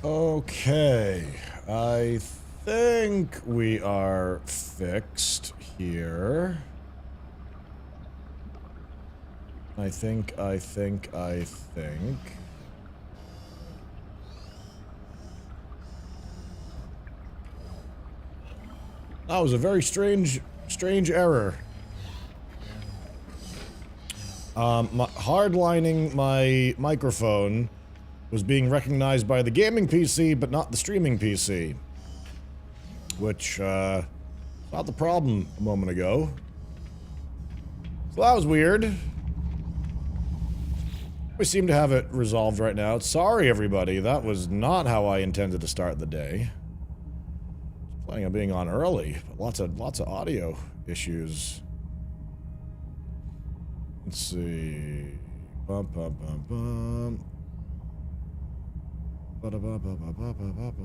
Okay, I think we are fixed here. I think. That was a very strange error. Hardlining my microphone was being recognized by the gaming PC, but not the streaming PC. Which, not the problem a moment ago. So that was weird. We seem to have it resolved right now. Sorry, everybody. That was not how I intended to start the day. I was planning on being on early, but lots of audio issues. Let's see. Bum bum bum bum. Ba da ba ba ba ba ba ba ba.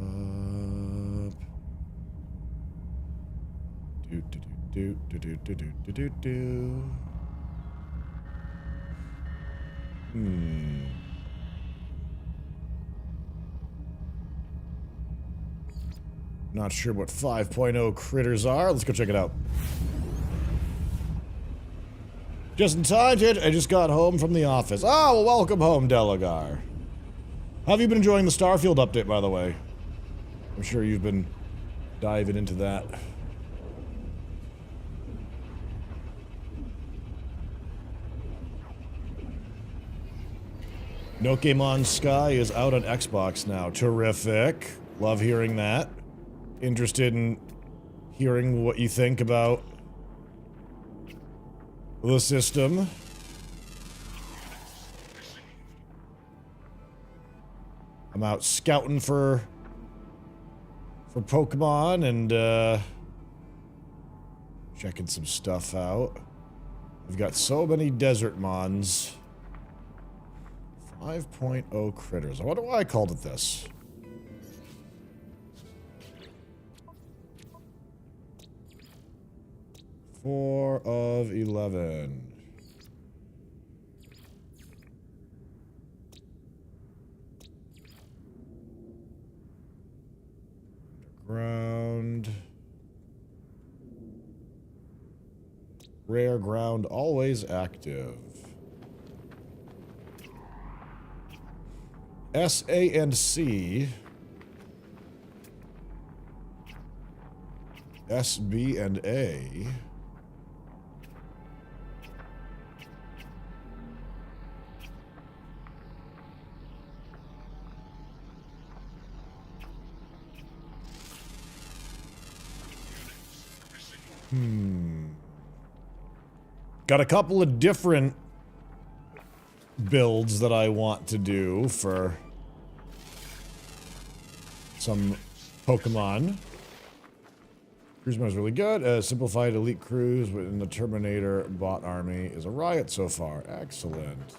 Do do do do do do do do do do. Not sure what 5.0 critters are. Let's go check it out. Just in time, I just got home from the office. Oh, well, welcome home, Delagar. How have you been enjoying the Starfield update, by the way? I'm sure you've been diving into that. Pokemon Sky is out on Xbox now. Terrific. Love hearing that. Interested in hearing what you think about the system. I'm out scouting for Pokemon and checking some stuff out. We've got so many desert mons. 5.0 critters. I wonder why I called it this. Four of 11. Underground. Rare ground, always active. S, A, and C. S, B, and A. Got a couple of different builds that I want to do for some Pokemon. Cruise mode is really good. Simplified elite cruise within the Terminator bot army is a riot so far. Excellent.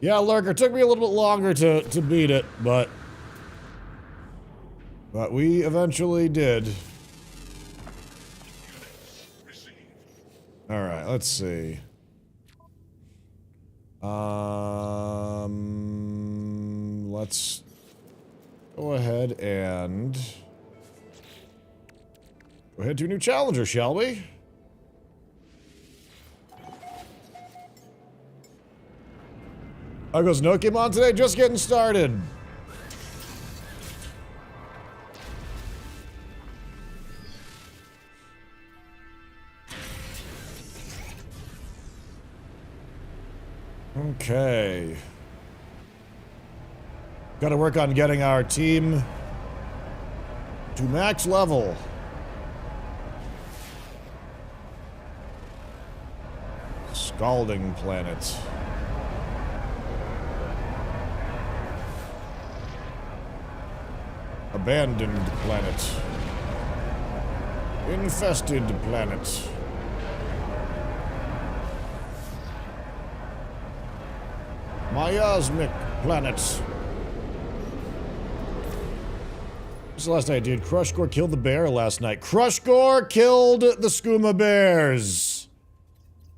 Yeah, Lurker, took me a little bit longer to beat it, but we eventually did. Alright, let's see. Let's go ahead and go ahead to a new challenger, shall we? How goes Pokemon today? Just getting started. Okay. Gotta work on getting our team to max level. Scalding planet. Abandoned planet. Infested planet. Miasmic planet. This is the last night, dude. Crushgore killed the bear last night. Crushgore killed the skooma bears.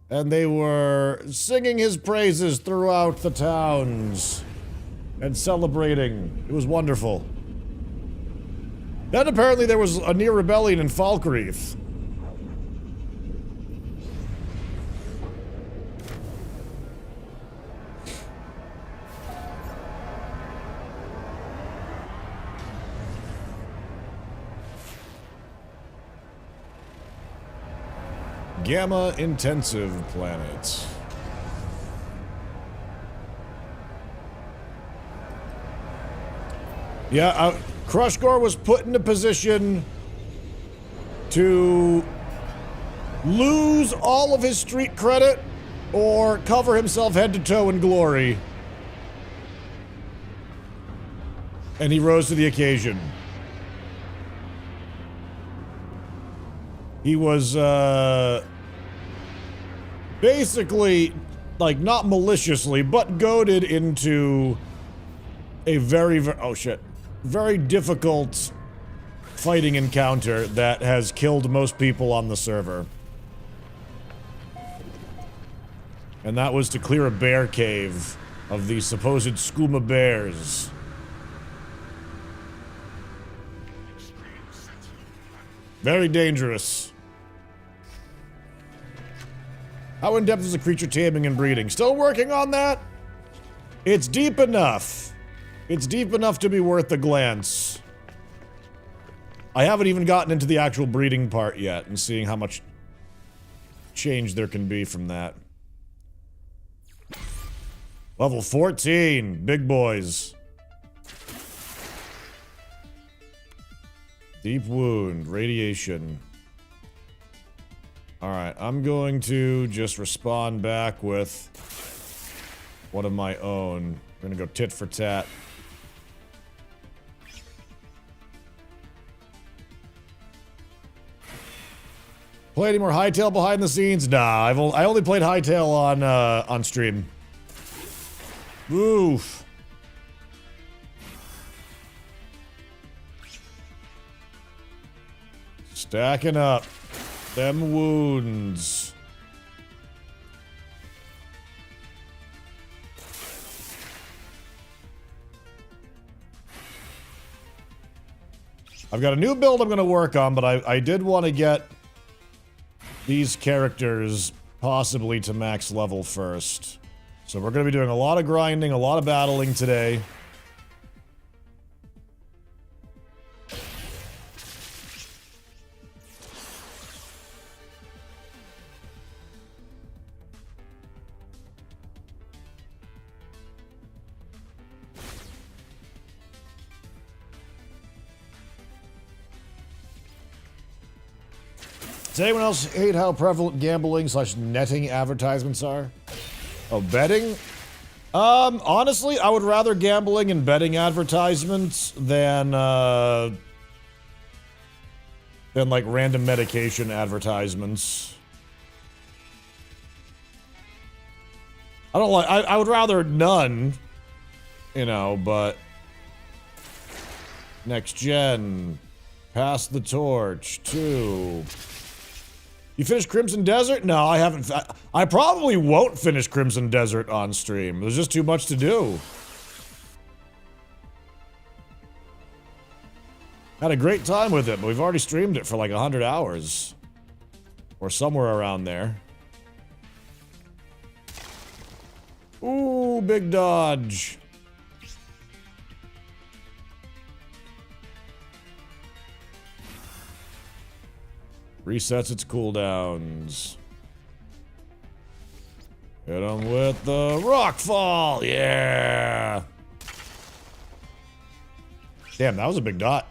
And they were singing his praises throughout the towns. and celebrating. It was wonderful. Then apparently there was a near rebellion in Falkreath. Gamma intensive planets. Yeah, Crushgore was put in a position to lose all of his street credit or cover himself head to toe in glory. And he rose to the occasion. He was, basically, like, not maliciously, but goaded into a very difficult fighting encounter that has killed most people on the server. And that was to clear a bear cave of the supposed skooma bears. Very dangerous. How in-depth is the creature taming and breeding? Still working on that? It's deep enough. It's deep enough to be worth a glance. I haven't even gotten into the actual breeding part yet and seeing how much change there can be from that. Level 14. Big boys. Deep wound. Radiation. Alright, I'm going to just respond back with one of my own. We're gonna go tit for tat. Play any more Hytale behind the scenes? Nah, I only played Hytale on stream. Oof. Stacking up. Them wounds. I've got a new build I'm going to work on, but I did want to get these characters possibly to max level first. So we're going to be doing a lot of grinding, a lot of battling today. Does anyone else hate how prevalent gambling / netting advertisements are? Oh, betting? Honestly, I would rather gambling and betting advertisements than like random medication advertisements. I don't like, I would rather none, you know, but next gen, pass the torch, 2. You finished Crimson Desert? No, I haven't. I probably won't finish Crimson Desert on stream. There's just too much to do. Had a great time with it, but we've already streamed it for like 100 hours. Or somewhere around there. Ooh, big dodge. Resets its cooldowns. Hit him with the rockfall, yeah! Damn, that was a big dot.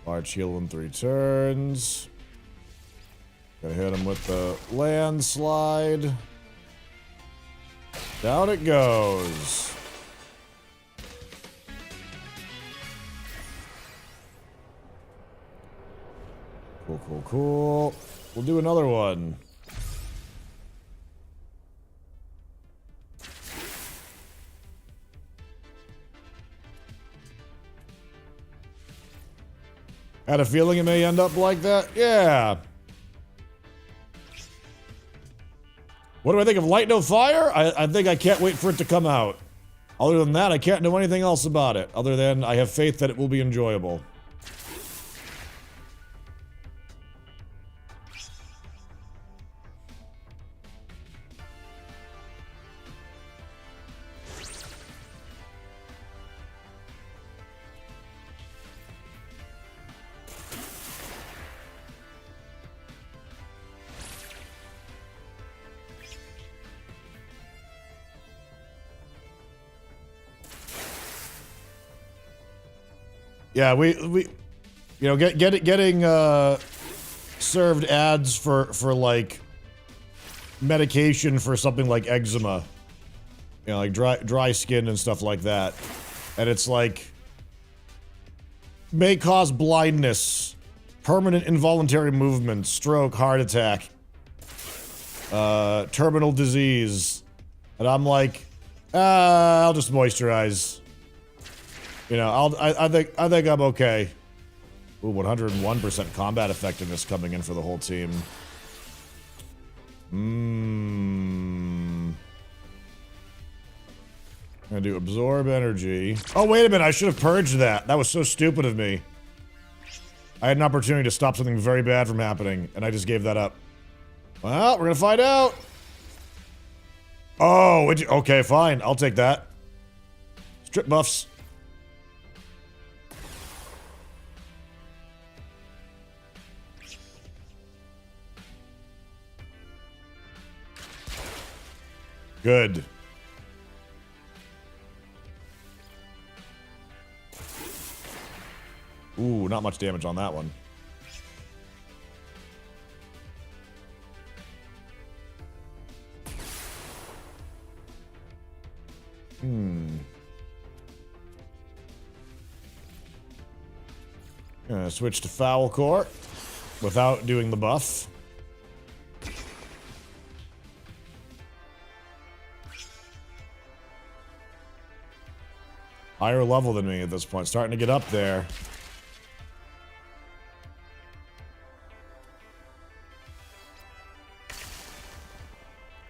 Large heal in 3 turns. Gonna hit him with the landslide. Down it goes. Cool, cool, cool. We'll do another one. Had a feeling it may end up like that? Yeah. What do I think of Light No Fire? I think I can't wait for it to come out. Other than that, I can't know anything else about it. Other than I have faith that it will be enjoyable. Yeah, we you know, getting served ads for like medication for something like eczema, you know, like dry skin and stuff like that, and it's like may cause blindness, permanent involuntary movement, stroke, heart attack, terminal disease, and I'm like, I'll just moisturize. You know, I think I'm okay. Ooh, 101% combat effectiveness coming in for the whole team. Gonna do absorb energy. Oh, wait a minute, I should have purged that. That was so stupid of me. I had an opportunity to stop something very bad from happening, and I just gave that up. Well, we're gonna find out. Oh, okay, fine. I'll take that. Strip buffs. Good. Ooh, not much damage on that one. Gonna switch to Foul Core without doing the buff. Higher level than me at this point. Starting to get up there.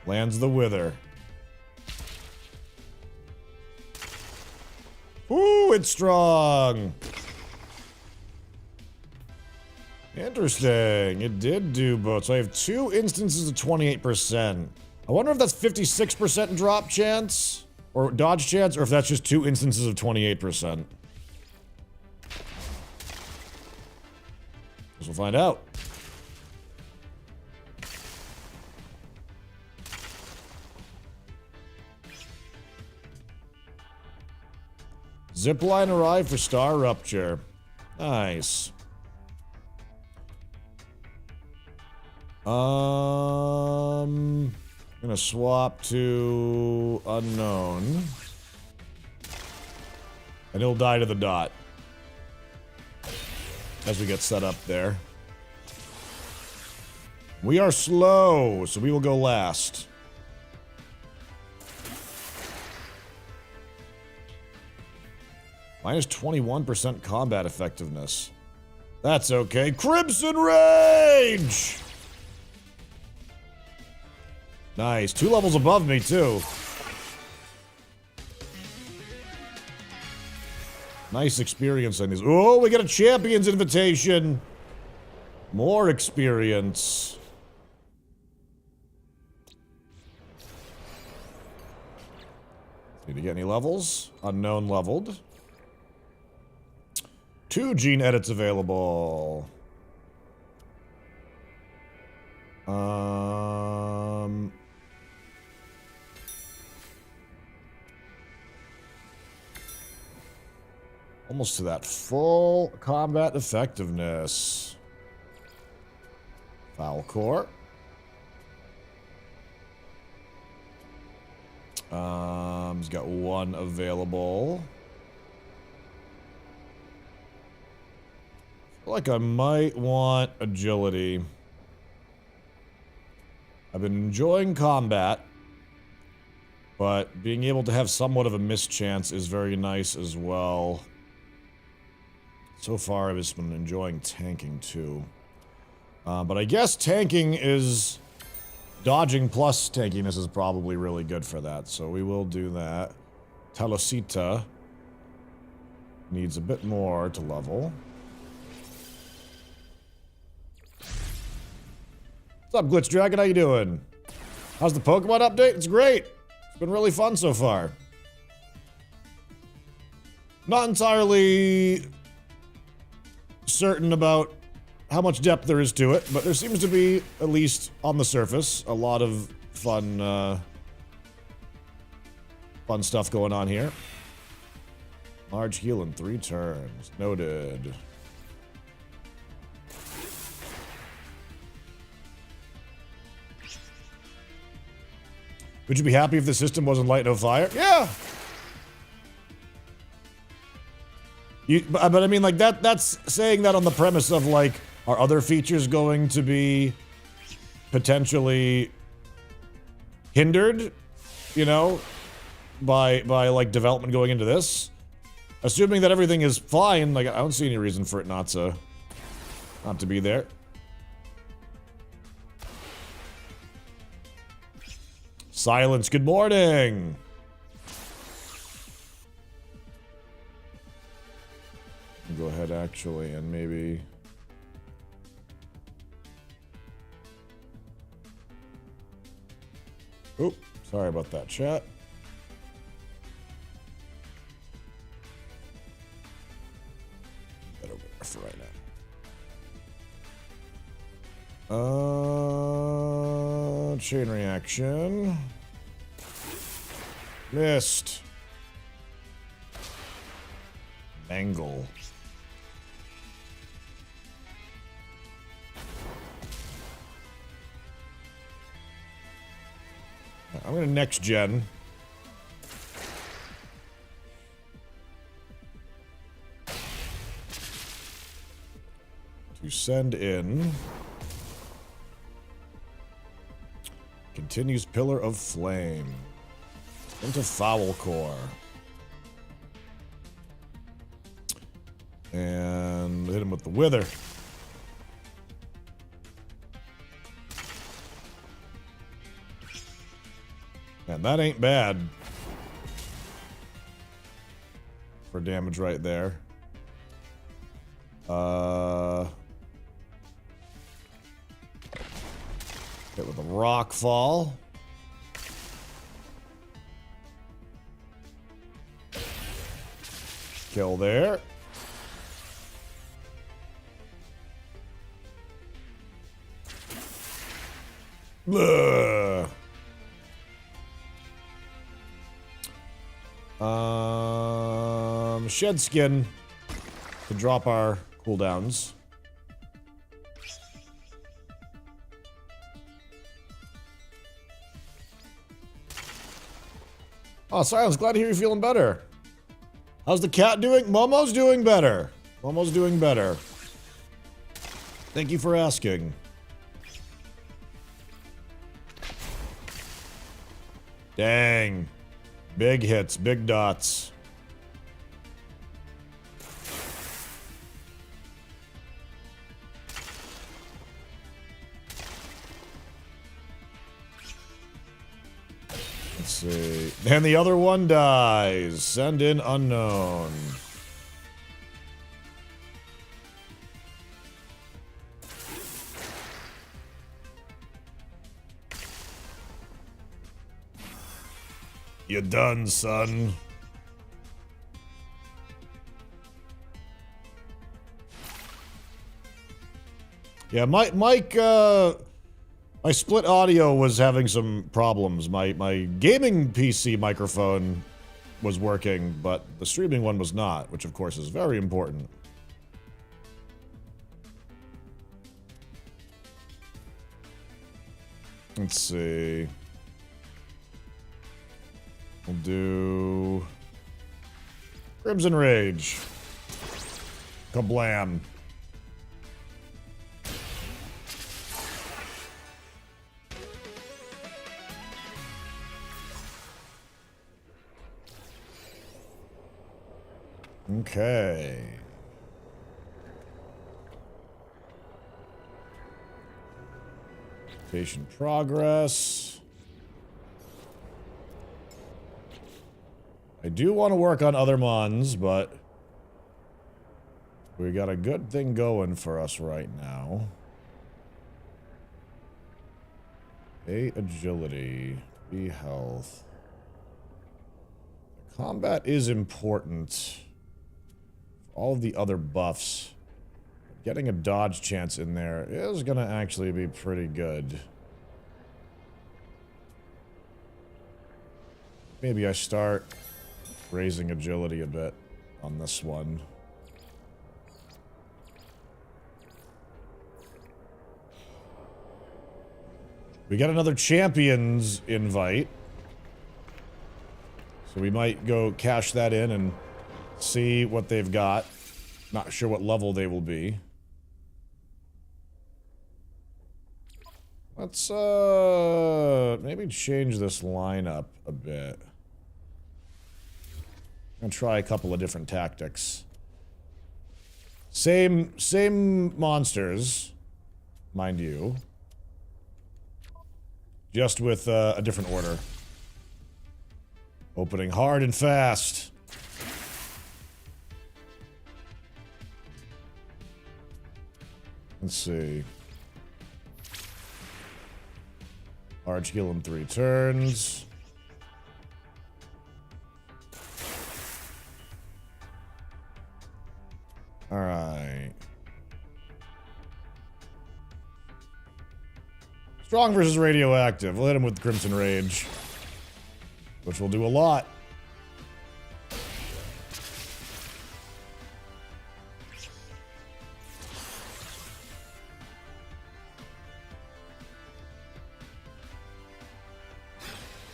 Lands the Wither. Ooh, it's strong. Interesting. It did do both. So I have 2 instances of 28%. I wonder if that's 56% drop chance? Or dodge chance, or if that's just 2 instances of 28%. Guess we'll find out. Zipline arrived for Star Rupture. Nice. Gonna swap to unknown. And he'll die to the dot. As we get set up there. We are slow, so we will go last. Minus 21% combat effectiveness. That's okay. Crimson Rage! Nice. 2 levels above me, too. Nice experience on these. Oh, we got a champion's invitation. More experience. Need to get any levels? Unknown leveled. 2 gene edits available. Almost to that full combat effectiveness. Foul Core. He's got 1 available. I feel like I might want agility. I've been enjoying combat, but being able to have somewhat of a mischance is very nice as well. So far, I've just been enjoying tanking, too. But I guess tanking is Dodging plus tankiness is probably really good for that, so we will do that. Talosita needs a bit more to level. What's up, Glitch Dragon? How you doing? How's the Pokemon update? It's great. It's been really fun so far. Not entirely certain about how much depth there is to it, but there seems to be, at least on the surface, a lot of fun, fun stuff going on here. Large heal in 3 turns. Noted. Would you be happy if the system wasn't light no fire? Yeah! But I mean, like, that's saying that on the premise of, like, are other features going to be potentially hindered, you know, by like, development going into this? Assuming that everything is fine, like, I don't see any reason for it not to be there. Silence, good morning! Go ahead, actually, and maybe... Oop, sorry about that, chat. That over there for right now. Chain reaction. Missed. Mangle. I'm gonna next gen. To send in. Continues Pillar of Flame. Into Foul Core. And hit him with the Wither. And that ain't bad. For damage right there. Hit with a Rock Fall. Kill there. Ugh. Shed Skin to drop our cooldowns. Oh, Silence, glad to hear you're feeling better. How's the cat doing? Momo's doing better. Momo's doing better. Thank you for asking. Dang. Big hits, big dots. Let's see. And the other one dies. Send in unknown. You done, son. Yeah, Mike, my split audio was having some problems. My gaming PC microphone was working, but the streaming one was not, which of course is very important. Let's see. We'll do Crimson Rage. Kablam. Okay. Patient progress. I do want to work on other mons, but we got a good thing going for us right now. A agility, B health. Combat is important. All of the other buffs. Getting a dodge chance in there is gonna actually be pretty good. Maybe I start raising agility a bit on this one. We got another champions invite. So we might go cash that in and see what they've got. Not sure what level they will be. Let's, maybe change this lineup a bit. And try a couple of different tactics. Same monsters, mind you. Just with, a different order. Opening hard and fast. Let's see. Large heal in 3 turns. Alright. Strong versus radioactive. We'll hit him with Crimson Rage. Which will do a lot.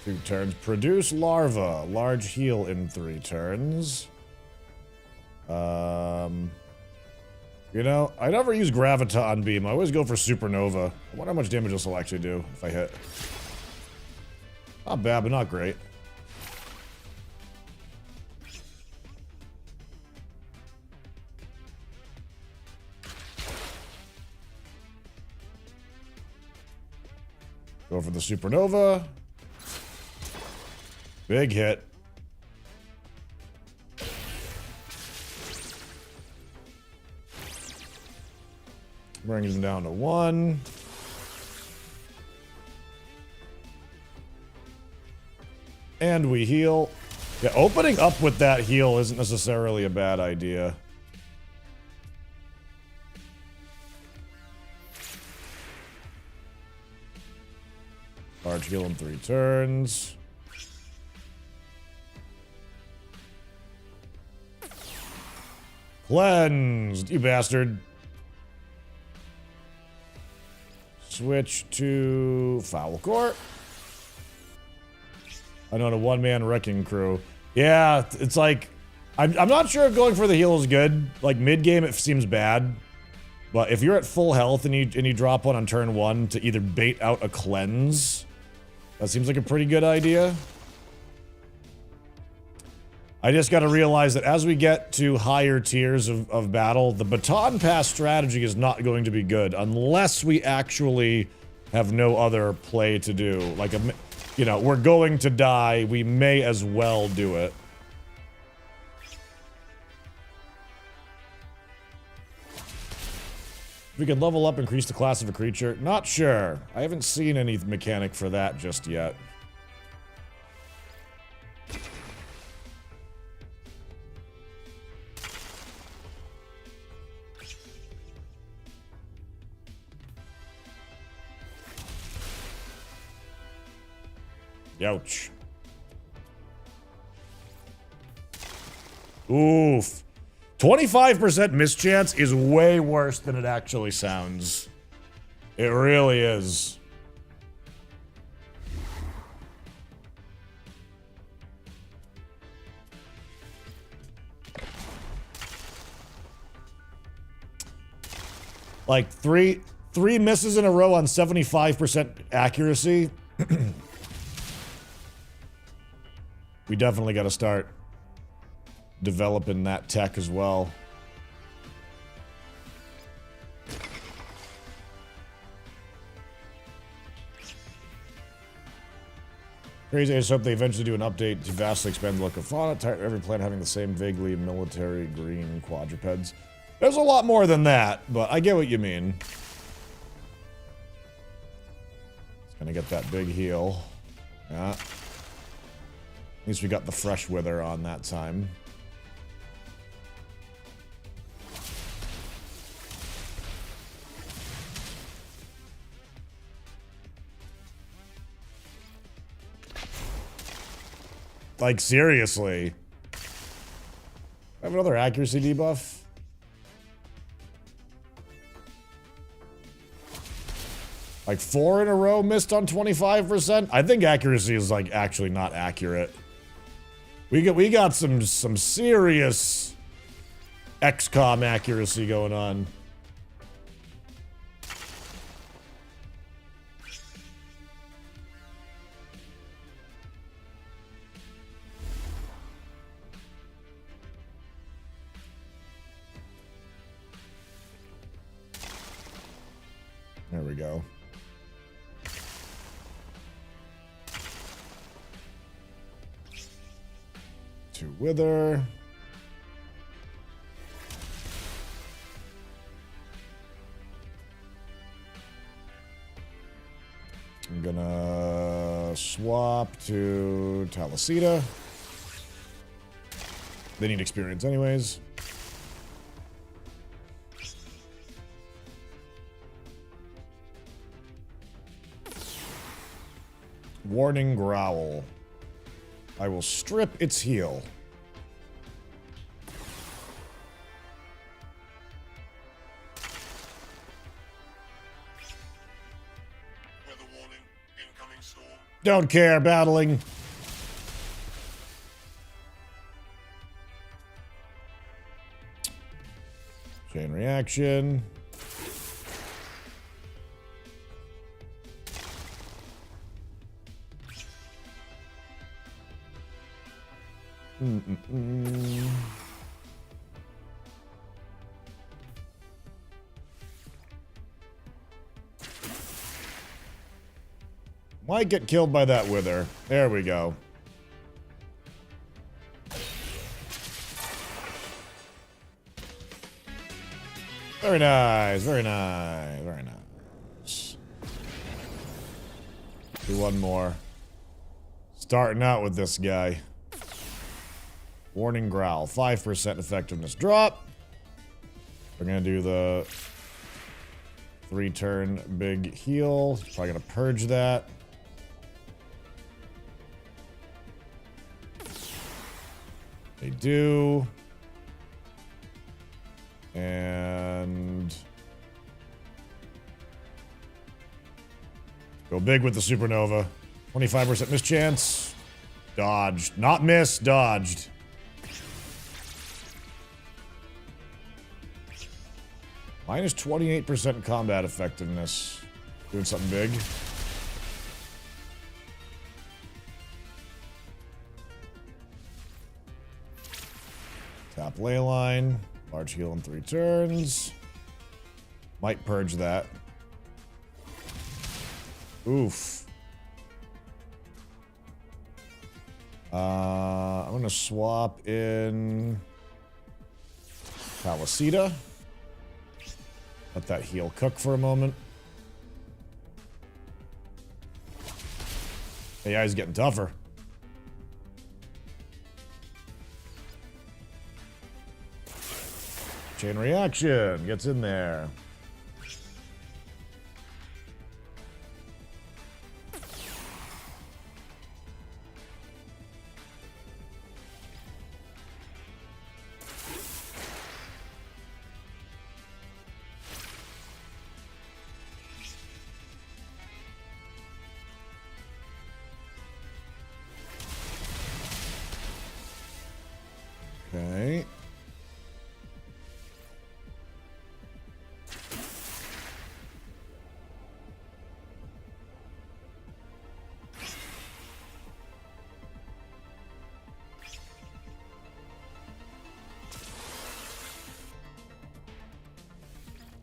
Two turns. Produce larva. Large heal in 3 turns. You know, I never use Graviton Beam. I always go for Supernova. I wonder how much damage this will actually do if I hit. Not bad, but not great. Go for the Supernova. Big hit. Brings him down to 1. And we heal. Yeah, opening up with that heal isn't necessarily a bad idea. Large heal in 3 turns. Cleansed, you bastard. Switch to Foul Court. I know, a one-man wrecking crew. Yeah, it's like... I'm not sure if going for the heal is good. Like, mid-game it seems bad. But if you're at full health and you drop one on turn 1 to either bait out a cleanse, that seems like a pretty good idea. I just gotta realize that as we get to higher tiers of battle, the baton pass strategy is not going to be good unless we actually have no other play to do. Like, you know, we're going to die, we may as well do it. If we could level up, increase the class of a creature, not sure. I haven't seen any mechanic for that just yet. Ouch. Oof. 25% mischance is way worse than it actually sounds. It really is. Like three misses in a row on 75% accuracy. We definitely got to start developing that tech as well. Crazy, I just hope they eventually do an update to vastly expand the look of fauna. Tired of every plant having the same vaguely military green quadrupeds. There's a lot more than that, but I get what you mean. It's gonna get that big heal. Yeah. At least we got the fresh wither on that time. Like, seriously. I have another accuracy debuff. Like 4 in a row missed on 25%. I think accuracy is like actually not accurate. We got some serious XCOM accuracy going on. There we go. To wither. I'm gonna swap to Talasita. They need experience anyways. Warning growl. I will strip its heel. Weather warning. Incoming storm. Don't care, battling. Chain reaction. Might get killed by that wither. There we go. Very nice, very nice, very nice. Do one more. Starting out with this guy. Warning growl, 5% effectiveness drop. We're gonna do the 3-turn big heal. Probably gonna purge that. They do. And go big with the supernova. 25% mischance. Dodged. Not missed, dodged. Minus 28% combat effectiveness. Doing something big. Tap ley line. Large heal in 3 turns. Might purge that. Oof. I'm gonna swap in Talasita. Let that heal cook for a moment. AI's getting tougher. Chain reaction gets in there. Okay.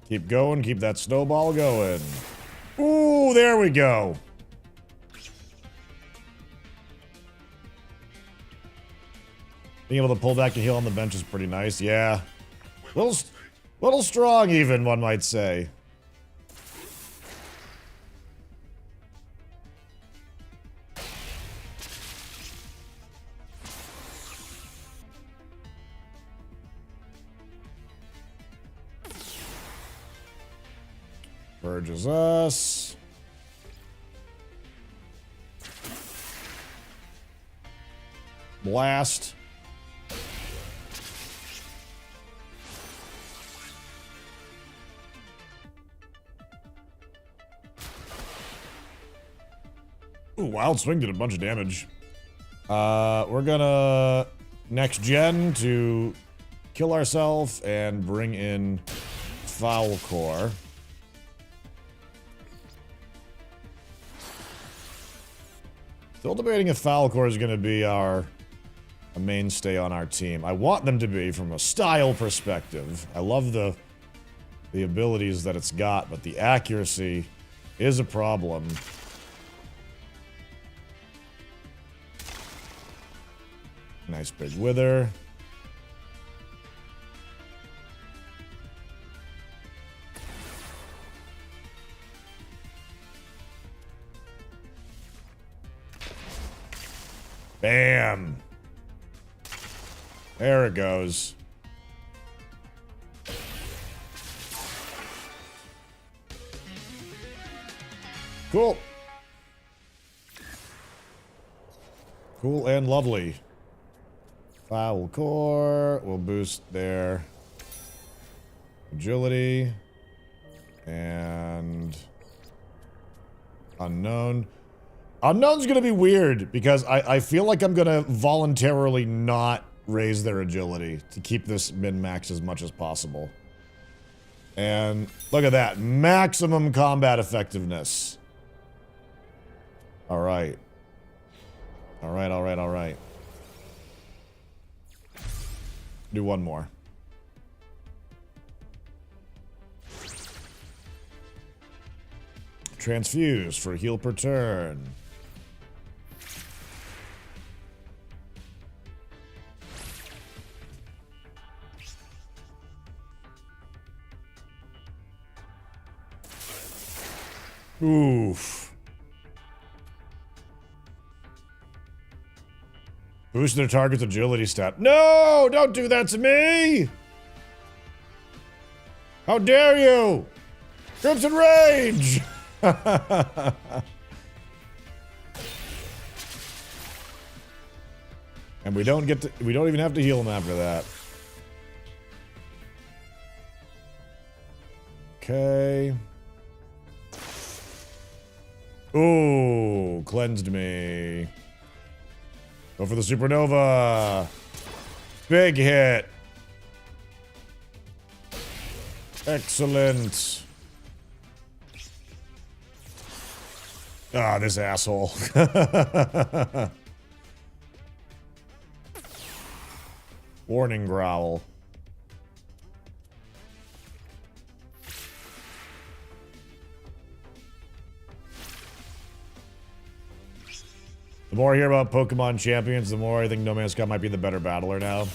Keep going, keep that snowball going. Ooh, there we go. Being able to pull back and heal on the bench is pretty nice. Yeah. Little strong even, one might say. Purges us. Blast. Ooh, Wild Swing did a bunch of damage. We're gonna next gen to kill ourselves and bring in Foul Core. Still debating if Foul Core is gonna be a mainstay on our team. I want them to be from a style perspective. I love the abilities that it's got, but the accuracy is a problem. Nice big wither. Bam. There it goes. Cool. Cool and lovely. Foul Core will boost their agility and unknown. Unknown's gonna be weird because I feel like I'm gonna voluntarily not raise their agility to keep this min-max as much as possible. And look at that, maximum combat effectiveness. All right. All right, all right, all right. Do one more. Transfuse for heal per turn. Oof. Boost their target's agility stat. No! Don't do that to me! How dare you! Crimson Rage! And we don't even have to heal him after that. Okay. Ooh, cleansed me. Go for the supernova. Big hit. Excellent. Ah, this asshole. Warning growl. The more I hear about Pokemon champions, the more I think No Man's Sky might be the better battler now.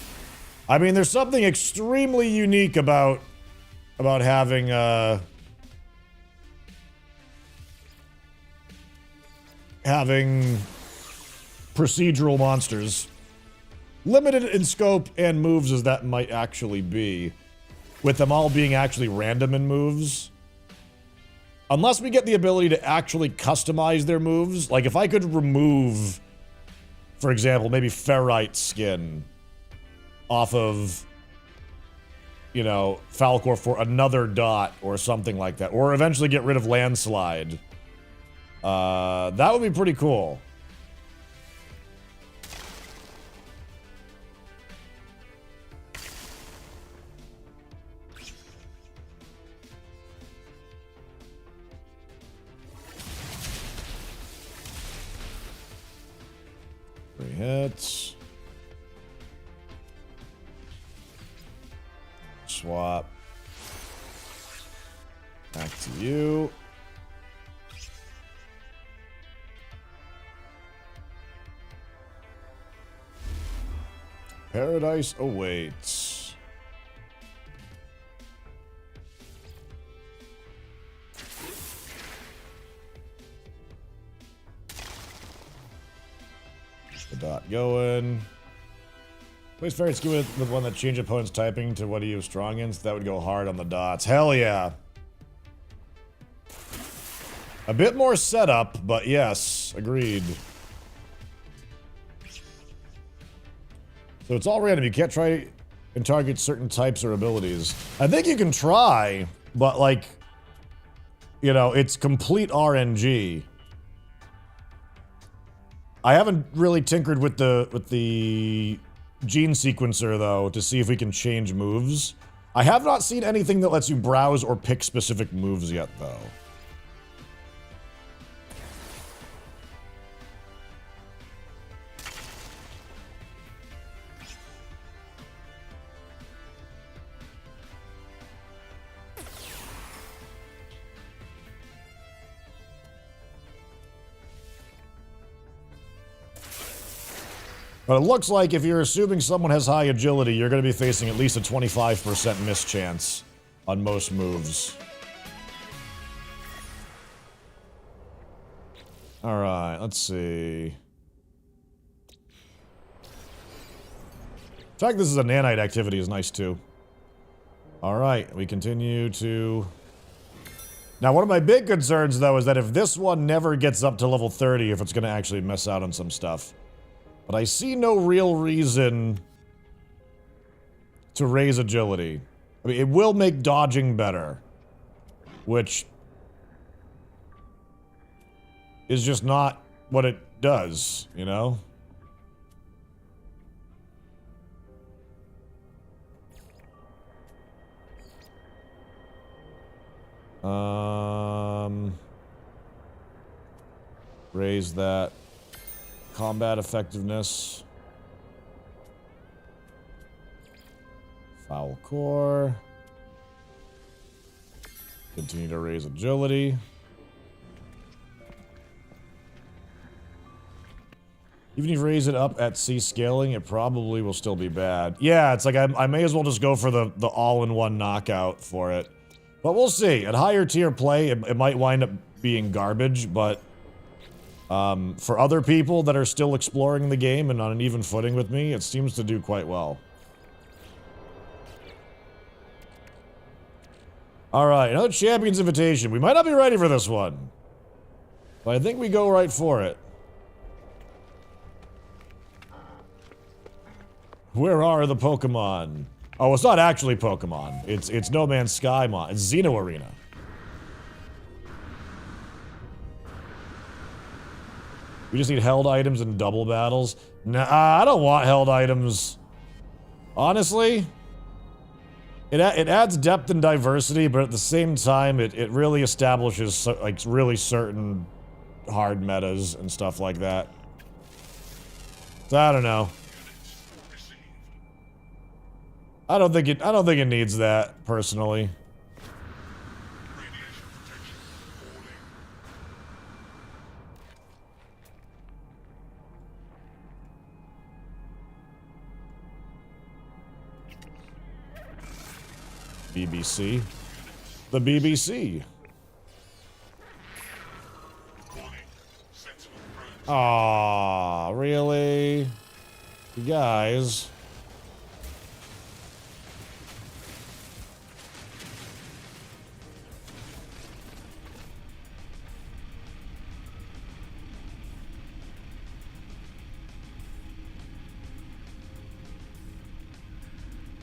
I mean, there's something extremely unique about having procedural monsters. Limited in scope and moves as that might actually be. With them all being actually random in moves. Unless we get the ability to actually customize their moves. Like, if I could remove, for example, maybe Ferrite skin off of, you know, Falcor for another dot or something like that. Or eventually get rid of Landslide. That would be pretty cool. Three hits. Swap. Back to you. Paradise awaits. The dot going. Place very skew with one that change opponent's typing to what are you strong in, so that would go hard on the dots. Hell yeah. A bit more setup, but yes, agreed. So it's all random. You can't try and target certain types or abilities. I think you can try, but like, you know, it's complete RNG. I haven't really tinkered with the gene sequencer though to see if we can change moves. I have not seen anything that lets you browse or pick specific moves yet though. But it looks like if you're assuming someone has high agility, you're going to be facing at least a 25% miss chance on most moves. Alright, let's see. The fact this is a nanite activity is nice too. Alright, we continue to... Now, one of my big concerns though is that if this one never gets up to level 30, if it's going to actually miss out on some stuff. But I see no real reason to raise agility. I mean, it will make dodging better. Which is just not what it does, you know? Raise that. Combat effectiveness. Foul core. Continue to raise agility. Even if you raise it up at C scaling, it probably will still be bad. Yeah, it's like I may as well just go for the all-in-one knockout for it. But we'll see. At higher tier play, it might wind up being garbage, but for other people that are still exploring the game and on an even footing with me, it seems to do quite well. Alright, another Champion's Invitation. We might not be ready for this one, but I think we go right for it. Where are the Pokemon? Oh, it's not actually Pokemon. It's No Man's Sky mod. It's Xeno Arena. We just need held items and double battles. Nah, I don't want held items. Honestly, it adds depth and diversity, but at the same time, it really establishes like really certain hard metas and stuff like that. So I don't know. I don't think it needs that personally. BBC. The BBC. Aw, really? You guys.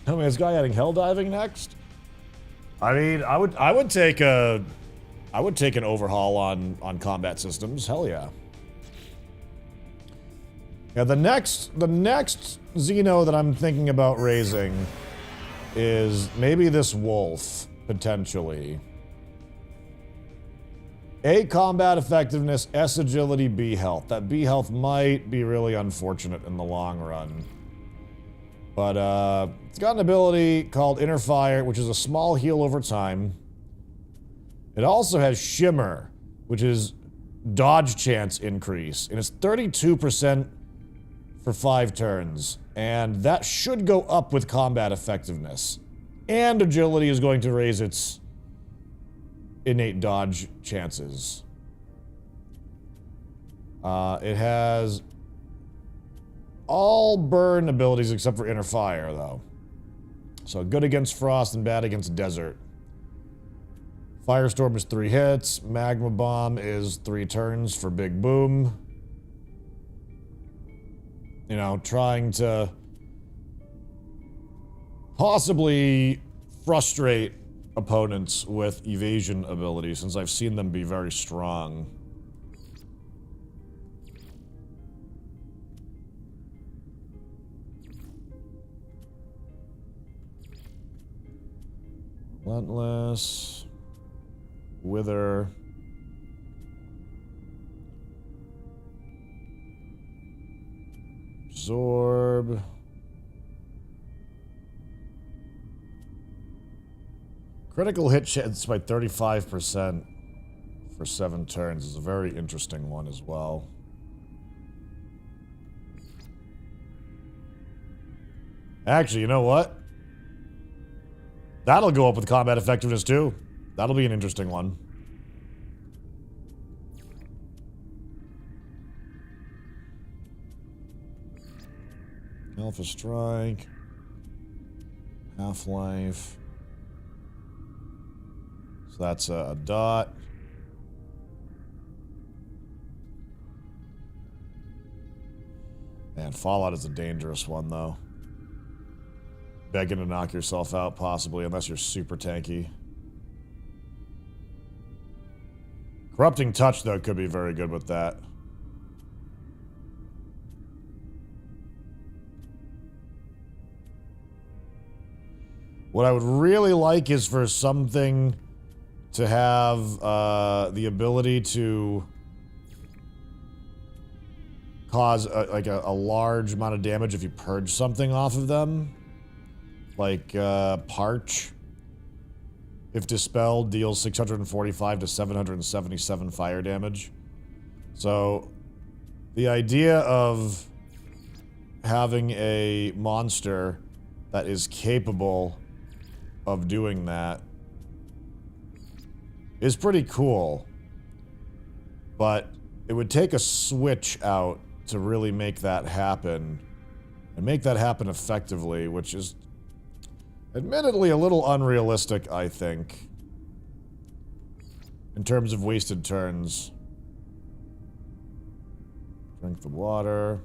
I mean, is guy adding hell diving next? I mean, I would take an overhaul on combat systems. Hell yeah. Yeah, the next Xeno that I'm thinking about raising is maybe this wolf, potentially. A, combat effectiveness, S, agility, B, health. That B health might be really unfortunate in the long run. But, it's got an ability called Inner Fire, which is a small heal over time. It also has Shimmer, which is dodge chance increase. And it's 32% for 5 turns. And that should go up with combat effectiveness. And agility is going to raise its innate dodge chances. It has all burn abilities except for inner fire, though. So good against frost and bad against desert. Firestorm is 3 hits. Magma Bomb is 3 turns for Big Boom. You know, trying to possibly frustrate opponents with evasion abilities, since I've seen them be very strong. Relentless. Wither. Absorb. Critical hit chance by 35% for 7 turns is a very interesting one as well. Actually, you know what? That'll go up with combat effectiveness too. That'll be an interesting one. Alpha Strike. Half-Life. So that's a dot. Man, Fallout is a dangerous one, though. Begging to knock yourself out, possibly, unless you're super tanky. Corrupting Touch, though, could be very good with that. What I would really like is for something to have the ability to cause a large amount of damage if you purge something off of them. Like Parch. If dispelled, deals 645 to 777 fire damage. So, the idea of having a monster that is capable of doing that is pretty cool. But it would take a switch out to really make that happen. And make that happen effectively, which is admittedly a little unrealistic, I think. In terms of wasted turns. Drink the water.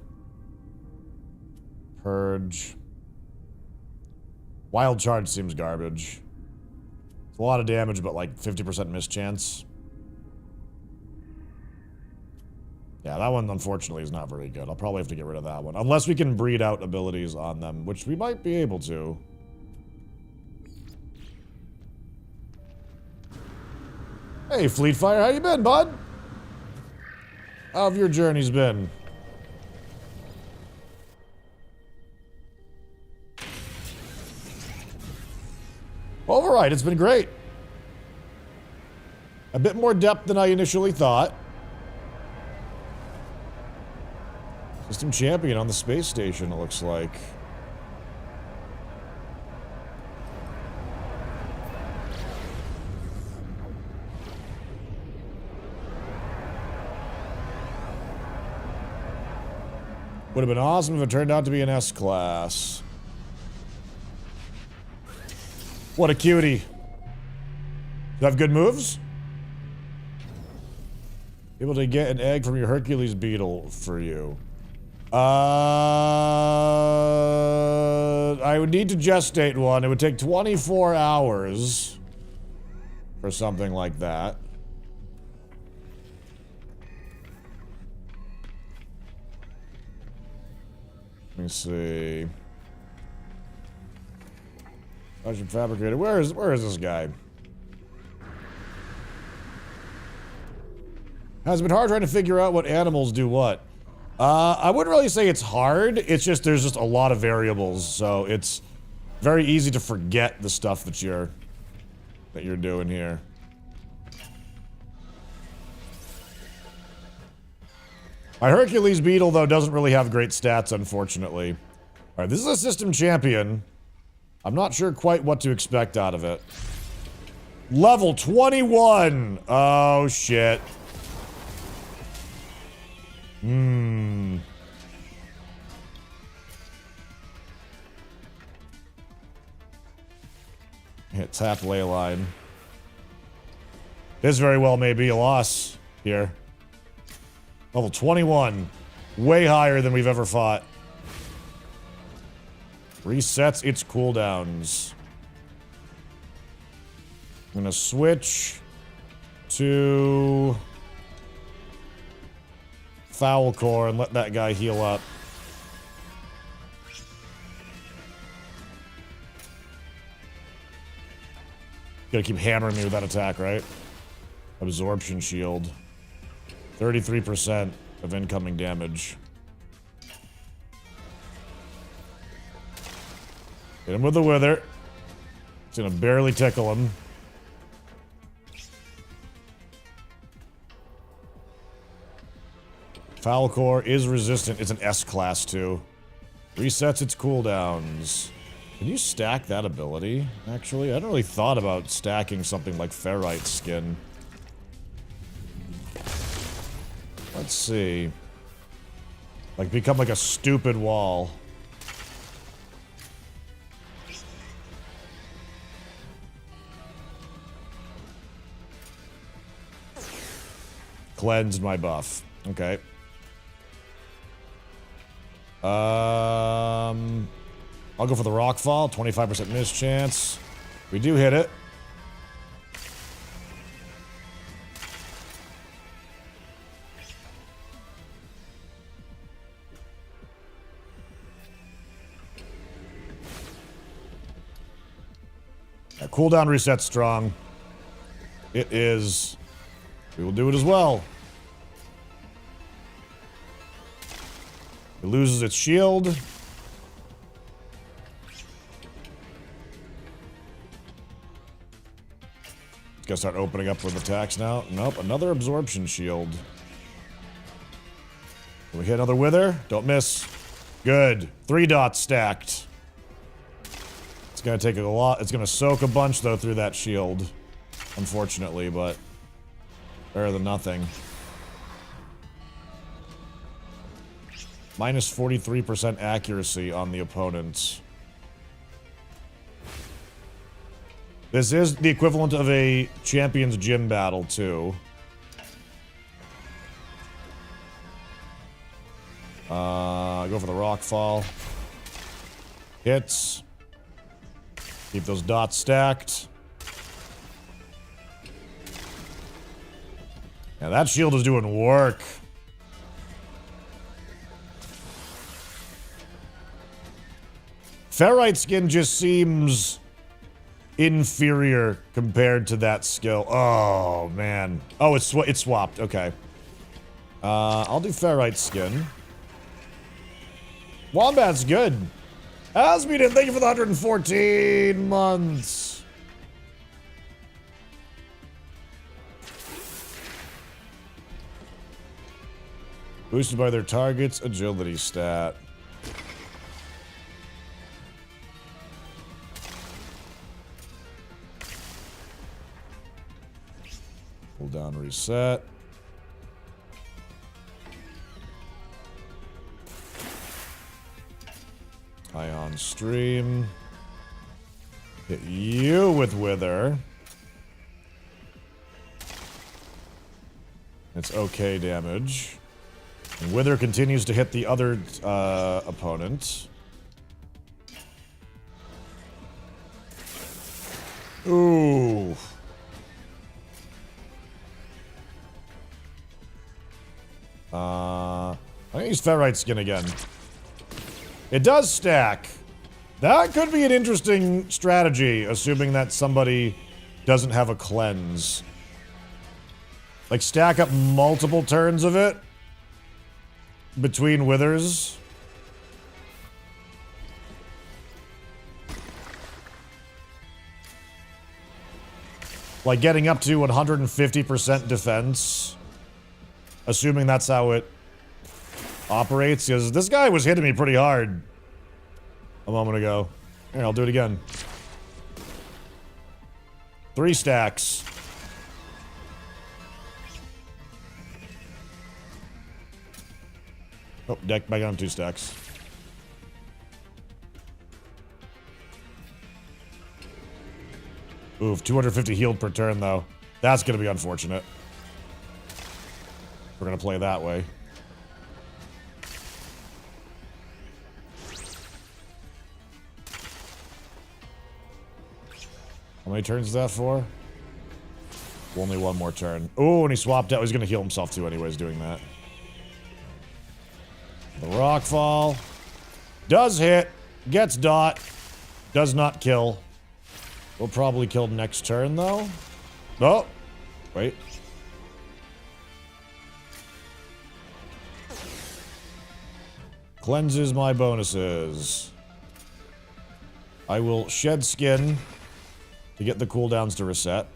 Purge. Wild Charge seems garbage. It's a lot of damage, but like 50% mischance. Yeah, that one unfortunately is not very good. I'll probably have to get rid of that one. Unless we can breed out abilities on them, which we might be able to. Hey, Fleetfire, how you been, bud? How have your journeys been? Alright, it's been great. A bit more depth than I initially thought. System champion on the space station, it looks like. Would have been awesome if it turned out to be an S-class. What a cutie. Do you have good moves? Able to get an egg from your Hercules beetle for you. I would need to gestate one. It would take 24 hours for something like that. Let me see. Russian fabricator. Where is this guy? Has been hard trying to figure out what animals do what. I wouldn't really say it's hard. It's just there's just a lot of variables, so it's very easy to forget the stuff that you're doing here. My Hercules Beetle, though, doesn't really have great stats, unfortunately. Alright, this is a system champion. I'm not sure quite what to expect out of it. Level 21! Oh, shit. Hit tap ley line. This very well may be a loss here. Level 21. Way higher than we've ever fought. Resets its cooldowns. I'm gonna switch to Foul Core and let that guy heal up. Gotta keep hammering me with that attack, right? Absorption shield. 33% of incoming damage. Hit him with the Wither. It's gonna barely tickle him. Foul Core is resistant. It's an S class too. Resets its cooldowns. Can you stack that ability, actually? I hadn't really thought about stacking something like Ferrite Skin. Let's see. Like, become like a stupid wall. Cleansed my buff. Okay. I'll go for the rock fall. 25% miss chance. We do hit it. That cooldown reset's strong. It is. We will do it as well. It loses its shield. It's gonna start opening up with attacks now. Nope, another absorption shield. Can we hit another Wither? Don't miss. Good. 3 dots stacked. It's gonna take a lot. It's gonna soak a bunch, though, through that shield. Unfortunately, but better than nothing. Minus 43% accuracy on the opponents. This is the equivalent of a Champions Gym battle, too. Go for the rock fall. Hits. Keep those dots stacked. Yeah, that shield is doing work. Ferrite Skin just seems inferior compared to that skill. Oh, man. Oh, it's swapped. Okay. I'll do Ferrite Skin. Wombat's good. Asmeden, thank you for the 114 months. Boosted by their target's agility stat. Cooldown reset. Ion Stream. Hit you with Wither. It's okay damage. And Wither continues to hit the other opponent. Ooh. I'm gonna use Ferrite Skin again. It does stack. That could be an interesting strategy, assuming that somebody doesn't have a cleanse. Like, stack up multiple turns of it between withers. Like, getting up to 150% defense. Assuming that's how it operates, because this guy was hitting me pretty hard a moment ago. Here, I'll do it again. 3 stacks. Oh, deck back on 2 stacks. Oof, 250 healed per turn, though. That's gonna be unfortunate. We're gonna play that way. How many turns is that for? Only 1 more turn. Oh, and he swapped out. He's gonna heal himself too anyways doing that. The Rockfall. Does hit. Gets dot. Does not kill. We'll probably kill next turn, though. Oh! Wait. Cleanses my bonuses. I will shed skin to get the cooldowns to reset.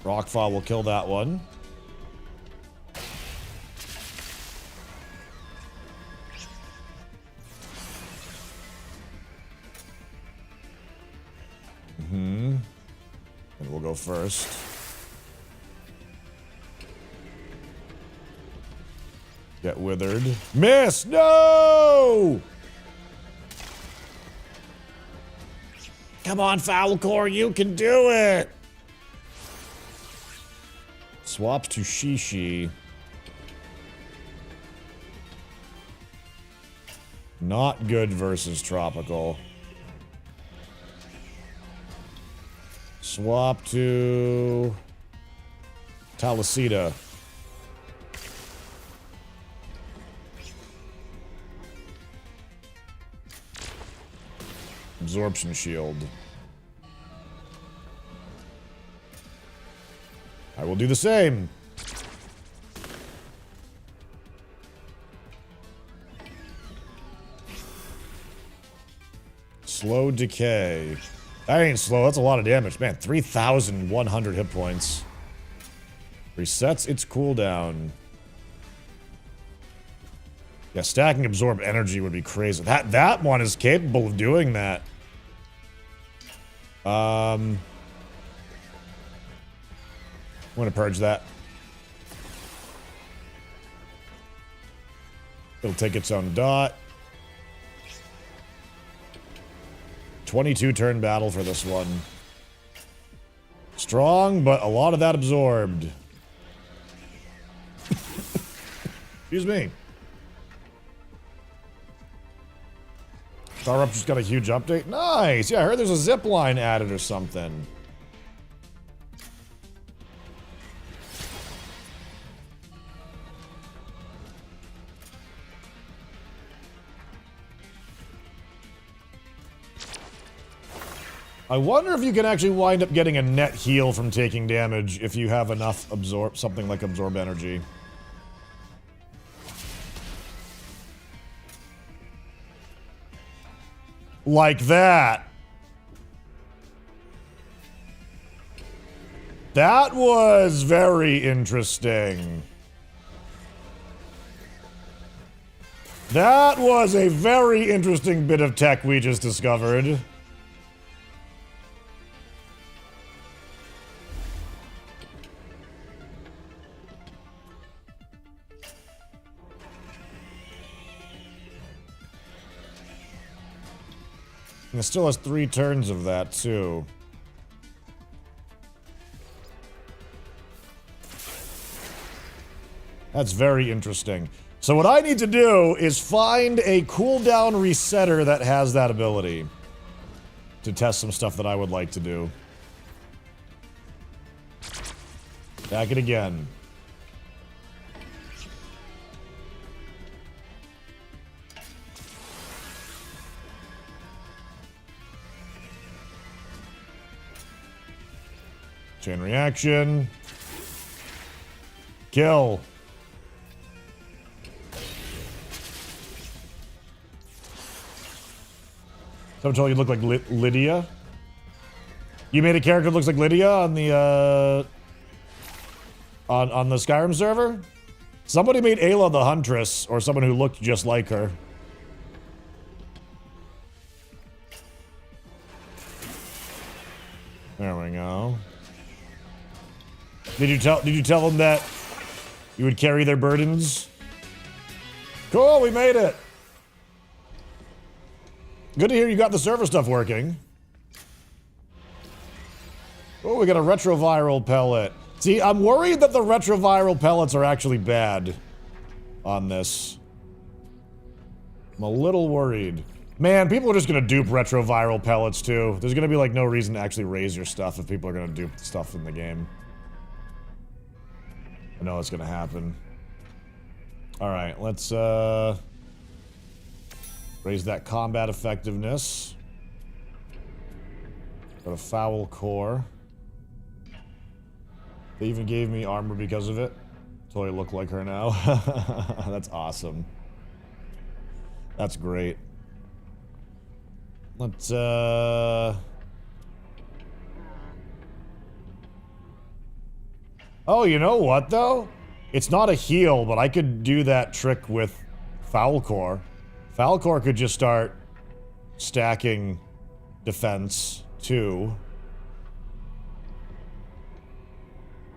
Rockfall will kill that one. And we'll go first. Get withered. Miss! No! Come on, Foulcore, you can do it! Swaps to Shishi. Not good versus Tropical. Swap to Talasita. Absorption shield. I will do the same. Slow decay. That ain't slow, that's a lot of damage. Man, 3,100 hit points. Resets its cooldown. Yeah, stacking absorb energy would be crazy. That one is capable of doing that. I'm gonna purge that. It'll take its own dot. 22 turn battle for this one. Strong, but a lot of that absorbed. Excuse me. Starrup just got a huge update. Nice! Yeah, I heard there's a zip line added or something. I wonder if you can actually wind up getting a net heal from taking damage if you have enough something like absorb energy. Like that. That was very interesting. That was a very interesting bit of tech we just discovered. And it still has 3 turns of that, too. That's very interesting. So what I need to do is find a cooldown resetter that has that ability. To test some stuff that I would like to do. Back it again. Chain reaction. Kill. Someone told you look like Lydia? You made a character that looks like Lydia on the, on the Skyrim server? Somebody made Ayla the Huntress, or someone who looked just like her. There we go. Did you tell them that you would carry their burdens? Cool, we made it. Good to hear you got the server stuff working. Oh, we got a retroviral pellet. See, I'm worried that the retroviral pellets are actually bad on this. I'm a little worried. Man, people are just gonna dupe retroviral pellets too. There's gonna be like no reason to actually raise your stuff if people are gonna dupe stuff in the game. I know it's gonna happen. Alright, let's raise that combat effectiveness. Got a foul core. They even gave me armor because of it. Totally look like her now. That's awesome. That's great. Let's, Oh, you know what, though? It's not a heal, but I could do that trick with Foul Core. Foul Core could just start stacking defense, too.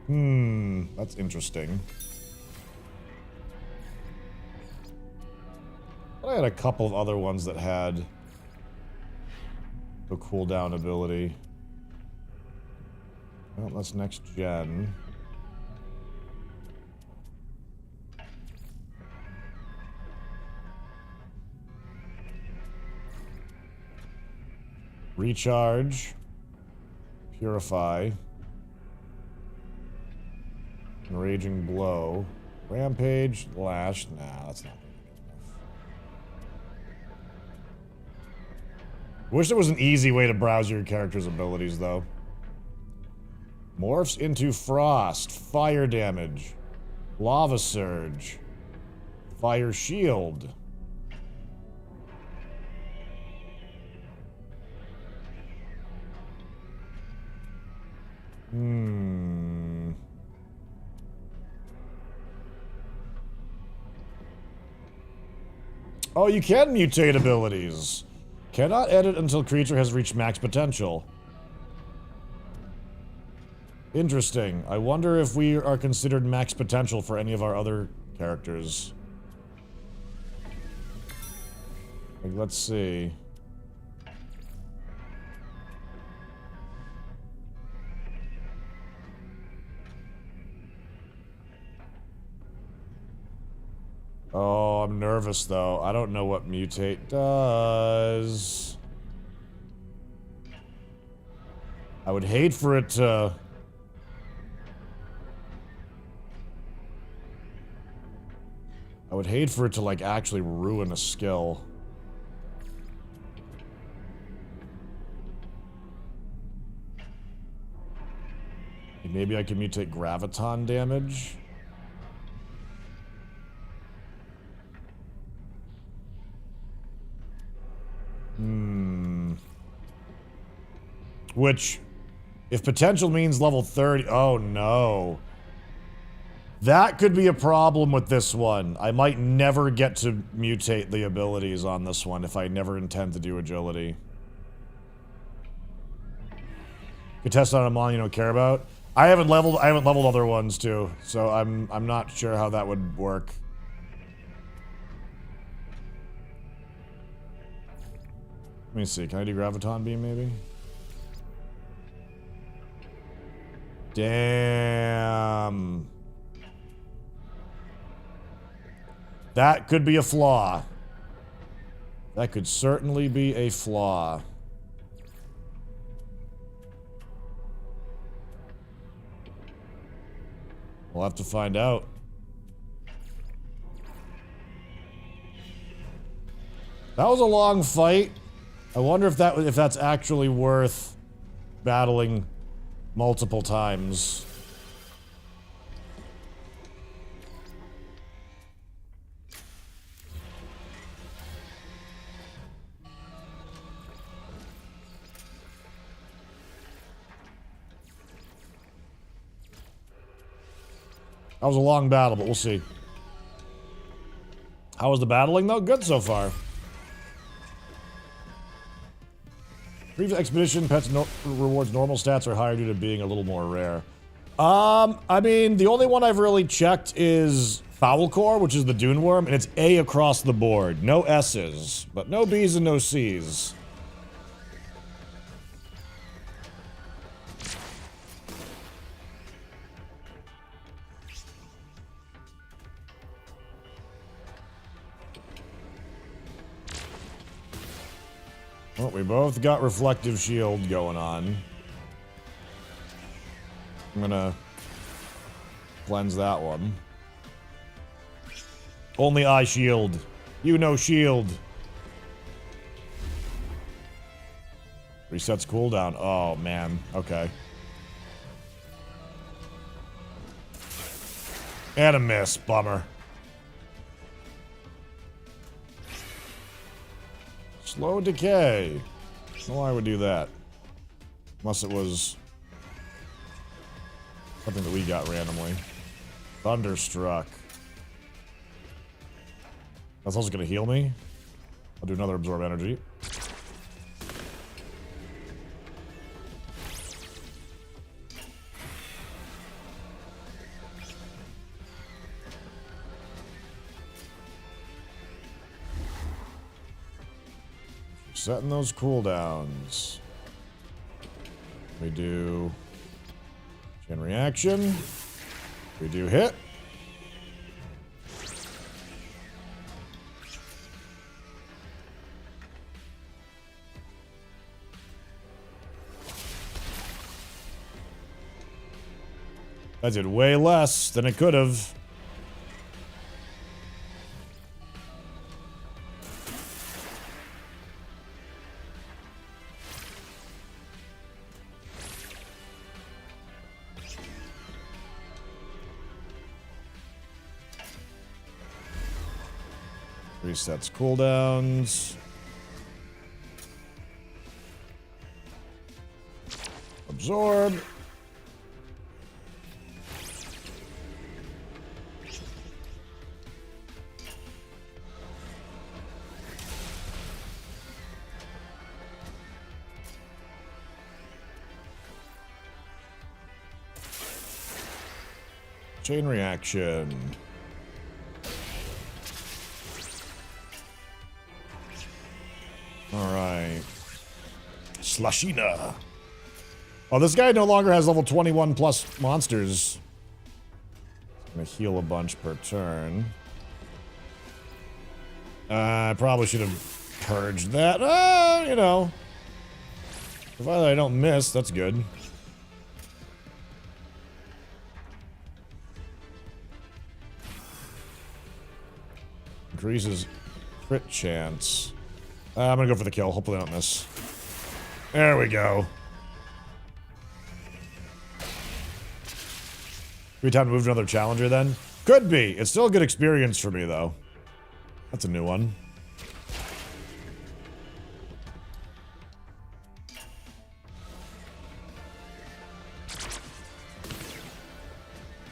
That's interesting. I had a couple of other ones that had a cooldown ability. Well, that's next gen. Recharge. Purify. Raging Blow. Rampage. Lash. Nah, that's not good enough. Wish there was an easy way to browse your character's abilities, though. Morphs into Frost. Fire damage. Lava Surge. Fire Shield. Oh, you can mutate abilities. Cannot edit until creature has reached max potential. Interesting. I wonder if we are considered max potential for any of our other characters. Like, let's see. Oh, I'm nervous though. I don't know what mutate does. I would hate for it to... I would hate for it to, like, actually ruin a skill. Maybe I can mutate graviton damage? Which, if potential means level 30, oh no. That could be a problem with this one. I might never get to mutate the abilities on this one if I never intend to do agility. Could test on a mon you don't care about. I haven't leveled other ones too, so I'm not sure how that would work. Let me see, can I do Graviton Beam maybe? Damn. That could be a flaw. That could certainly be a flaw. We'll have to find out. That was a long fight. I wonder if that's actually worth battling multiple times. That was a long battle, but we'll see. How was the battling, though? Good so far. Previous expedition, pets rewards normal stats are higher due to being a little more rare. I mean, the only one I've really checked is Foul Core, which is the Dune Worm, and it's A across the board. No S's, but no B's and no C's. Well, we both got Reflective Shield going on. I'm gonna cleanse that one. Only I shield. You no shield. Resets cooldown. Oh, man. Okay. And a miss. Bummer. Slow decay. I don't know why I would do that. Unless it was something that we got randomly. Thunderstruck. That's also going to heal me. I'll do another absorb energy. Setting those cooldowns. We do chain reaction. We do hit. I did way less than it could have. Resets cooldowns. Absorb. Chain reaction. Alright. Slushina. Oh, this guy no longer has level 21 plus monsters. I'm gonna heal a bunch per turn. I probably should have purged that. You know. Provided I don't miss, that's good. Increases crit chance. I'm gonna go for the kill. Hopefully I don't miss. There we go. Be time to move to another challenger then? Could be. It's still a good experience for me though. That's a new one.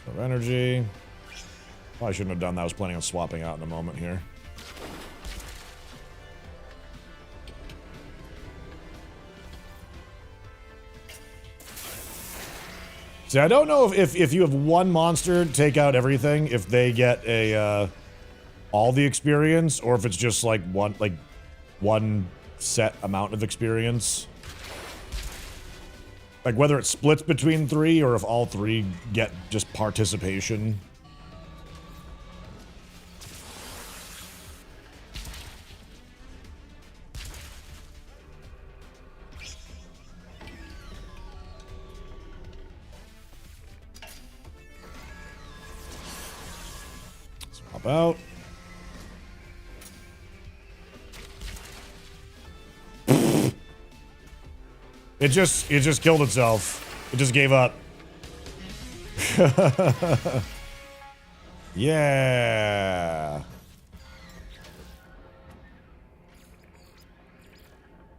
Of energy. Probably shouldn't have done that. I was planning on swapping out in a moment here. See, I don't know if you have one monster take out everything, if they get a all the experience, or if it's just like one set amount of experience. Like whether it splits between three, or if all three get just participation. Out. It just killed itself. It just gave up. Yeah.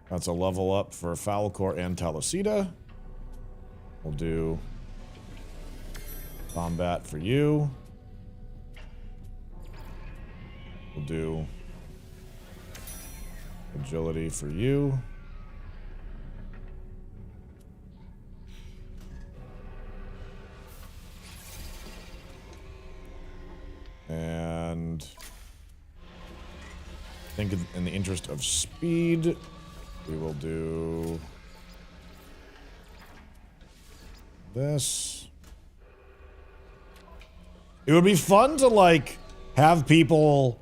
That's a level up for Falcor and Talicida. We'll do combat for you. We'll do agility for you. And I think in the interest of speed, we will do this. It would be fun to, like, have people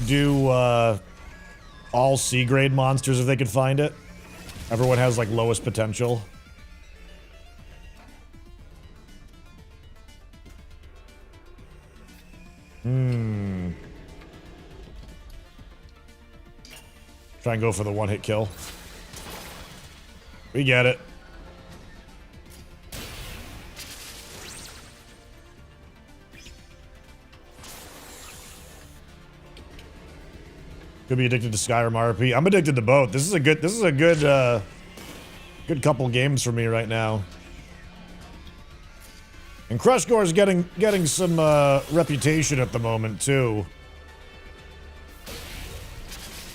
do all C-grade monsters if they could find it. Everyone has, like, lowest potential. Try and go for the one-hit kill. We get it. Could be addicted to Skyrim RP. I'm addicted to both. This is a good good couple games for me right now. And Crushcore is getting some reputation at the moment too.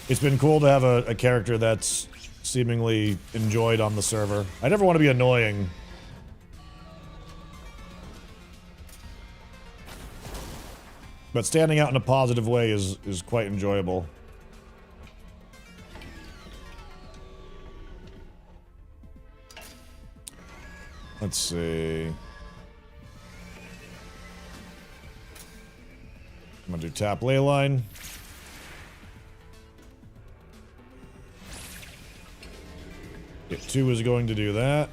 It's been cool to have a character that's seemingly enjoyed on the server. I never want to be annoying. But standing out in a positive way is quite enjoyable. Let's see. I'm gonna do tap ley line. Hit 2 is going to do that.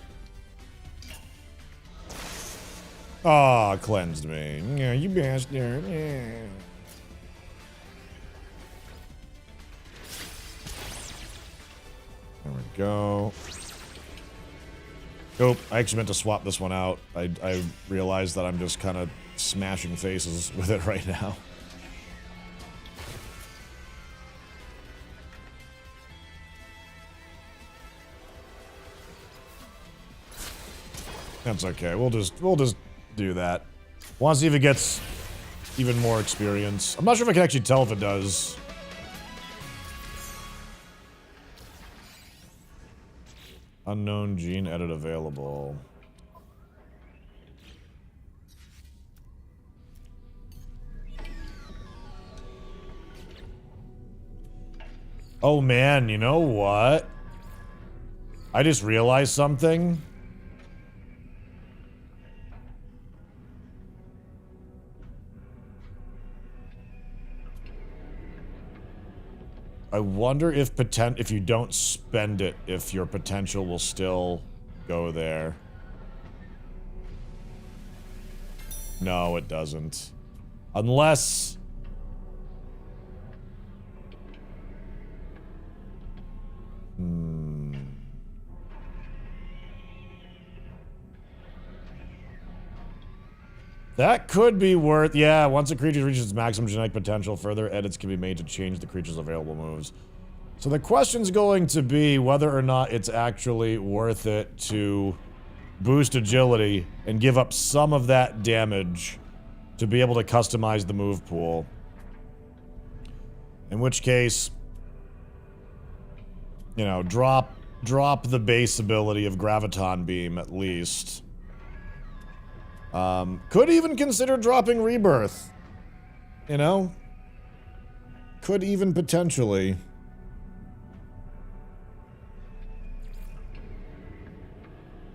Ah, cleansed me. Yeah, you bastard. Yeah. There we go. Nope, I actually meant to swap this one out. I realized that I'm just kind of smashing faces with it right now. That's okay. We'll just do that. Want to see if it gets even more experience. I'm not sure if I can actually tell if it does. Unknown gene edit available. Oh man, you know what? I just realized something. I wonder if you don't spend it, if your potential will still go there. No, it doesn't. Unless... That could be worth... Yeah, once a creature reaches its maximum genetic potential, further edits can be made to change the creature's available moves. So the question's going to be whether or not it's actually worth it to boost agility and give up some of that damage to be able to customize the move pool. In which case, you know, drop the base ability of Graviton Beam at least. Could even consider dropping Rebirth. You know? Could even potentially.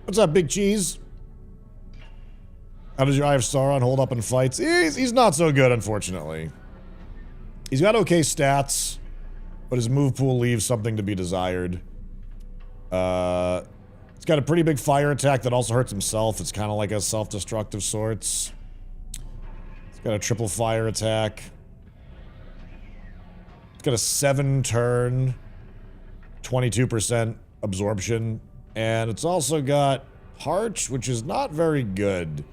What's up, Big Cheese? How does your Eye of Sauron hold up in fights? He's not so good, unfortunately. He's got okay stats, but his move pool leaves something to be desired. It's got a pretty big fire attack that also hurts himself. It's kind of like a self-destructive sorts. It's got a triple fire attack. It's got a 7-turn, 22% absorption. And it's also got Harch, which is not very good.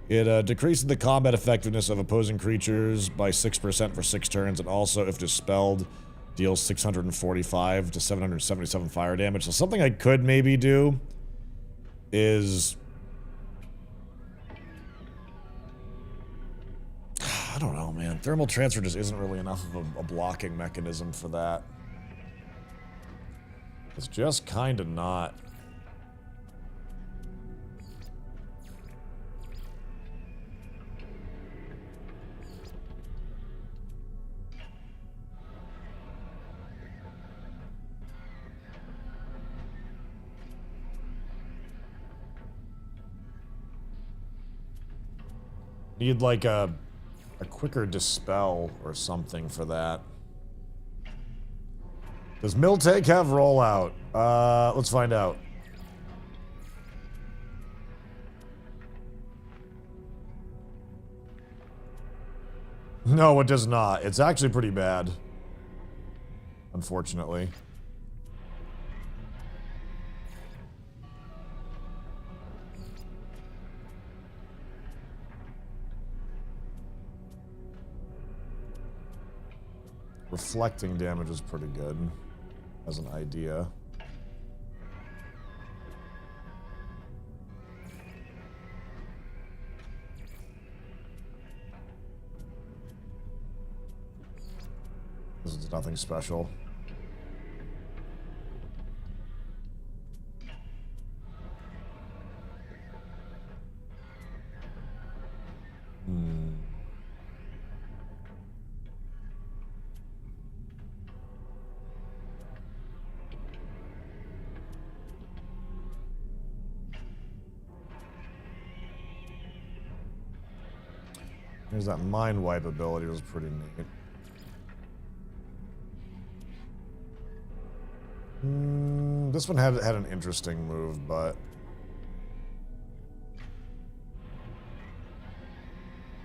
It decreases the combat effectiveness of opposing creatures by 6% for 6 turns, and also, if dispelled, deals 645 to 777 fire damage. So something I could maybe do is... I don't know, man. Thermal transfer just isn't really enough of a blocking mechanism for that. It's just kind of not. Need like a quicker dispel or something for that. Does Miltank have rollout? Let's find out. No, it does not. It's actually pretty bad. Unfortunately. Reflecting damage is pretty good, as an idea. This is nothing special. There's that mind wipe ability, was pretty neat. This one had an interesting move, but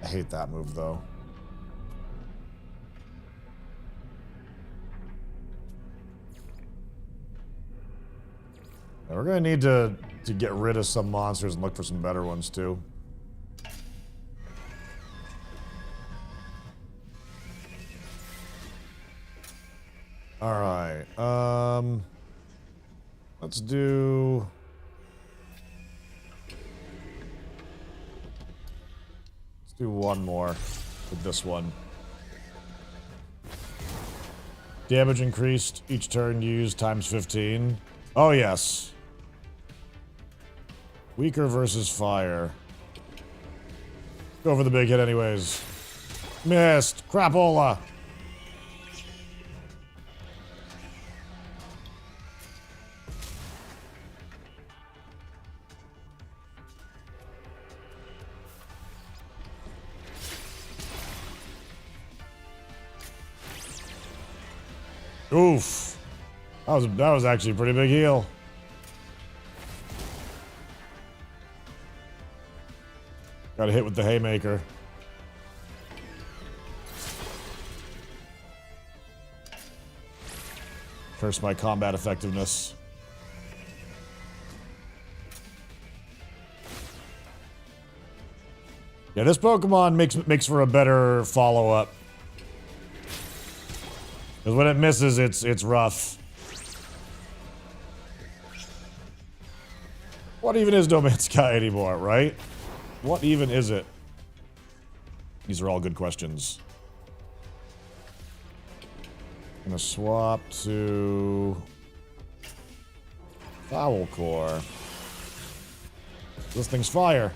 I hate that move though. Yeah, we're gonna need to get rid of some monsters and look for some better ones too. Alright, let's do... Let's do one more with this one. Damage increased each turn used times 15. Oh yes. Weaker versus fire. Go for the big hit anyways. Missed. Crapola. Oof. That was actually a pretty big heal. Got a hit with the haymaker. Curse my combat effectiveness. Yeah, this Pokemon makes for a better follow-up. Because when it misses, it's rough. What even is No Man's Sky anymore, right? What even is it? These are all good questions. I'm gonna swap to Foul Core. This thing's fire.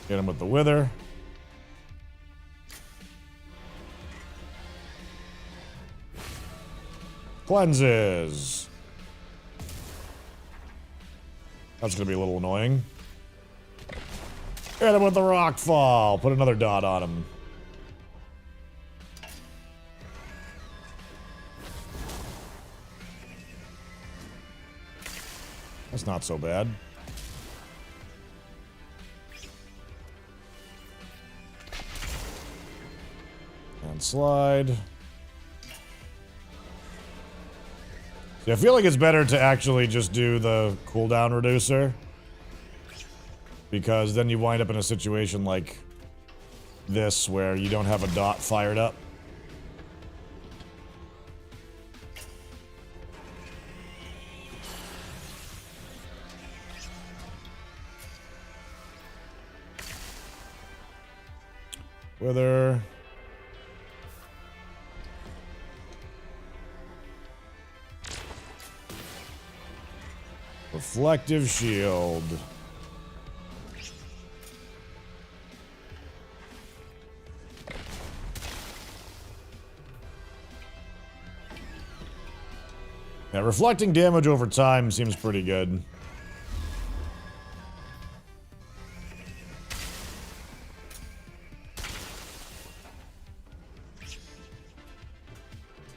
Hit him with the Wither. Cleanses. That's gonna be a little annoying. Hit him with the Rockfall. Put another dot on him. That's not so bad. And slide. See, I feel like it's better to actually just do the cooldown reducer. Because then you wind up in a situation like this where you don't have a dot fired up. Wither. Reflective shield. Yeah, reflecting damage over time seems pretty good.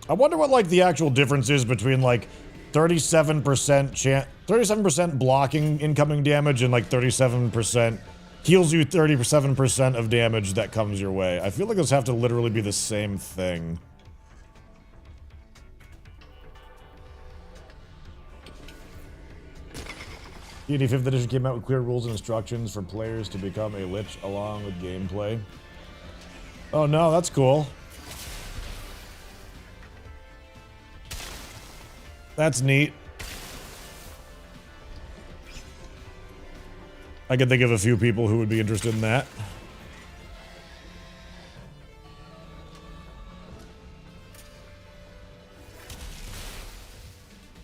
I wonder what, like, the actual difference is between, like, 37% blocking incoming damage and, like, 37% heals you 37% of damage that comes your way. I feel like those have to literally be the same thing. D&D 5th edition came out with clear rules and instructions for players to become a lich along with gameplay. Oh no, that's cool. That's neat. I can think of a few people who would be interested in that.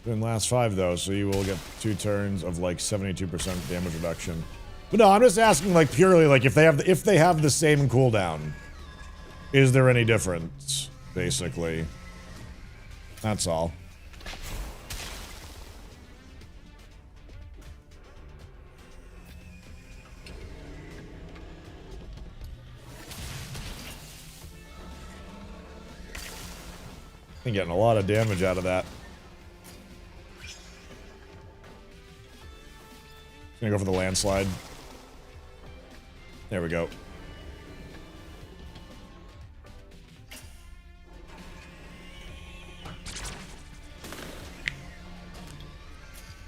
In last 5 though, so you will get 2 turns of like 72% damage reduction. But no, I'm just asking like purely like if they have the same cooldown, is there any difference? Basically, that's all. I'm getting a lot of damage out of that. Gonna go for the landslide. There we go.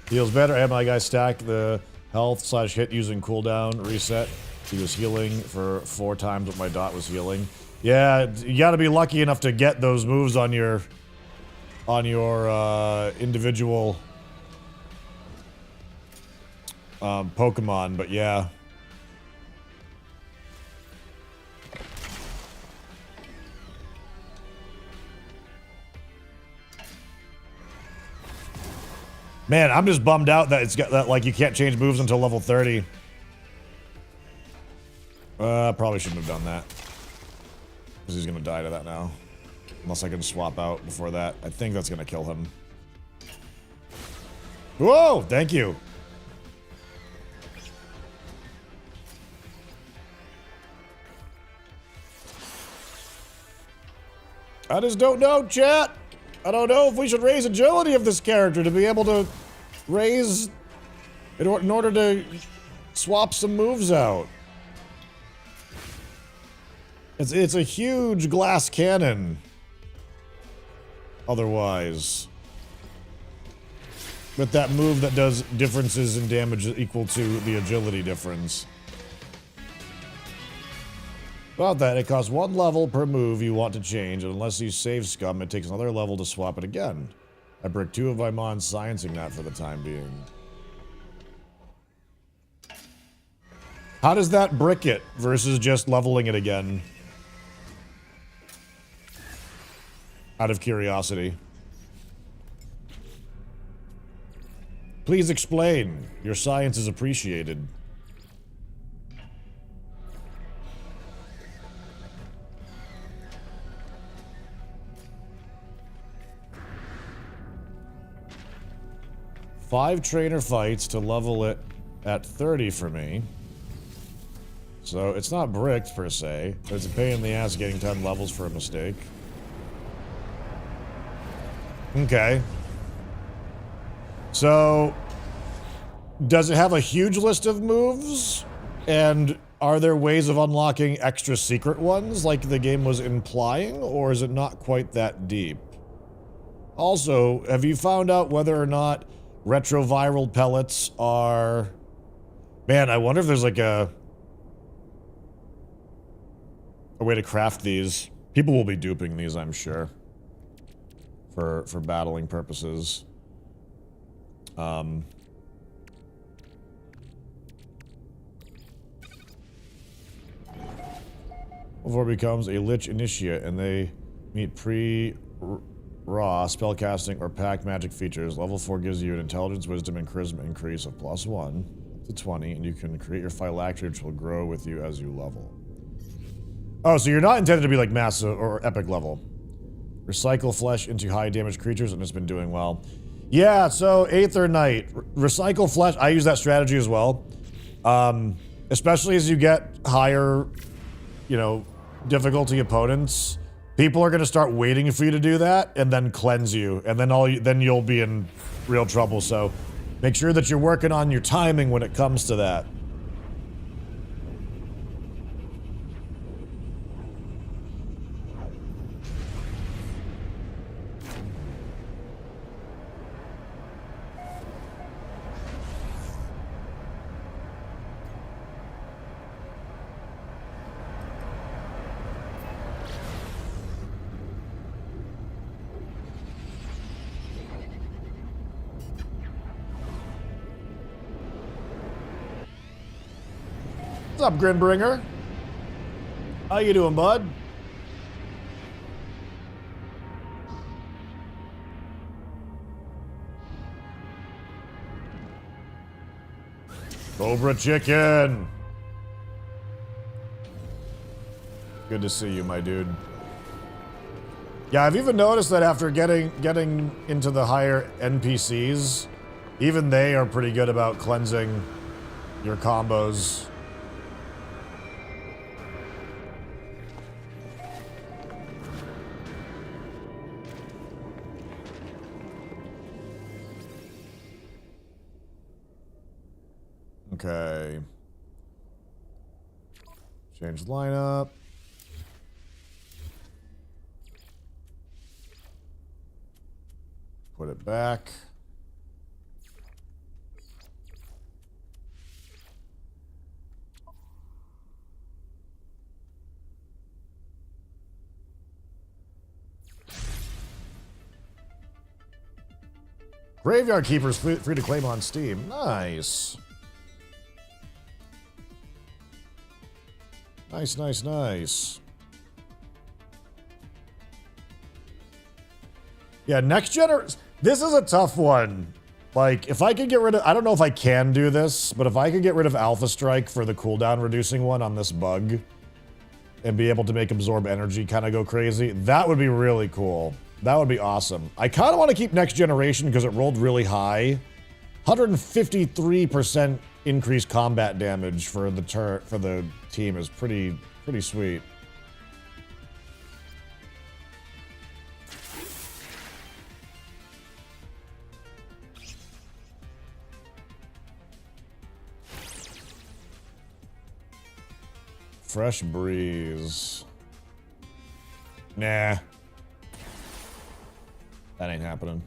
Heals better. I had my guy stack the health / hit using cooldown reset. He was healing for 4 times what my dot was healing. Yeah, you gotta be lucky enough to get those moves on your individual Pokemon, but yeah. Man, I'm just bummed out that it's got that, like, you can't change moves until level 30. Probably shouldn't have done that. Because he's gonna die to that now. Unless I can swap out before that. I think that's gonna kill him. Whoa! Thank you. I just don't know, chat. I don't know if we should raise agility of this character to be able to raise in order to swap some moves out. It's a huge glass cannon. Otherwise. With that move that does differences in damage equal to the agility difference. About that, it costs 1 level per move you want to change, and unless you save scum, it takes another level to swap it again. I brick 2 of my mons sciencing that for the time being. How does that brick it versus just leveling it again? Out of curiosity. Please explain. Your science is appreciated. Five trainer fights to level it at 30 for me. So it's not bricked per se, but it's a pain in the ass getting 10 levels for a mistake. Okay. So, does it have a huge list of moves? And are there ways of unlocking extra secret ones like the game was implying? Or is it not quite that deep? Also, have you found out whether or not retroviral pellets are... Man, I wonder if there's like a way to craft these. People will be duping these, I'm sure. For battling purposes. Before it becomes a Lich Initiate, and they meet raw spellcasting or pack magic features. Level 4 gives you an intelligence, wisdom, and charisma increase of +1 to 20, and you can create your phylactery, which will grow with you as you level. Oh, so you're not intended to be like massive or epic level. Recycle flesh into high damage creatures, and it's been doing well. Yeah, so Aether Knight. Recycle flesh, I use that strategy as well. Especially as you get higher, you know, difficulty opponents. People are going to start waiting for you to do that, and then cleanse you, and then you'll be in real trouble. So, make sure that you're working on your timing when it comes to that. What's up, Grinbringer? How you doing, bud? Cobra Chicken! Good to see you, my dude. Yeah, I've even noticed that after getting into the higher NPCs, even they are pretty good about cleansing your combos. Okay. Change lineup. Put it back. Graveyard Keeper's free to claim on Steam. Nice. Nice, nice, nice. Yeah, next generation. This is a tough one. Like, if I could get rid of... I don't know if I can do this, but if I could get rid of Alpha Strike for the cooldown reducing one on this bug and be able to make Absorb Energy kind of go crazy, that would be really cool. That would be awesome. I kind of want to keep next generation because it rolled really high. 153% increased combat damage for the team is pretty sweet. Fresh breeze. Nah. That ain't happening.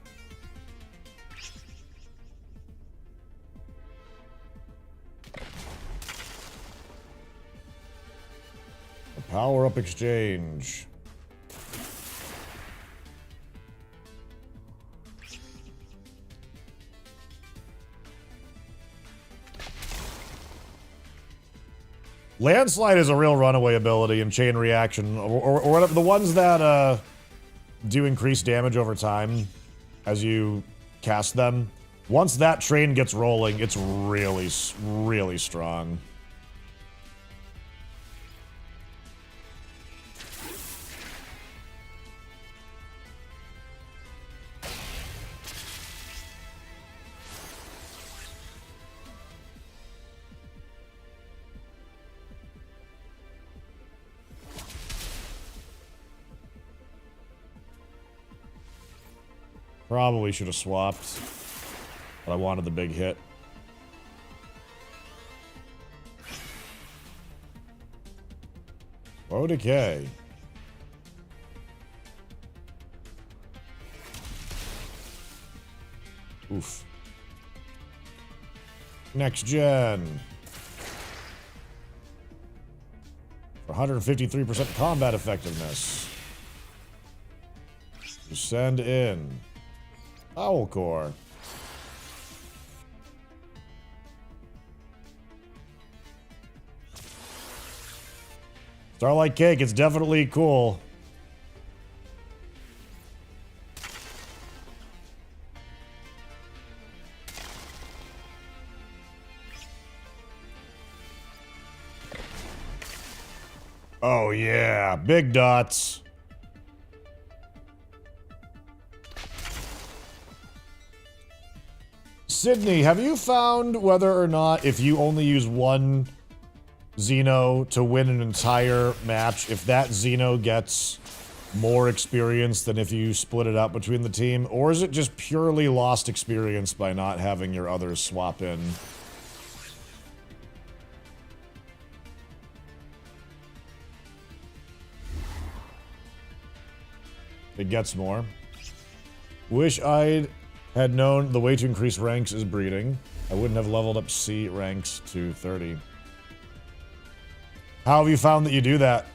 A power-up exchange. Landslide is a real runaway ability in Chain Reaction, or whatever. The ones that do increase damage over time as you cast them. Once that train gets rolling, it's really, really strong. Probably should have swapped, but I wanted the big hit. Oh, decay. Oof. Next gen. For 153% combat effectiveness. You send in Owl Core. Starlight Cake, it's definitely cool. Oh yeah, big dots. Sydney, have you found whether or not if you only use one Xeno to win an entire match, if that Xeno gets more experience than if you split it up between the team? Or is it just purely lost experience by not having your others swap in? It gets more. Wish I'd had known the way to increase ranks is breeding. I wouldn't have leveled up C ranks to 30. How have you found that you do that?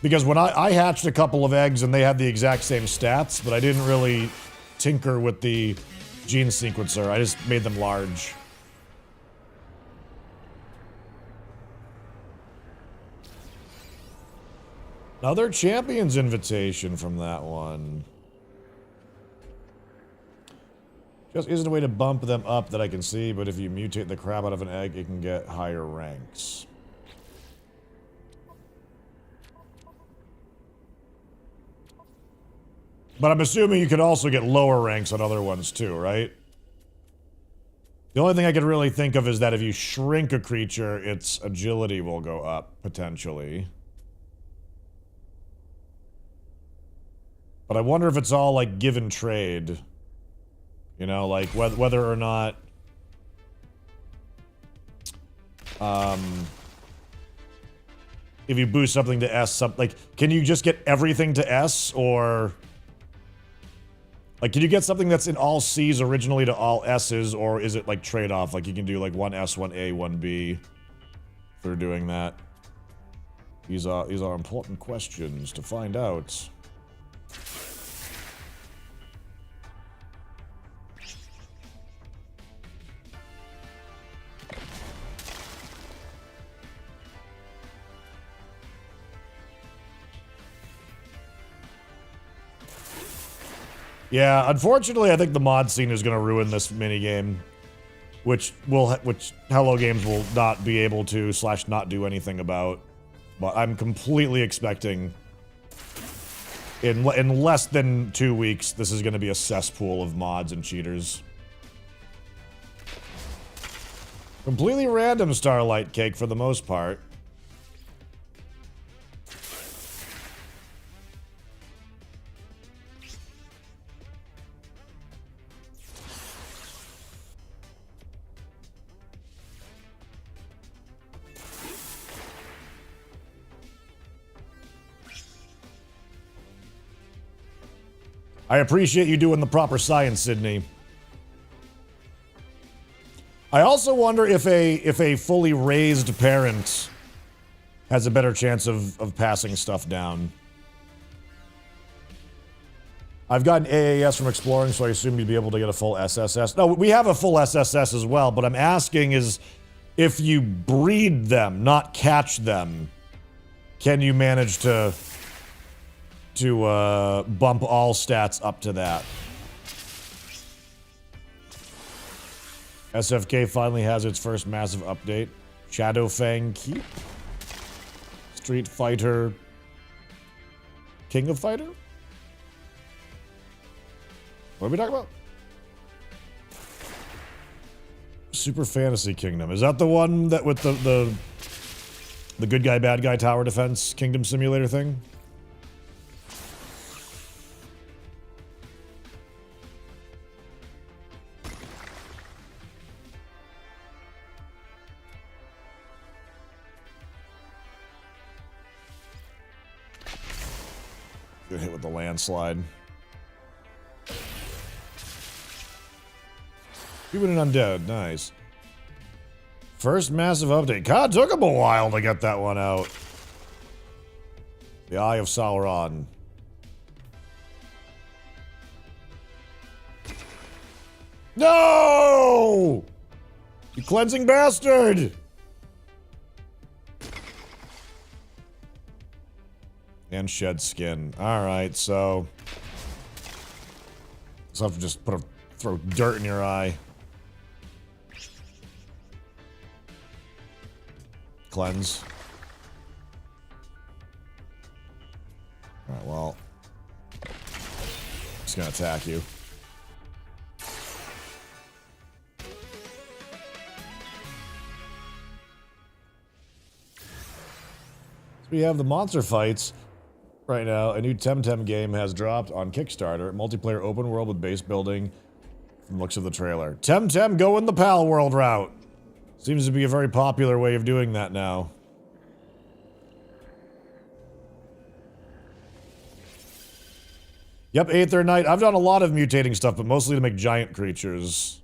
Because when I hatched a couple of eggs and they had the exact same stats, but I didn't really tinker with the gene sequencer. I just made them large. Another Champions invitation from that one. Just isn't a way to bump them up that I can see, but if you mutate the crap out of an egg, it can get higher ranks. But I'm assuming you can also get lower ranks on other ones too, right? The only thing I can really think of is that if you shrink a creature, its agility will go up, potentially. But I wonder if it's all, like, give and trade. You know, like, whether or not... if you boost something to S, like, can you just get everything to S, or... Like, can you get something that's in all C's originally to all S's, or is it, like, trade-off? Like, you can do, like, one S, one A, one B through doing that. These are important questions to find out. Yeah, unfortunately, I think the mod scene is going to ruin this minigame, which Hello Games will not be able to / not do anything about. But I'm completely expecting in less than 2 weeks, this is going to be a cesspool of mods and cheaters. Completely random Starlight Cake for the most part. I appreciate you doing the proper science, Sydney. I also wonder if a fully raised parent has a better chance of passing stuff down. I've gotten AAS from exploring, so I assume you'd be able to get a full SSS. No, we have a full SSS as well, but I'm asking is if you breed them, not catch them, can you manage to bump all stats up to that? SFK finally has its first massive update. Shadowfang Keep. Street Fighter. King of Fighter? What are we talking about? Super Fantasy Kingdom. Is that the one that with the good guy, bad guy tower defense kingdom simulator thing? Get hit with the landslide. Human and undead, nice. First massive update. God, took him a while to get that one out. The Eye of Sauron. No! You cleansing bastard! And shed skin. Alright, so... So I have to just throw dirt in your eye. Cleanse. Alright, well... I'm just gonna attack you. We have the monster fights right now. A new Temtem game has dropped on Kickstarter. Multiplayer open world with base building from looks of the trailer. Temtem going the Pal World route. Seems to be a very popular way of doing that now. Yep, Aether Knight. I've done a lot of mutating stuff, but mostly to make giant creatures.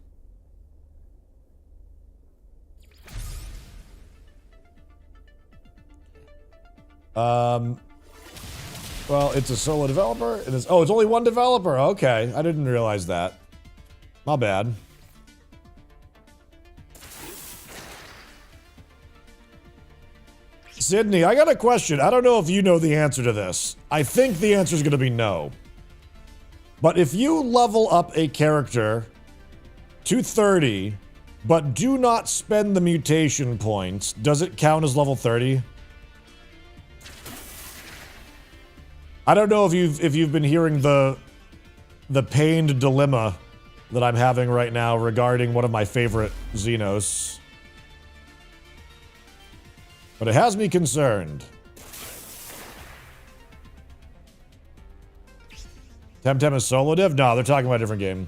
Well, it's a solo developer. It is. Oh, it's only one developer. Okay, I didn't realize that. My bad. Sydney, I got a question. I don't know if you know the answer to this. I think the answer is going to be no. But if you level up a character to 30, but do not spend the mutation points, does it count as level 30? I don't know if you've been hearing the pained dilemma that I'm having right now regarding one of my favorite Xenos. But it has me concerned. Temtem is solo dev? No, they're talking about a different game.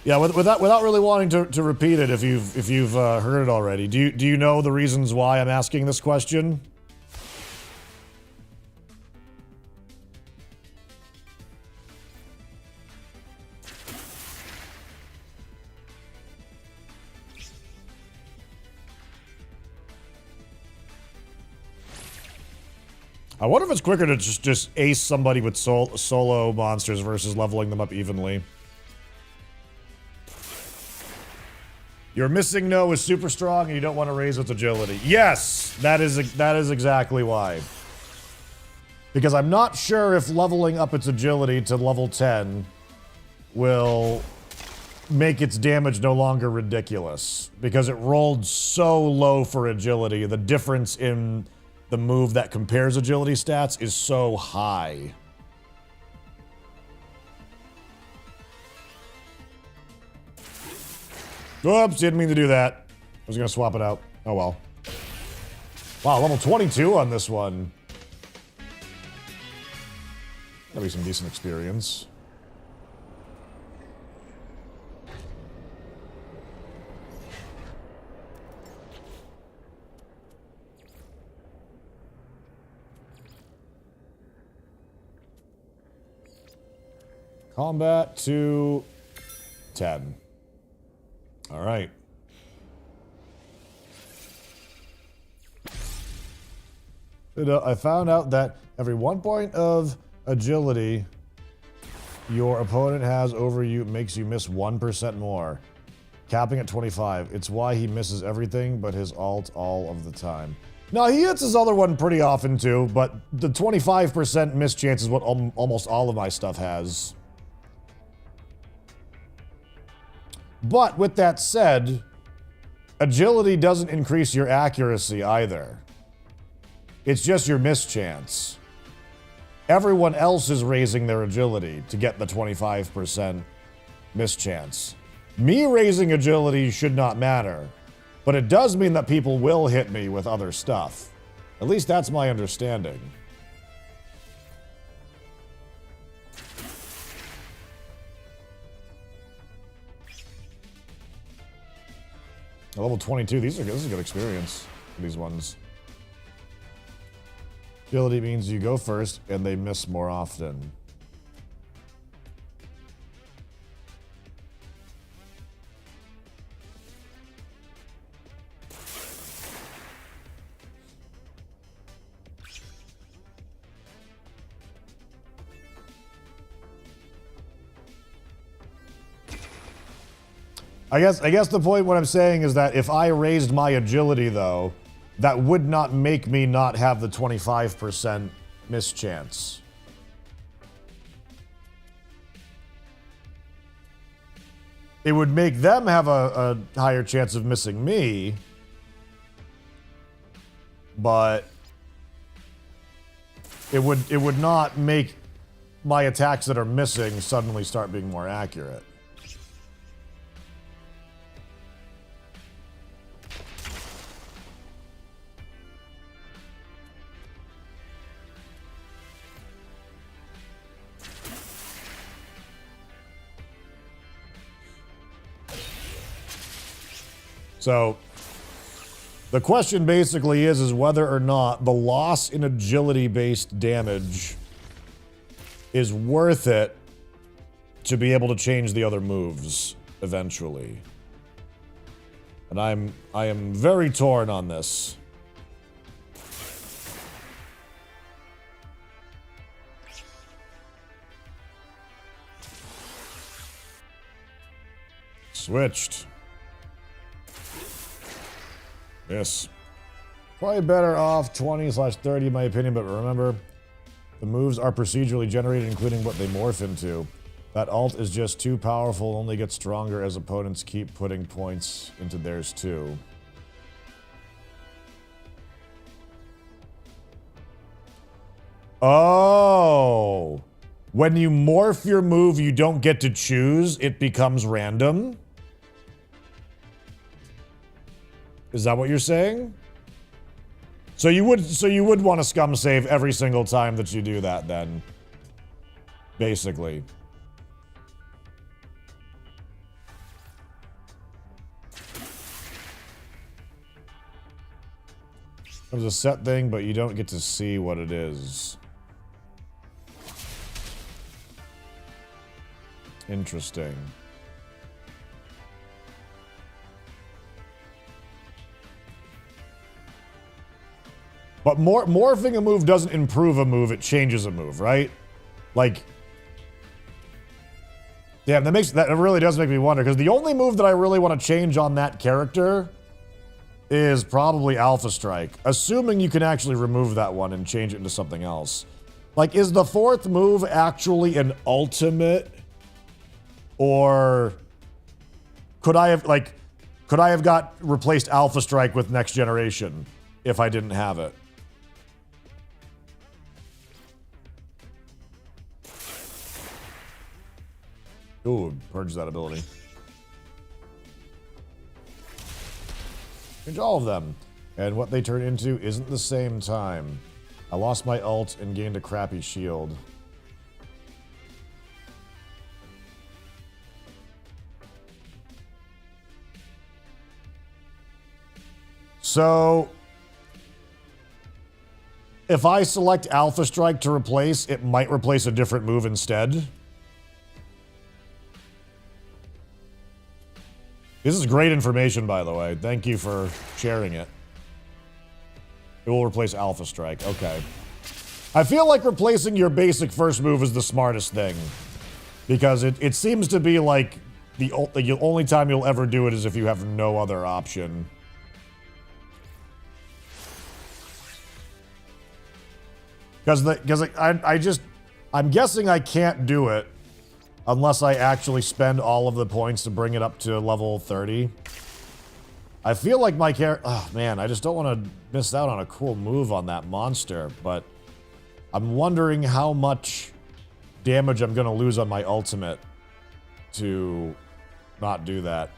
Yeah, without really wanting to repeat it, if you've heard it already, do you know the reasons why I'm asking this question? I wonder if it's quicker to just ace somebody with solo monsters versus leveling them up evenly. Your missing no is super strong and you don't want to raise its agility. Yes! That is exactly why. Because I'm not sure if leveling up its agility to level 10 will make its damage no longer ridiculous. Because it rolled so low for agility, the difference in the move that compares agility stats is so high. Oops, didn't mean to do that. I was gonna swap it out. Oh well. Wow, level 22 on this one. That'll be some decent experience. Combat to 10. All right. I found out that every 1 point of agility your opponent has over you makes you miss 1% more, capping at 25. It's why he misses everything but his ult all of the time. No, he hits his other one pretty often too, but the 25% miss chance is what almost all of my stuff has. But with that said, agility doesn't increase your accuracy either. It's just your miss chance. Everyone else is raising their agility to get the 25% miss chance. Me raising agility should not matter, but it does mean that people will hit me with other stuff. At least that's my understanding. Level 22, this is a good experience, these ones. Agility means you go first and they miss more often. I guess the point what I'm saying is that if I raised my agility though, that would not make me not have the 25% miss chance. It would make them have a higher chance of missing me, but it would not make my attacks that are missing suddenly start being more accurate. So, the question basically is whether or not the loss in agility-based damage is worth it to be able to change the other moves eventually. And I am very torn on this. Switched. Yes. Probably better off 20/30 in my opinion, but remember, the moves are procedurally generated, including what they morph into. That alt is just too powerful, only gets stronger as opponents keep putting points into theirs too. Oh! When you morph your move, you don't get to choose, it becomes random? Is that what you're saying? So you would want to scum save every single time that you do that then. Basically. There's a set thing, but you don't get to see what it is. Interesting. But morphing a move doesn't improve a move, it changes a move, right? Like, damn, that really does make me wonder, because the only move that I really want to change on that character is probably Alpha Strike, assuming you can actually remove that one and change it into something else. Like, is the fourth move actually an ultimate? Or could I have got replaced Alpha Strike with Next Generation if I didn't have it? Ooh, purge that ability. Change all of them. And what they turn into isn't the same time. I lost my ult and gained a crappy shield. So, if I select Alpha Strike to replace, it might replace a different move instead. This is great information, by the way. Thank you for sharing it. It will replace Alpha Strike. Okay. I feel like replacing your basic first move is the smartest thing. Because it seems to be like the only time you'll ever do it is if you have no other option. Because I'm guessing I can't do it unless I actually spend all of the points to bring it up to level 30. I feel like my character... Oh, man, I just don't want to miss out on a cool move on that monster, but I'm wondering how much damage I'm going to lose on my ultimate to not do that.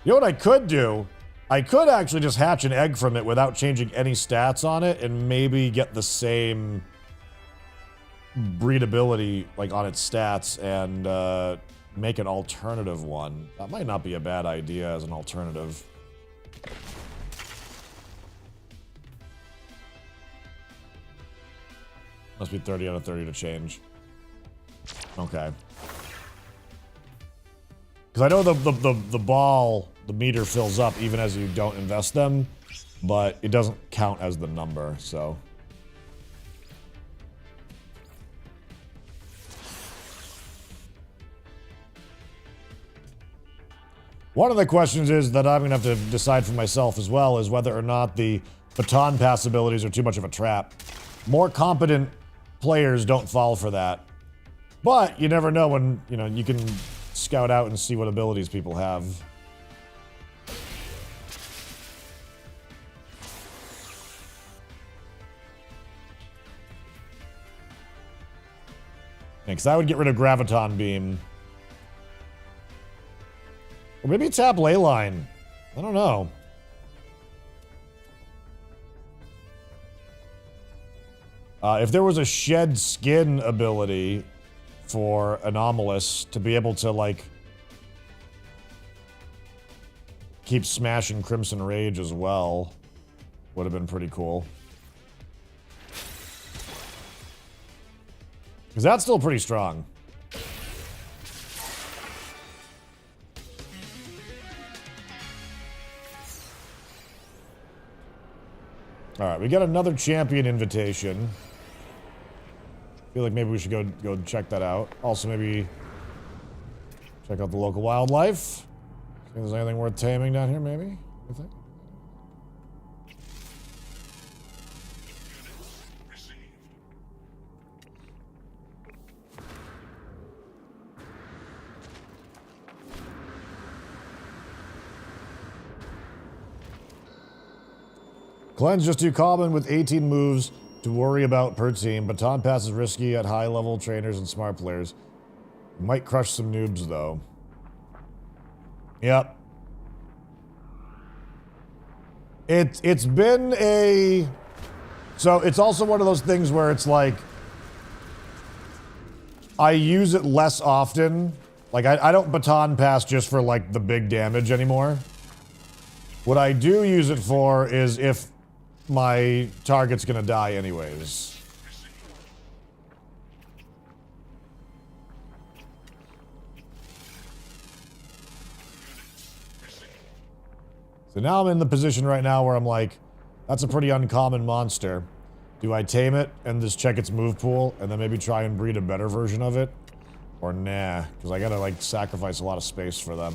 You know what I could do? I could actually just hatch an egg from it without changing any stats on it and maybe get the same breedability like on its stats and make an alternative one. That might not be a bad idea as an alternative. Must be 30 out of 30 to change. Okay. Because I know the ball, the meter fills up even as you don't invest them, but it doesn't count as the number, so... One of the questions is that I'm going to have to decide for myself as well is whether or not the baton pass abilities are too much of a trap. More competent players don't fall for that. But you never know when, you know, you can scout out and see what abilities people have. Because I would get rid of Graviton Beam. Or maybe tap Leyline. I don't know. If there was a Shed Skin ability for Anomalous to be able to, like, keep smashing Crimson Rage as well, would have been pretty cool. Because that's still pretty strong. Alright, we got another champion invitation. Feel like maybe we should go check that out. Also, maybe check out the local wildlife. See if there's anything worth taming down here, maybe? You think? Cleanse just too common with 18 moves to worry about per team. Baton Pass is risky at high level trainers and smart players. Might crush some noobs though. Yep. It's been a... So it's also one of those things where it's like... I use it less often. Like I don't Baton Pass just for like the big damage anymore. What I do use it for is if my target's gonna die anyways. So now I'm in the position right now where I'm like, that's a pretty uncommon monster. Do I tame it and just check its move pool and then maybe try and breed a better version of it? Or nah, because I gotta like sacrifice a lot of space for them.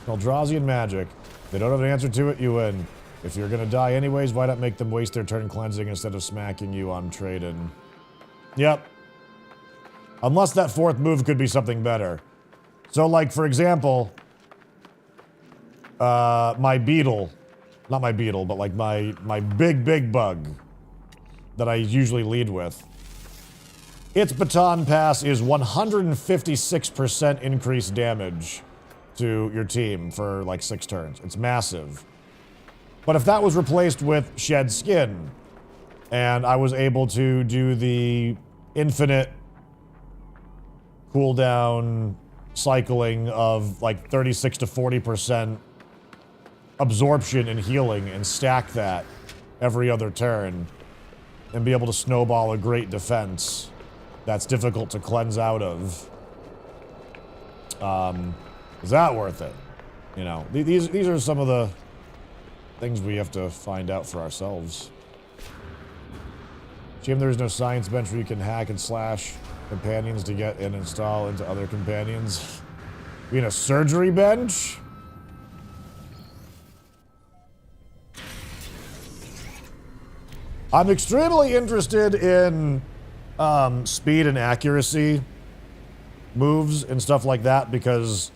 Eldrazi magic. If they don't have an answer to it, you win. If you're gonna die anyways, why not make them waste their turn cleansing instead of smacking you on trade-in? Yep. Unless that fourth move could be something better. So, like, for example, my beetle, not my beetle, but like my big bug that I usually lead with. Its Baton Pass is 156% increased damage to your team for like 6 turns. It's massive. But if that was replaced with Shed Skin, and I was able to do the infinite cooldown cycling of like 36 to 40% absorption and healing and stack that every other turn and be able to snowball a great defense that's difficult to cleanse out of, is that worth it? You know, these are some of the things we have to find out for ourselves. Shame there is no science bench where you can hack and slash companions to get and install into other companions. You mean a surgery bench? I'm extremely interested in speed and accuracy moves and stuff like that because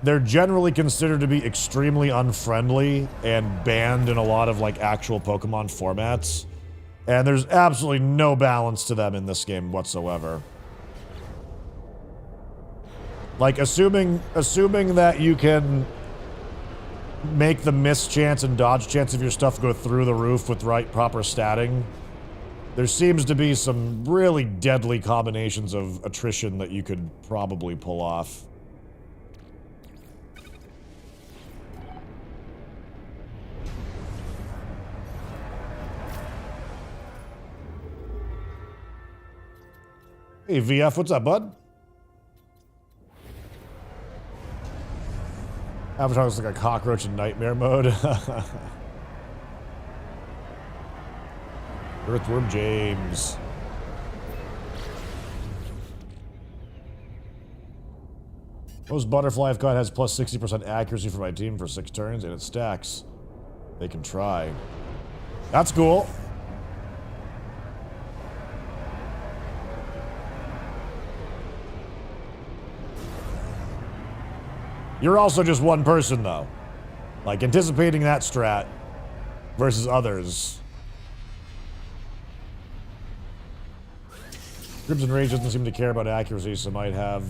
they're generally considered to be extremely unfriendly and banned in a lot of like actual Pokemon formats. And there's absolutely no balance to them in this game whatsoever. Like assuming that you can make the miss chance and dodge chance of your stuff go through the roof with proper statting, there seems to be some really deadly combinations of attrition that you could probably pull off. Hey, VF, what's up, bud? Avatar looks like a cockroach in nightmare mode. Earthworm James. Most butterfly I've caught has plus 60% accuracy for my team for 6 turns, and it stacks. They can try. That's cool. You're also just one person, though. Like, anticipating that strat versus others. Crimson Rage doesn't seem to care about accuracy, so might have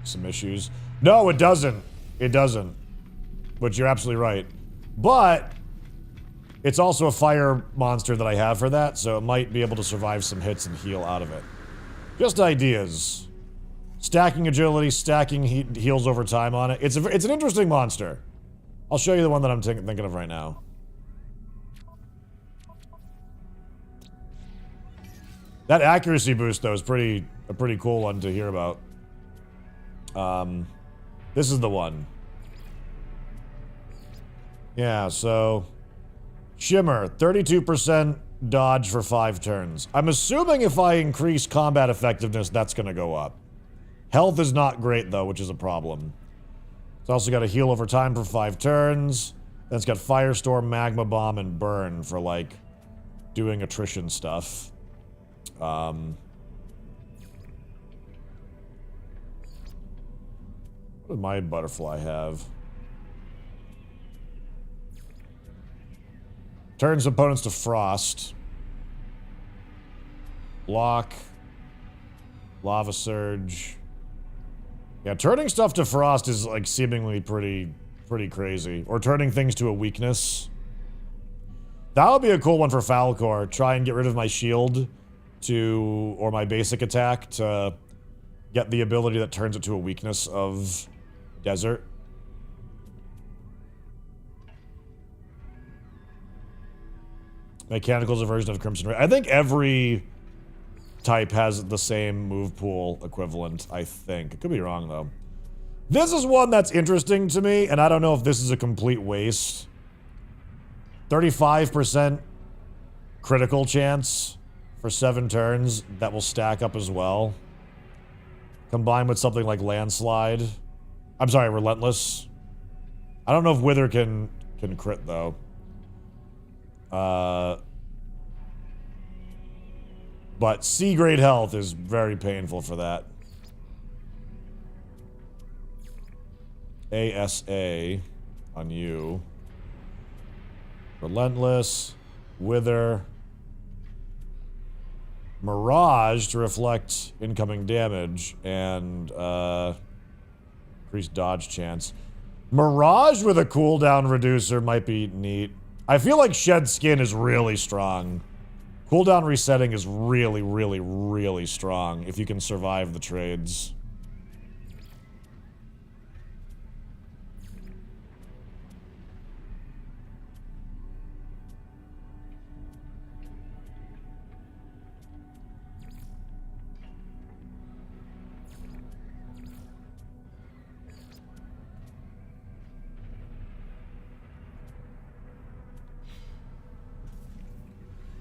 some issues. No, it doesn't. It doesn't. But you're absolutely right. But it's also a fire monster that I have for that, so it might be able to survive some hits and heal out of it. Just ideas. Stacking agility, stacking heals over time on it. It's an interesting monster. I'll show you the one that I'm thinking of right now. That accuracy boost, though, is a pretty cool one to hear about. This is the one. Yeah, so... Shimmer, 32% dodge for 5 turns. I'm assuming if I increase combat effectiveness, that's gonna go up. Health is not great, though, which is a problem. It's also got a heal over time for 5 turns. Then it's got Firestorm, Magma Bomb, and Burn for, like, doing attrition stuff. What does my butterfly have? Turns opponents to frost. Block. Lava Surge. Yeah, turning stuff to frost is, like, seemingly pretty crazy. Or turning things to a weakness. That would be a cool one for Falcor. Try and get rid of my shield to... or my basic attack to get the ability that turns it to a weakness of desert. Mechanical's a version of Crimson Ray. I think every type has the same move pool equivalent, I think. I could be wrong, though. This is one that's interesting to me, and I don't know if this is a complete waste. 35% critical chance for 7 turns that will stack up as well. Combined with something like Landslide. I'm sorry, Relentless. I don't know if Wither can crit, though. But C-grade health is very painful for that. ASA on you. Relentless. Wither. Mirage to reflect incoming damage and increased dodge chance. Mirage with a cooldown reducer might be neat. I feel like Shed Skin is really strong. Cooldown resetting is really strong if you can survive the trades.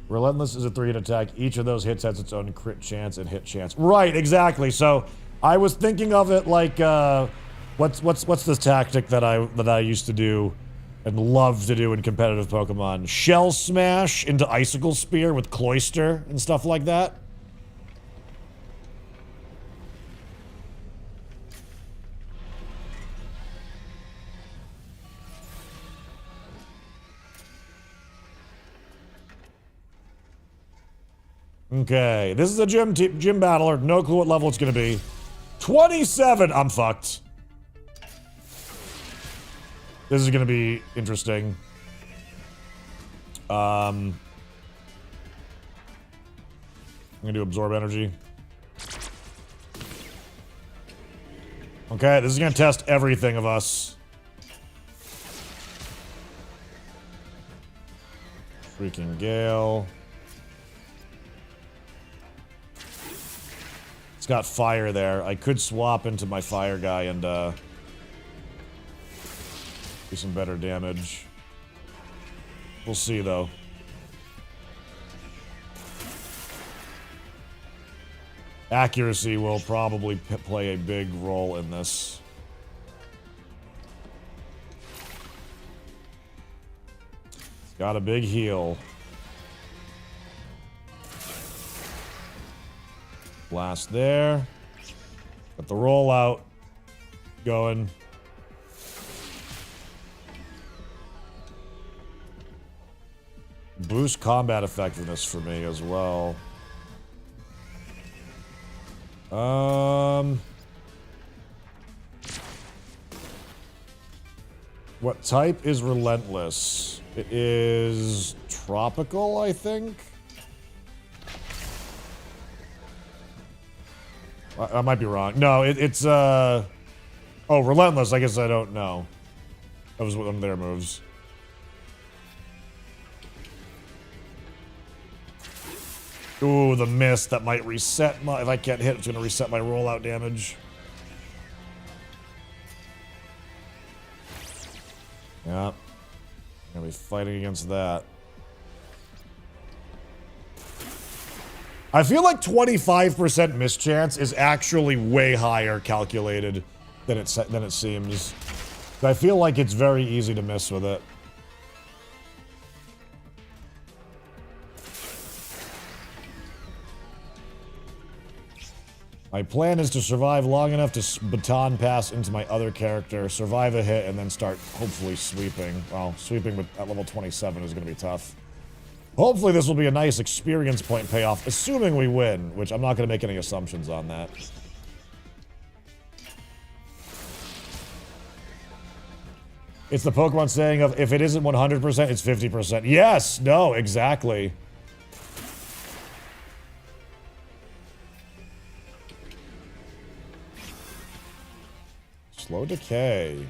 Relentless is a 3-hit attack. Each of those hits has its own crit chance and hit chance. Right, exactly. So I was thinking of it like what's this tactic that I used to do and love to do in competitive Pokemon? Shell Smash into Icicle Spear with Cloyster and stuff like that. Okay, this is a gym battler. No clue what level it's gonna be. 27! I'm fucked. This is gonna be interesting. I'm gonna do Absorb Energy. Okay, this is gonna test everything of us. Freaking Gale. It's got fire there. I could swap into my fire guy and do some better damage. We'll see, though. Accuracy will probably play a big role in this. Got a big heal. Blast there. Got the rollout going. Boost combat effectiveness for me as well. What type is relentless? It is tropical, I think. I might be wrong. No, it's oh, relentless. I guess I don't know. That was one of their moves. Ooh, the miss. That might reset my... If I can't hit, it's going to reset my rollout damage. Yeah. I'm going to be fighting against that. I feel like 25% miss chance is actually way higher calculated than it seems. I feel like it's very easy to miss with it. My plan is to survive long enough to baton pass into my other character, survive a hit, and then start hopefully sweeping. Well, sweeping at level 27 is going to be tough. Hopefully this will be a nice experience point payoff, assuming we win, which I'm not going to make any assumptions on that. It's the Pokemon saying of, if it isn't 100%, it's 50%. Yes! No, exactly. Slow decay.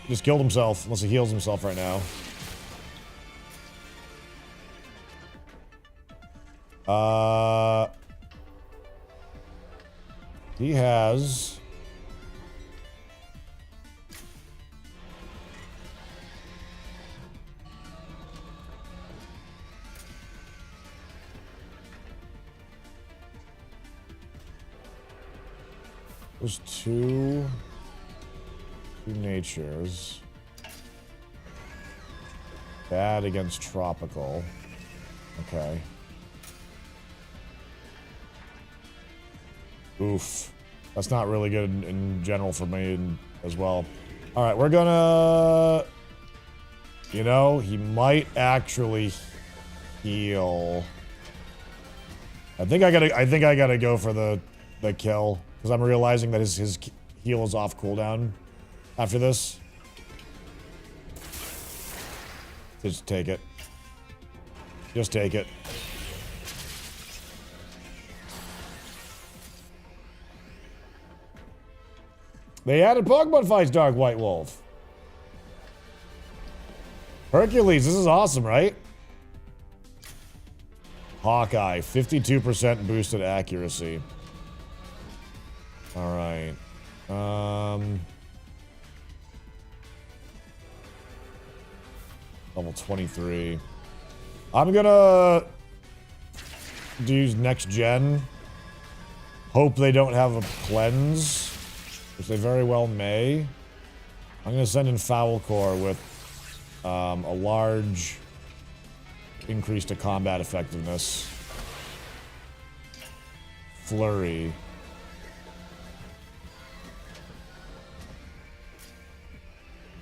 He just killed himself, unless he heals himself right now. He has... There's two natures. Bad against tropical. Okay. Oof. That's not really good in general for me as well. Alright, we're gonna... You know, he might actually heal. I think I gotta go for the kill. Because I'm realizing that his heal is off cooldown after this. Just take it. Just take it. They added Pokemon Fights Dark White Wolf. Hercules, this is awesome, right? Hawkeye, 52% boosted accuracy. Alright. Level 23. I'm gonna use next gen. Hope they don't have a cleanse, which they very well may. I'm gonna send in Foul Core with a large increase to combat effectiveness. Flurry.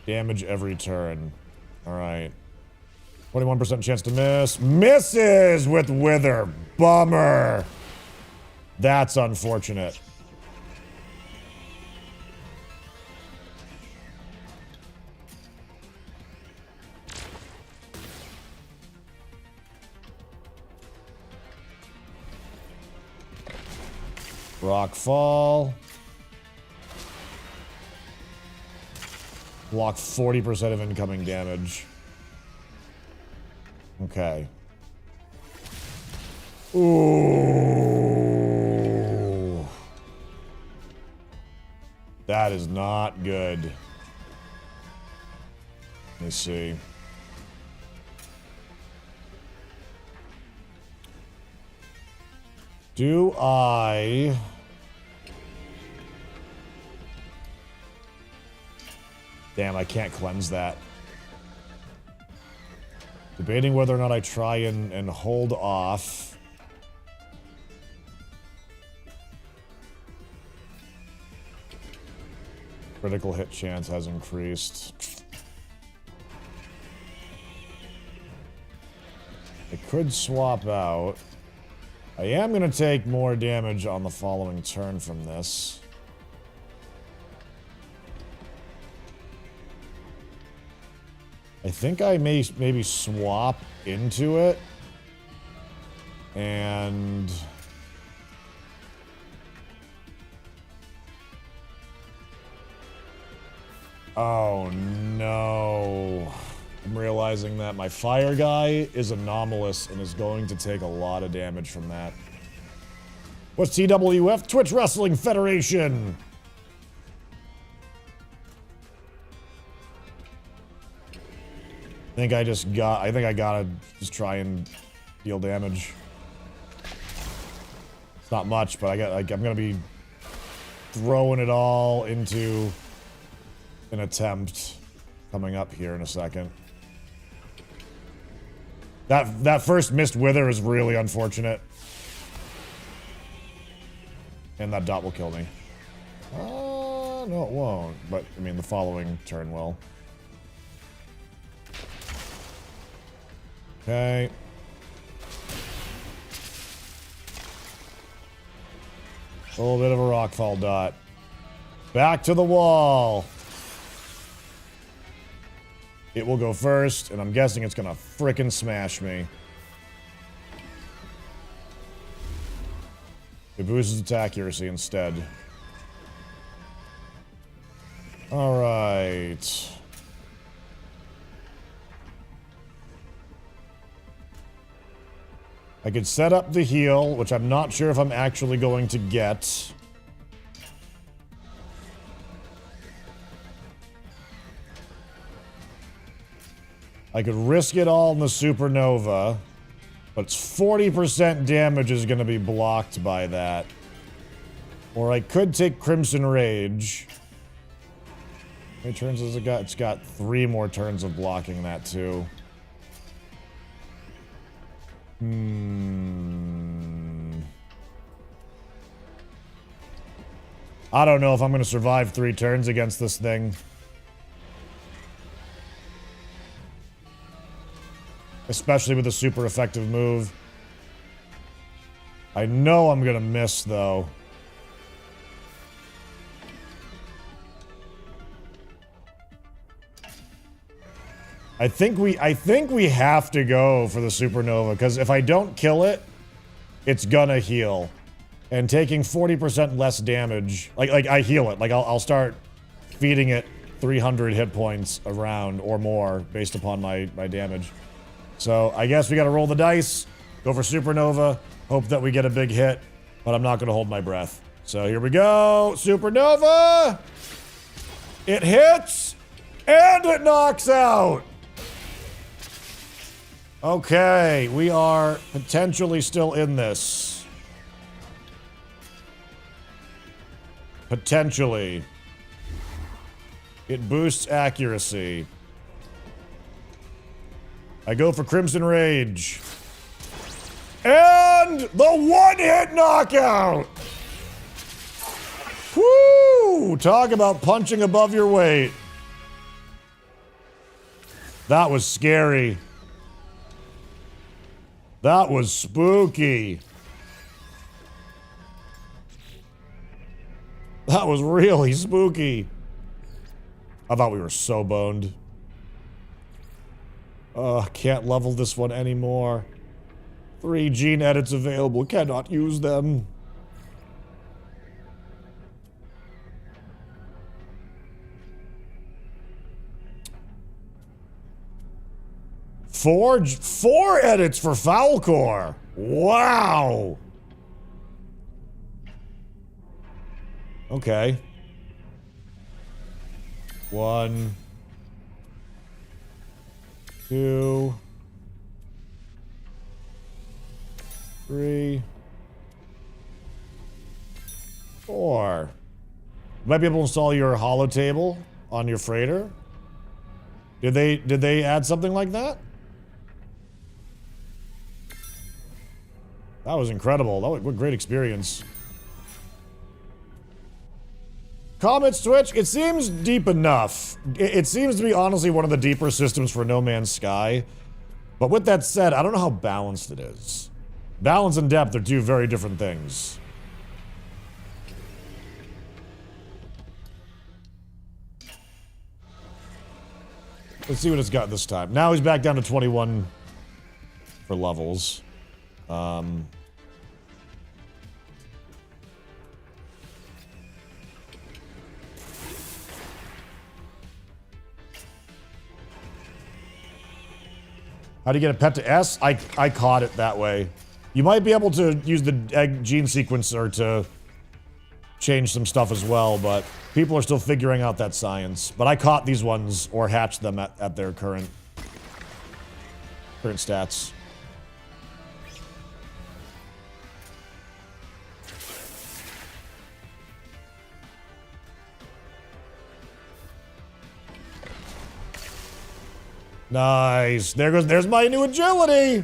Damage every turn. Alright. 21% chance to miss. Misses with Wither. Bummer. That's unfortunate. Rock Fall. Block 40% of incoming damage. Okay. Ooh. That is not good. Let me see. Do I... Damn, I can't cleanse that. Debating whether or not I try and hold off. Critical hit chance has increased. I could swap out. I am going to take more damage on the following turn from this. I think I may maybe swap into it. And... oh no. I'm realizing that my fire guy is anomalous and is going to take a lot of damage from that. What's TWF? Twitch Wrestling Federation! I think I gotta just try and deal damage. It's not much, but I'm gonna be throwing it all into an attempt coming up here in a second. That first missed wither is really unfortunate. And that dot will kill me. No it won't, but I mean the following turn will. Okay. A little bit of a rockfall dot. Back to the wall. It will go first, and I'm guessing it's gonna frickin' smash me. It boosts its accuracy instead. Alright. I could set up the heal, which I'm not sure if I'm actually going to get. I could risk it all in the supernova, but it's 40% damage is going to be blocked by that. Or I could take Crimson Rage. How many turns has it got? It's got 3 more turns of blocking that too. I don't know if I'm going to survive 3 turns against this thing. Especially with a super effective move. I know I'm gonna miss, though. I think we have to go for the supernova, because if I don't kill it, it's gonna heal. And taking 40% less damage, like I heal it. Like I'll start feeding it 300 hit points a round or more based upon my damage. So I guess we gotta roll the dice, go for supernova, hope that we get a big hit, but I'm not gonna hold my breath. So here we go, supernova! It hits, and it knocks out! Okay, we are potentially still in this. Potentially. It boosts accuracy. I go for Crimson Rage. And the one-hit knockout! Woo! Talk about punching above your weight. That was scary. That was spooky. That was really spooky. I thought we were so boned. Can't level this one anymore. 3 gene edits available. Cannot use them. Four edits for Foulcore. Wow. Okay. 1, 2, 3, 4. You might be able to install your holo table on your freighter. Did they add something like that? That was incredible. What a great experience. Comet Switch, it seems deep enough. It seems to be honestly one of the deeper systems for No Man's Sky. But with that said, I don't know how balanced it is. Balance and depth are two very different things. Let's see what it's got this time. Now he's back down to 21 for levels. How do you get a pet to S? I caught it that way. You might be able to use the egg gene sequencer to change some stuff as well, but people are still figuring out that science. But I caught these ones, or hatched them at their current stats. Nice. There's my new agility.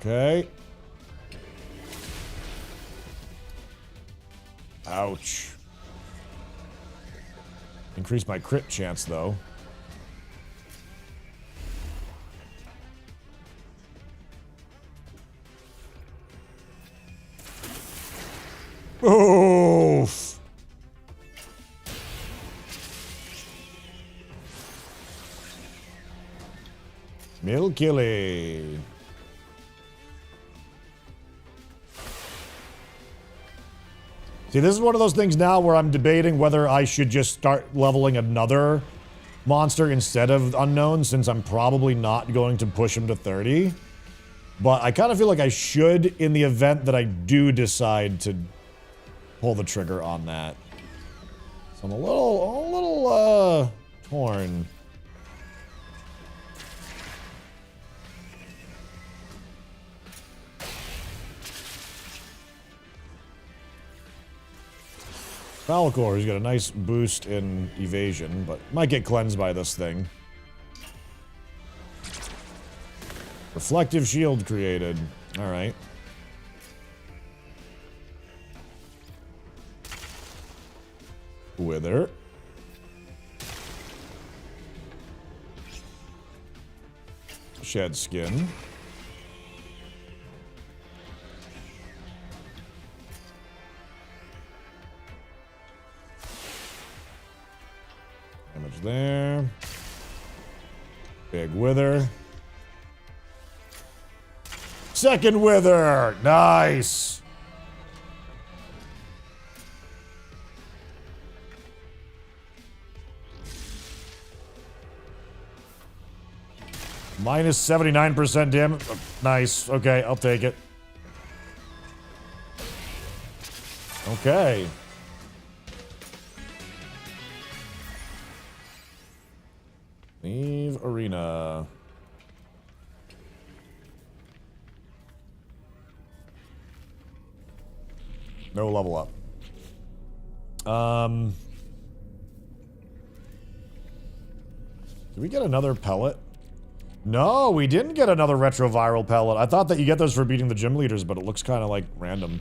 Okay. Ouch. Increase my crit chance, though. Oof. Milkily. See, this is one of those things now where I'm debating whether I should just start leveling another monster instead of Unknown, since I'm probably not going to push him to 30. But I kind of feel like I should in the event that I do decide to pull the trigger on that. So I'm a little torn. Falcor, he's got a nice boost in evasion, but might get cleansed by this thing. Reflective shield created. Alright. Wither. Shed skin. Damage there. Big wither. Second wither! Nice! Minus 79% damage. Nice. Okay, I'll take it. Okay. Leave arena. No level up. Did we get another pellet? No, we didn't get another retroviral pellet. I thought that you get those for beating the gym leaders, but it looks kind of like random.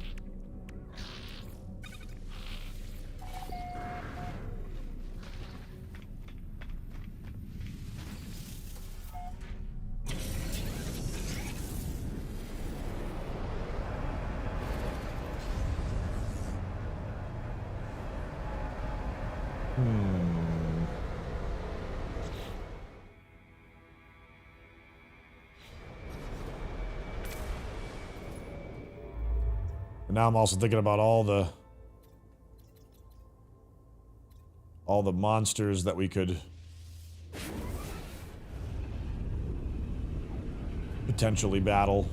And now I'm also thinking about all the monsters that we could potentially battle.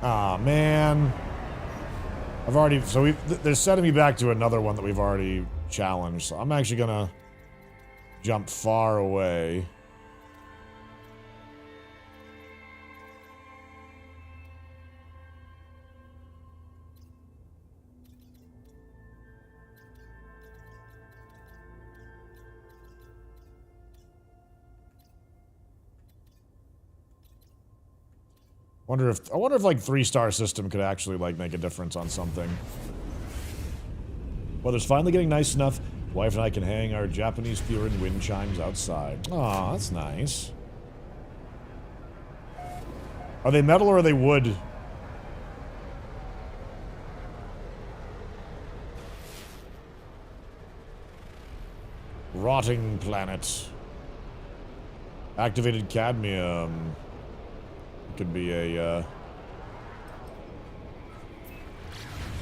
Aw, man. I've already, so they're sending me back to another one that we've already challenged, so I'm actually gonna jump far away. I wonder if like 3-star system could actually like make a difference on something. Weather's finally getting nice enough. Wife and I can hang our Japanese themed wind chimes outside. Aw, that's nice. Are they metal or are they wood? Rotting planet. Activated cadmium. Could be a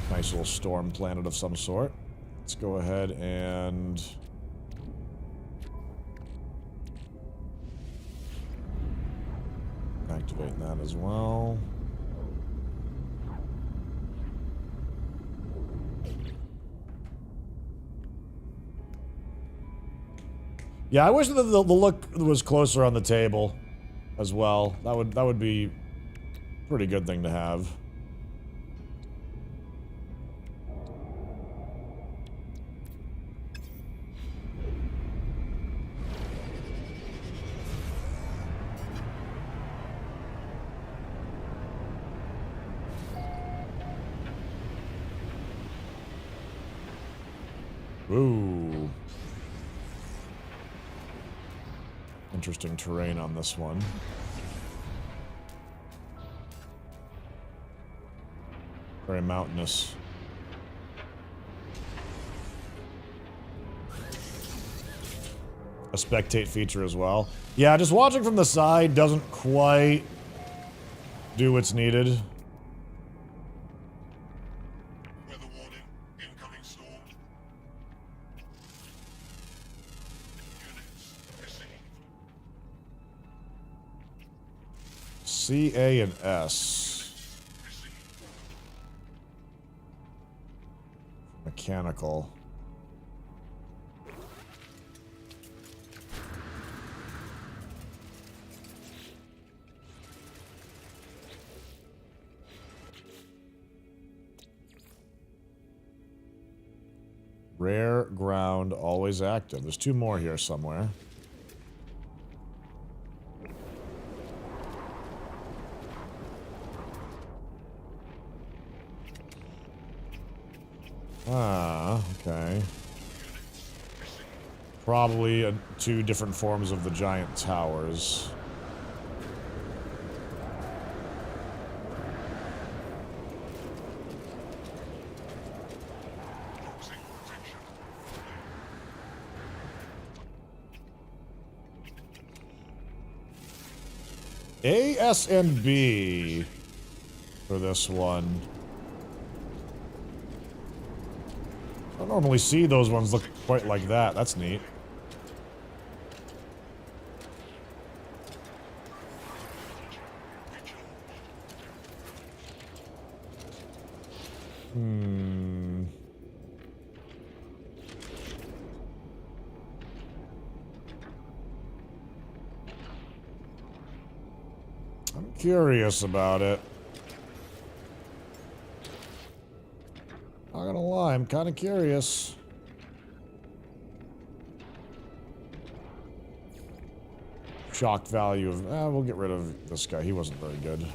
nice little storm planet of some sort. Let's go ahead and activate that as well. Yeah, I wish that the look was closer on the table as well. That would be a pretty good thing to have. Ooh. Interesting terrain on this one. Very mountainous. A spectate feature as well. Yeah, just watching from the side doesn't quite do what's needed. Weather warning. Incoming storm. Units received. C, A, and S. Mechanical. Rare ground, always active. There's 2 more here somewhere. Ah, okay. Probably 2 different forms of the giant towers. A, S, and B for this one. I don't normally see those ones look quite like that. That's neat. I'm curious about it. Not gonna lie, I'm kind of curious. Shock value of... we'll get rid of this guy. He wasn't very good.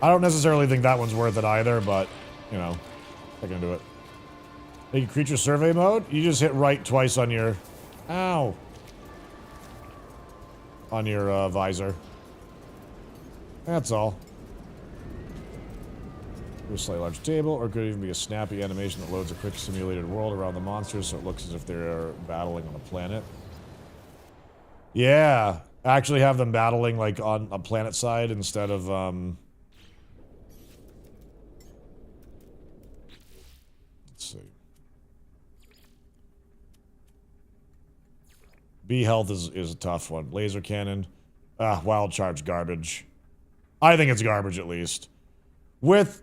I don't necessarily think that one's worth it either, but, you know, I can do it. Make a creature survey mode? You just hit right twice on your... Ow! On your, visor. That's all. A slightly large table, or it could even be a snappy animation that loads a quick simulated world around the monsters so it looks as if they're battling on a planet. Yeah, actually have them battling like on a planet side instead of let's see. B health is a tough one. Laser cannon. Wild charge garbage. I think it's garbage at least. With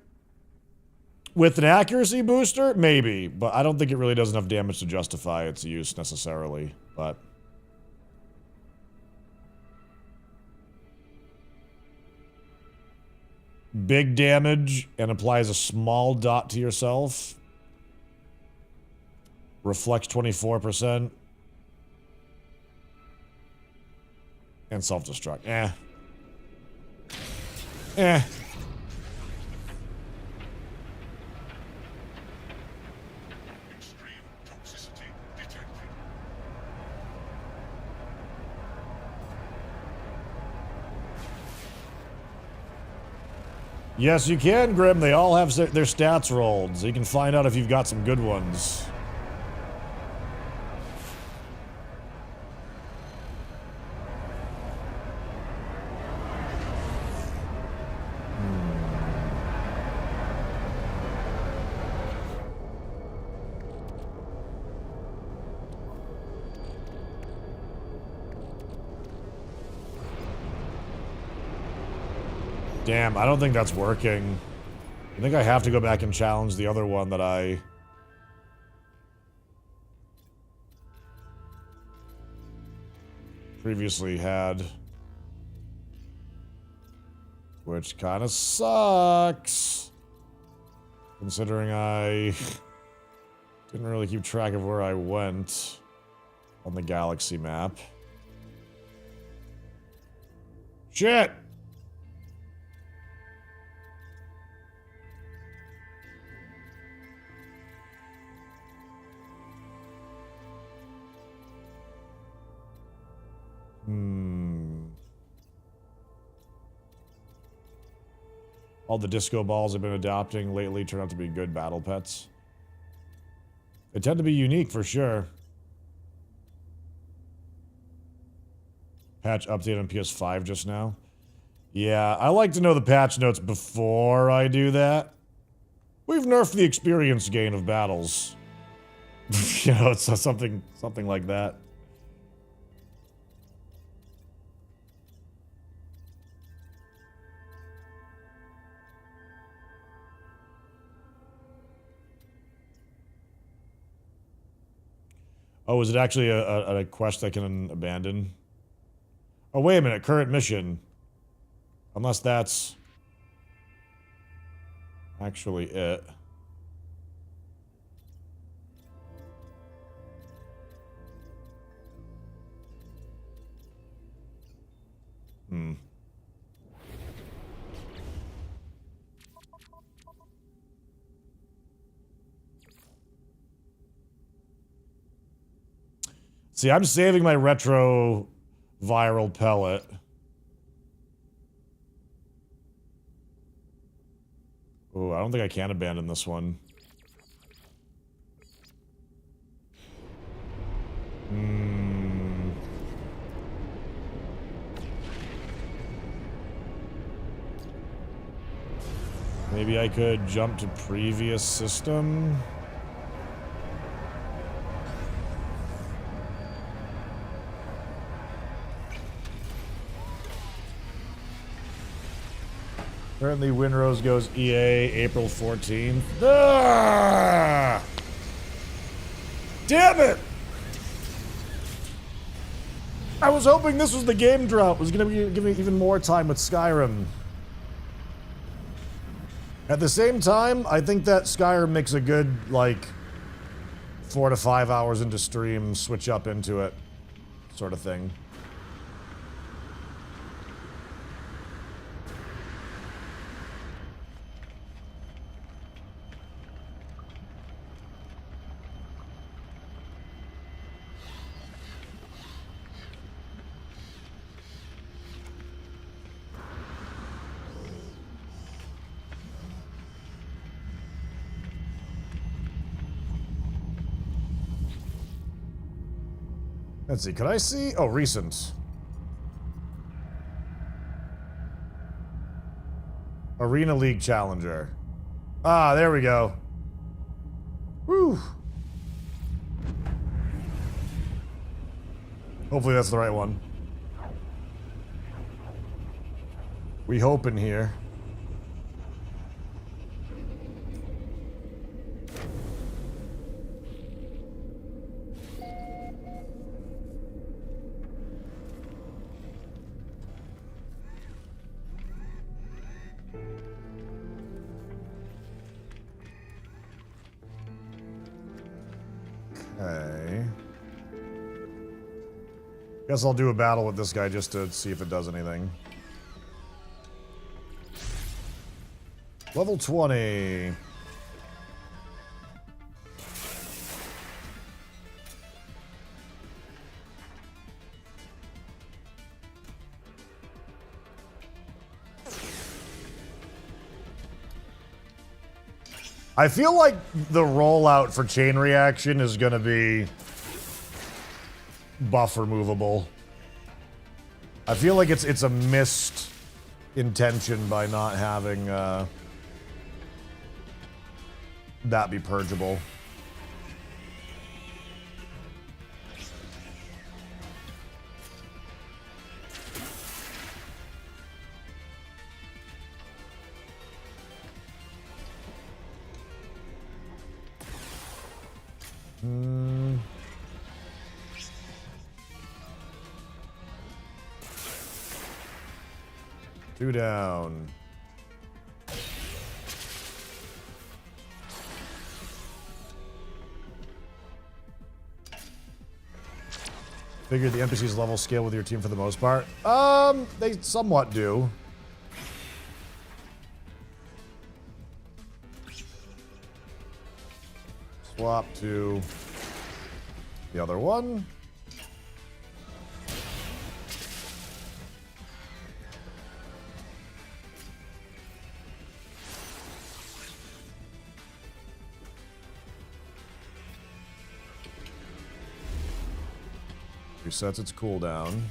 an accuracy booster, maybe, but I don't think it really does enough damage to justify its use necessarily, but... Big damage and applies a small dot to yourself. Reflects 24%. And self-destruct. Eh. Eh. Extreme toxicity detected. Yes, you can, Grim. They all have their stats rolled, so you can find out if you've got some good ones. Damn, I don't think that's working. I think I have to go back and challenge the other one that I... previously had. Which kind of sucks. Considering I... didn't really keep track of where I went on the galaxy map. Shit! All the disco balls I've been adopting lately turn out to be good battle pets. They tend to be unique for sure. Patch update on PS5 just now. Yeah, I like to know the patch notes before I do that. We've nerfed the experience gain of battles. You know, it's something like that. Oh, is it actually a quest I can abandon? Oh, wait a minute. Current mission. Unless that's actually it. See, I'm saving my retro viral pellet. Oh, I don't think I can abandon this one. Maybe I could jump to previous system. Currently, Winrose goes EA April 14th. Ah! Damn it! I was hoping this was the game drop. It was going to be giving me even more time with Skyrim. At the same time, I think that Skyrim makes a good, like, 4 to 5 hours into stream, switch up into it, sort of thing. Let's see, could I see? Oh, recent. Arena League Challenger. Ah, there we go. Woo. Hopefully that's the right one. We hoping here. Okay. Guess I'll do a battle with this guy just to see if it does anything. Level 20. I feel like the rollout for chain reaction is going to be buff removable. I feel like it's a missed intention by not having that be purgeable. Two down. Figure the NPCs level scale with your team for the most part. They somewhat do. Swap to the other one. Resets its cooldown.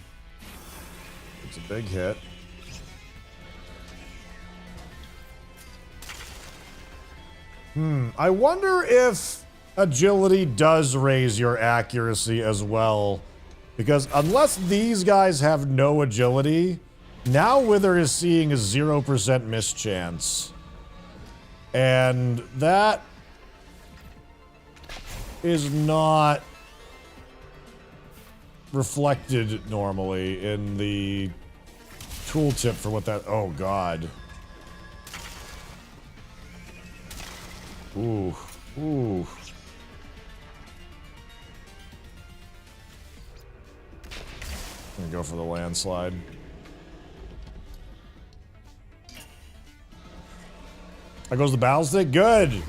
It's a big hit. I wonder if agility does raise your accuracy as well. Because unless these guys have no agility, now Wither is seeing a 0% miss chance. And that is not reflected normally in the tooltip for what that... Oh, God. Ooh. Ooh. I'm gonna go for the landslide. There goes the battle stick. Good!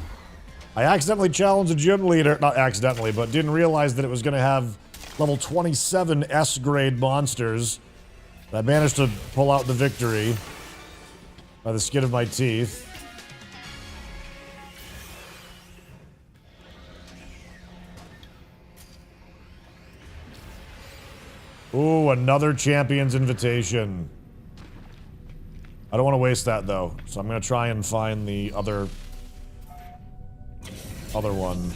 I accidentally challenged a gym leader. Not accidentally, but didn't realize that it was gonna have level 27 S-grade monsters. I managed to pull out the victory by the skin of my teeth. Ooh, another champion's invitation. I don't want to waste that though, so I'm gonna try and find the other one.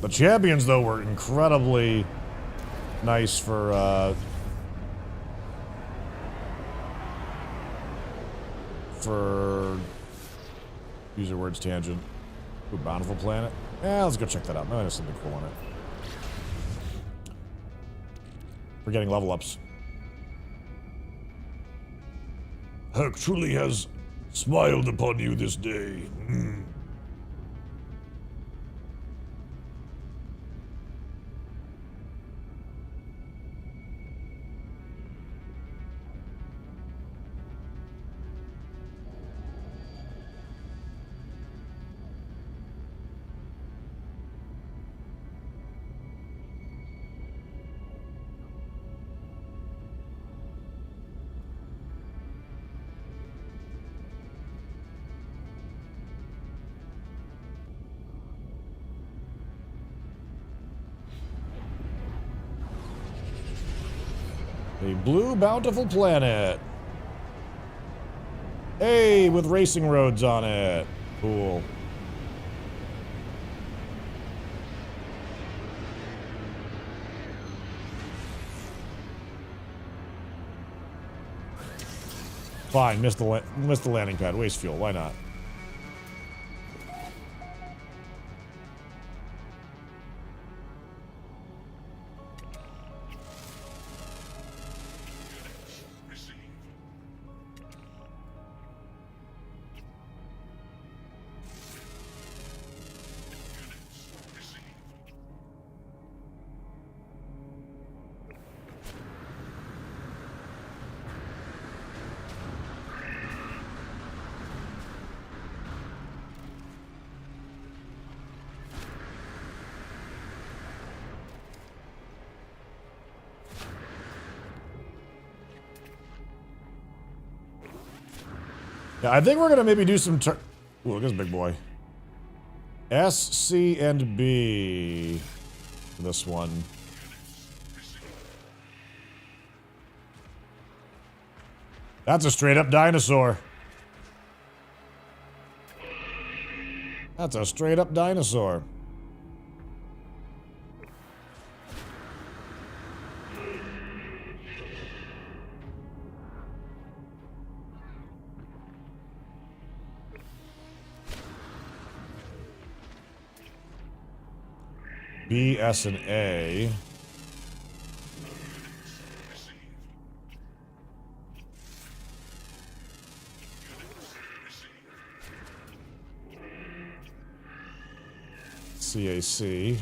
The champions though were incredibly nice for use your words tangent. Ooh, Bountiful Planet. Yeah, let's go check that out. Maybe there's something cool on it. We're getting level ups. Herc truly has smiled upon you this day. A blue bountiful planet. Hey, with racing roads on it. Cool. Fine, missed the landing pad. Waste fuel. Why not? Receive. Units received. Yeah, I think we're gonna maybe do some Ooh, look at this big boy. S, C, and B. For this one. That's a straight up dinosaur. That's a straight up dinosaur. B, S, and A. CAC.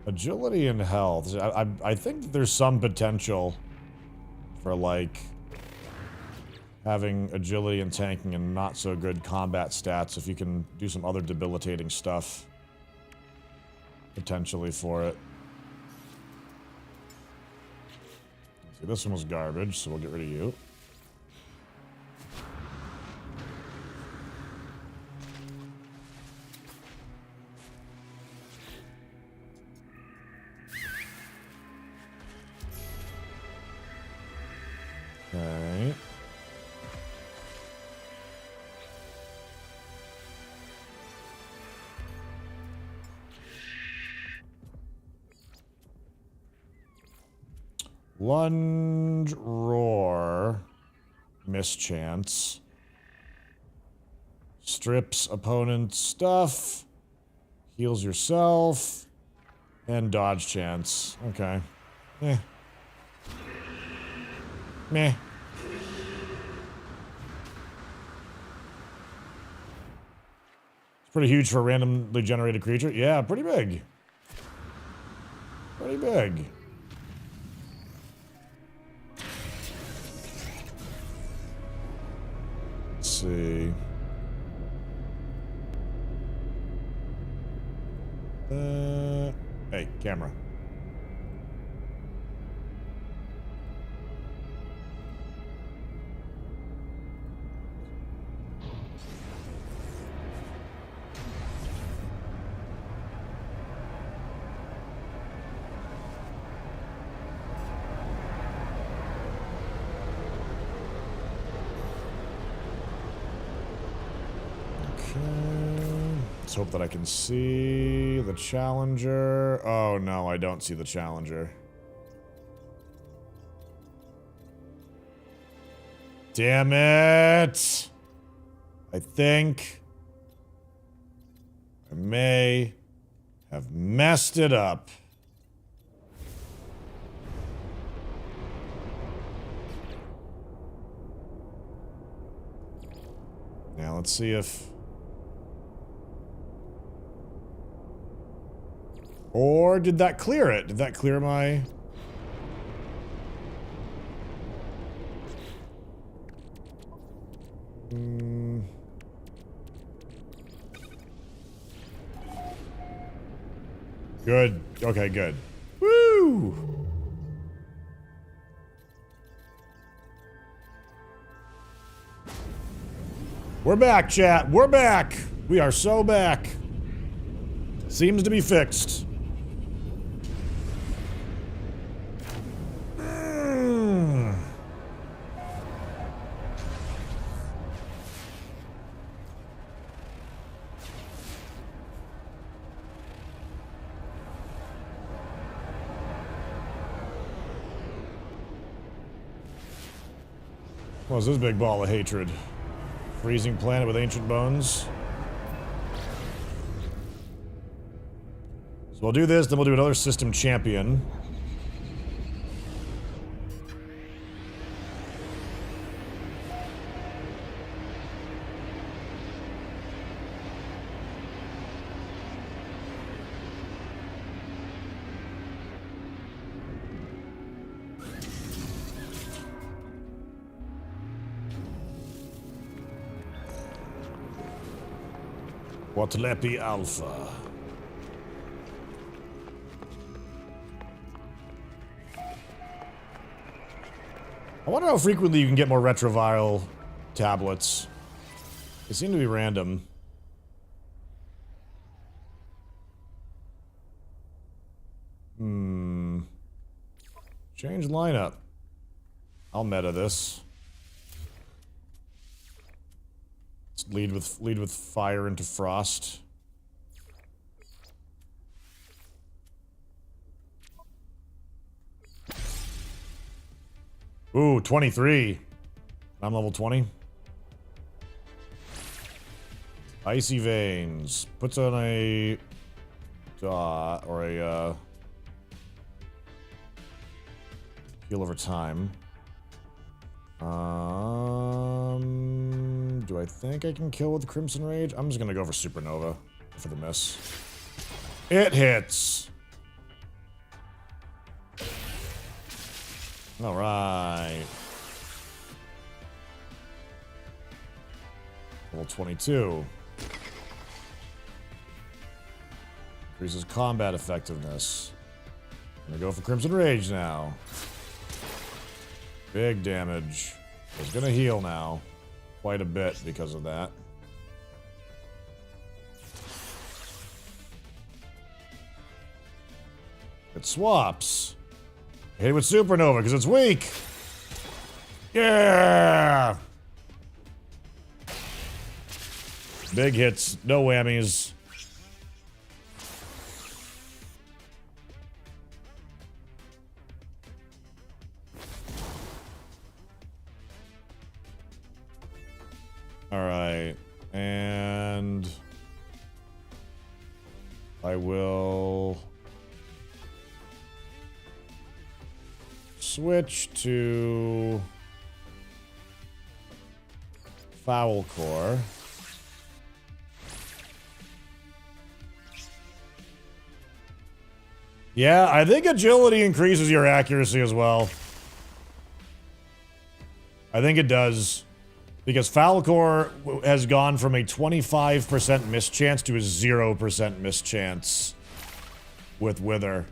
Agility and health. I think that there's some potential for, like, having agility and tanking and not so good combat stats if you can do some other debilitating stuff. Potentially for it. See, this one was garbage, so we'll get rid of you. Okay. Lunge, roar, mischance. Strips opponent's stuff. Heals yourself. And dodge chance. Okay. Eh. Meh. It's pretty huge for a randomly generated creature. Yeah, pretty big. Pretty big. Let's see. Hey, camera. Let's hope that I can see the challenger. Oh no, I don't see the challenger. Damn it! I think I may have messed it up. Now let's see if... Or did that clear it? Did that clear my... Good. Okay, good. Woo! We're back, chat. We're back. We are so back. Seems to be fixed. What's this big ball of hatred? Freezing planet with ancient bones. So we'll do this, then we'll do another system champion. Watalepi Alpha. I wonder how frequently you can get more retroviral tablets. They seem to be random. Change lineup. I'll meta this. Let's lead with fire into frost. Ooh, 23. I'm level 20. Icy Veins. Puts on a dot or a heal over time. Do I think I can kill with Crimson Rage? I'm just gonna go for Supernova for the miss. It hits! Alright. Level 22. Increases combat effectiveness. I'm gonna go for Crimson Rage now. Big damage. It's gonna heal now. Quite a bit because of that. It swaps. Hit it with Supernova because it's weak. Yeah! Big hits, no whammies. Alright, and I will switch to Foul Core. Yeah, I think agility increases your accuracy as well. I think it does. Because Foul Core has gone from a 25% mischance to a 0% mischance with Wither.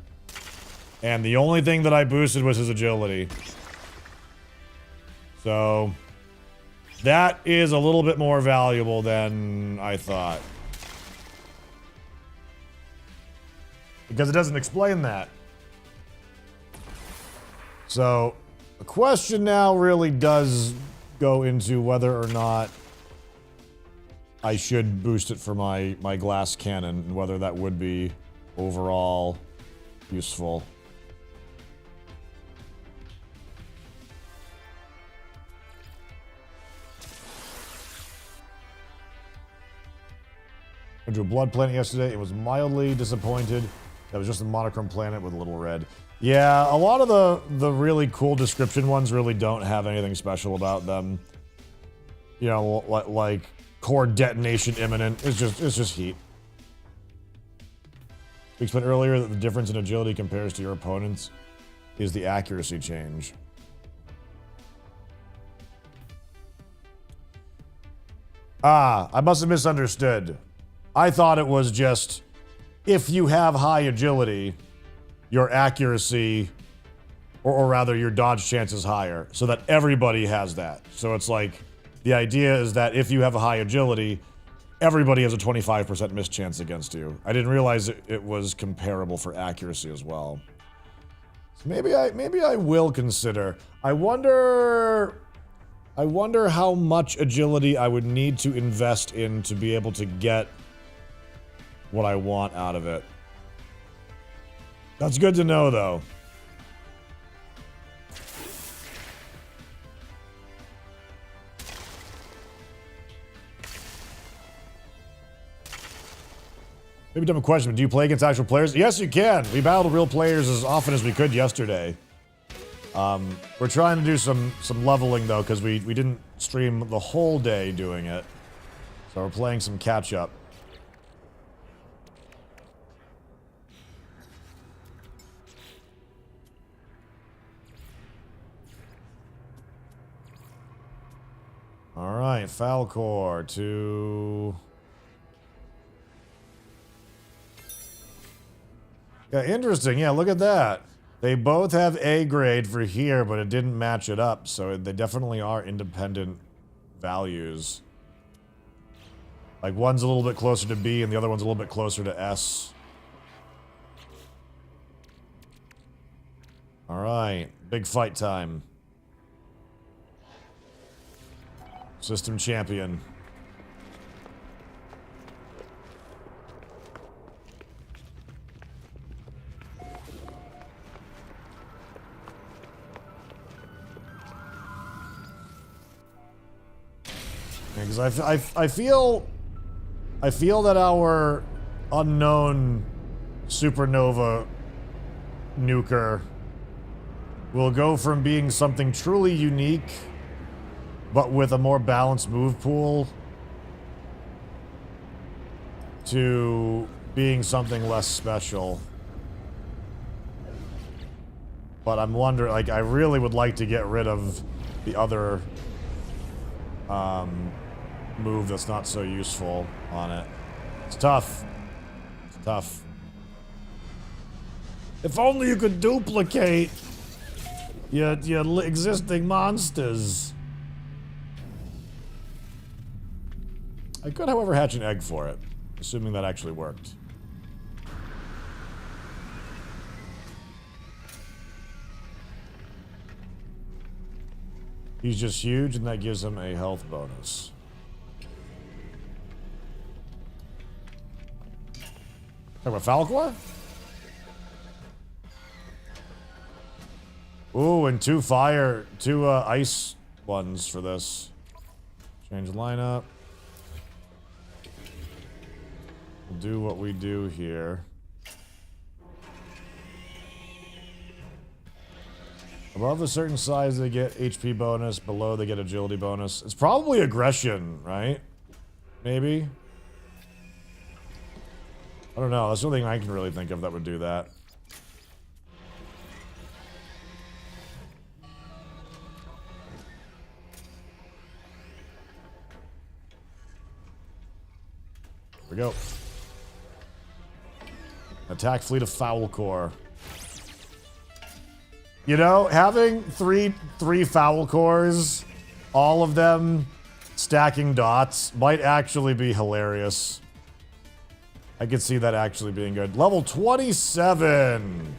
And the only thing that I boosted was his agility. So that is a little bit more valuable than I thought. Because it doesn't explain that. So the question now really does go into whether or not I should boost it for my glass cannon and whether that would be overall useful. I went to a blood planet yesterday. It was mildly disappointed. That was just a monochrome planet with a little red. Yeah, a lot of the really cool description ones really don't have anything special about them. You know, like core detonation imminent. It's just heat. We explained earlier that the difference in agility compares to your opponents is the accuracy change. Ah, I must have misunderstood. I thought it was just if you have high agility, your accuracy, or rather your dodge chance is higher, so that everybody has that. So it's like, the idea is that if you have a high agility, everybody has a 25% mischance against you. I didn't realize it was comparable for accuracy as well. So maybe I will consider. I wonder how much agility I would need to invest in to be able to get what I want out of it. That's good to know, though. Maybe dumb question, but do you play against actual players? Yes, you can. We battled real players as often as we could yesterday. We're trying to do some leveling though, because we didn't stream the whole day doing it. So we're playing some catch up. Alright, Falcor to... Yeah, interesting. Yeah, look at that. They both have A grade for here, but it didn't match it up, so they definitely are independent values. Like, one's a little bit closer to B, and the other one's a little bit closer to S. Alright, big fight time. System champion. Because I feel that our unknown supernova nuker will go from being something truly unique, but with a more balanced move pool, to being something less special. But I'm wondering, like, I really would like to get rid of the other move that's not so useful on it. It's tough. It's tough. If only you could duplicate your existing monsters. I could, however, hatch an egg for it, assuming that actually worked. He's just huge, and that gives him a health bonus. Talk about Falcor? Ooh, and two ice ones for this. Change lineup. We'll do what we do here. Above a certain size, they get HP bonus. Below, they get agility bonus. It's probably aggression, right? Maybe? I don't know. That's the only thing I can really think of that would do that. Here we go. Attack fleet of Falcor. You know, having three Falcors, all of them stacking dots, might actually be hilarious. I could see that actually being good. Level 27!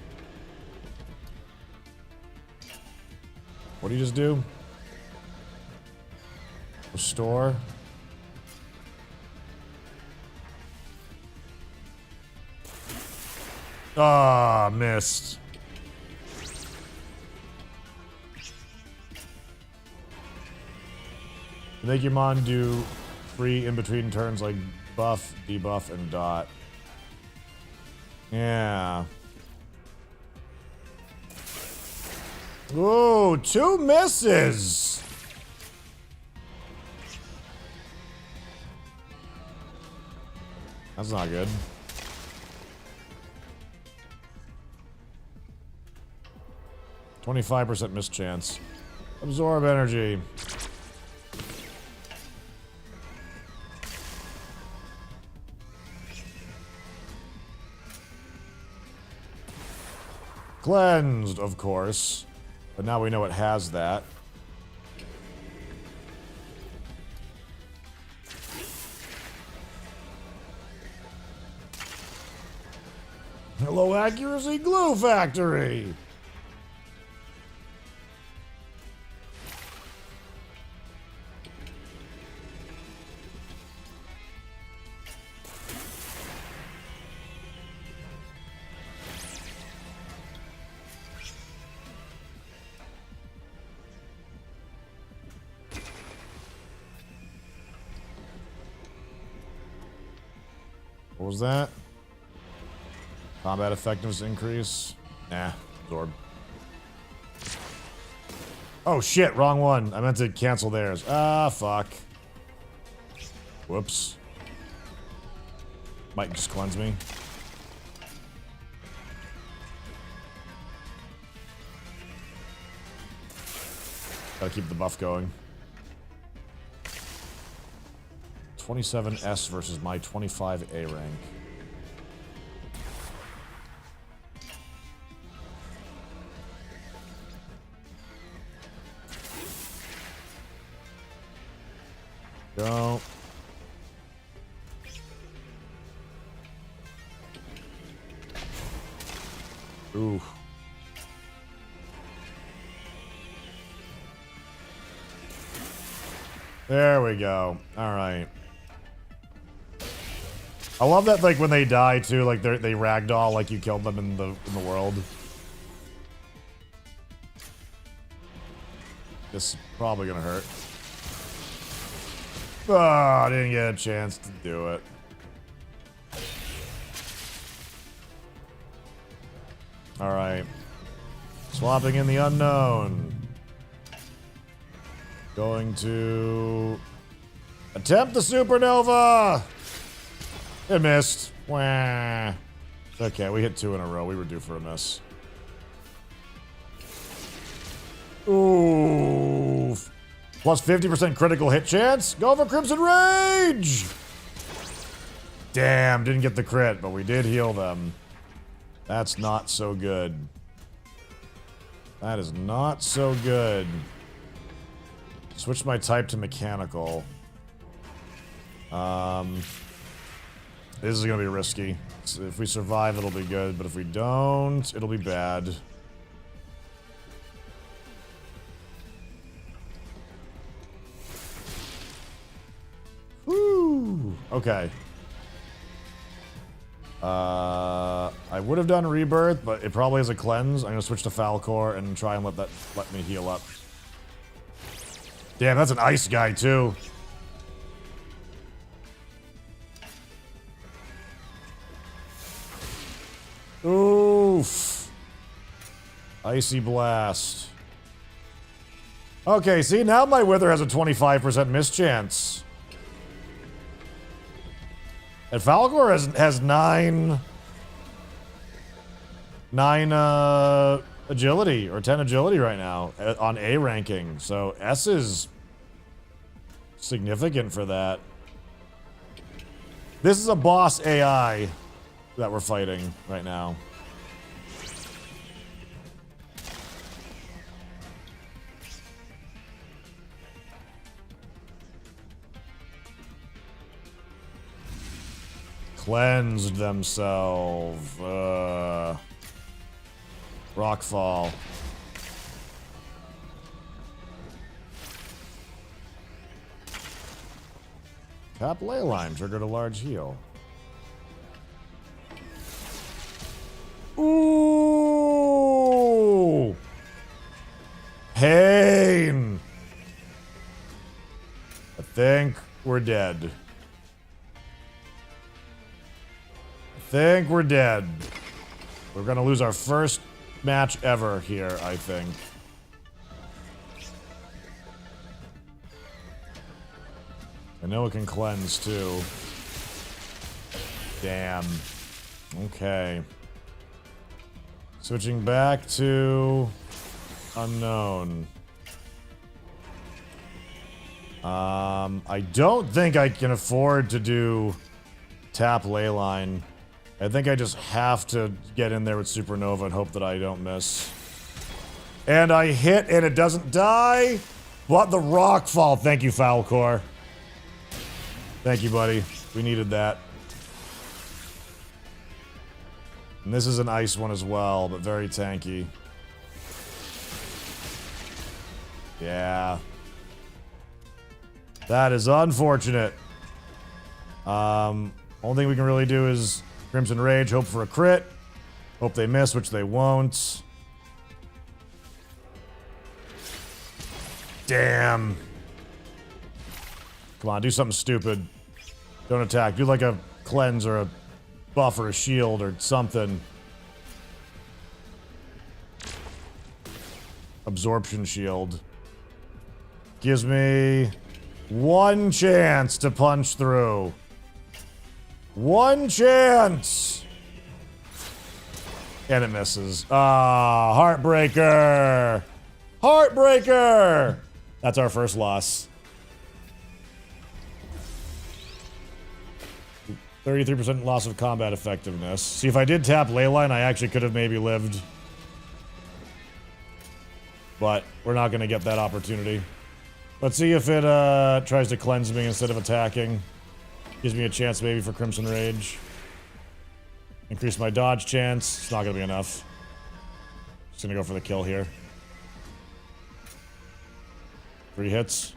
What do you just do? Restore? Ah, missed. Make your mon do free in between turns like buff, debuff, and dot. Yeah. Ooh, 2 misses! That's not good. %25 miss chance. Absorb energy. Cleansed, of course. But now we know it has that. Low accuracy glue factory! What was that? Combat effectiveness increase. Nah, absorb. Oh shit, wrong one. I meant to cancel theirs. Ah, fuck. Whoops. Might just cleanse me. Gotta keep the buff going. 27S versus my 25A rank. Go. Ooh. There we go. All right. I love that, like, when they die too, like they ragdoll like you killed them in the world. This is probably gonna hurt. Oh, I didn't get a chance to do it. All right. Swapping in the unknown. Going to attempt the supernova. It missed. Wah. Okay, we hit 2 in a row. We were due for a miss. Ooh. Plus 50% critical hit chance. Go for Crimson Rage. Damn, didn't get the crit, but we did heal them. That's not so good. That is not so good. Switch my type to mechanical. This is gonna be risky. So if we survive, it'll be good, but if we don't, it'll be bad. Woo! Okay. I would have done Rebirth, but it probably has a cleanse. I'm gonna switch to Falcor and try and let me heal up. Damn, that's an ice guy too. Oof. Icy Blast. Okay, see, now my Wither has a 25% miss chance. And Falcor has 9 agility, or 10 agility right now, on A ranking. So S is significant for that. This is a boss AI that we're fighting right now. Cleansed themselves. Rockfall. Tap Leyline triggered a large heal. Ooh! Pain! I think we're dead. I think we're dead. We're gonna lose our first match ever here, I think. I know it can cleanse too. Damn. Okay. Switching back to unknown. I don't think I can afford to do tap Leyline. I think I just have to get in there with Supernova and hope that I don't miss. And I hit and it doesn't die. What the Rockfall? Thank you, Falcor. Thank you, buddy. We needed that. And this is an ice one as well, but very tanky. Yeah. That is unfortunate. Only thing we can really do is Crimson Rage, hope for a crit. Hope they miss, which they won't. Damn. Come on, do something stupid. Don't attack. Do like a cleanse or a buff or a shield or something. absorption shield. Gives me one chance to punch through. One chance! And it misses. Ah, heartbreaker! Heartbreaker! That's our first loss. 33% loss of combat effectiveness. See, if I did tap Leyline, I actually could have maybe lived. But we're not going to get that opportunity. Let's see if it tries to cleanse me instead of attacking. Gives me a chance maybe for Crimson Rage. Increase my dodge chance. It's not going to be enough. Just going to go for the kill here. 3 hits.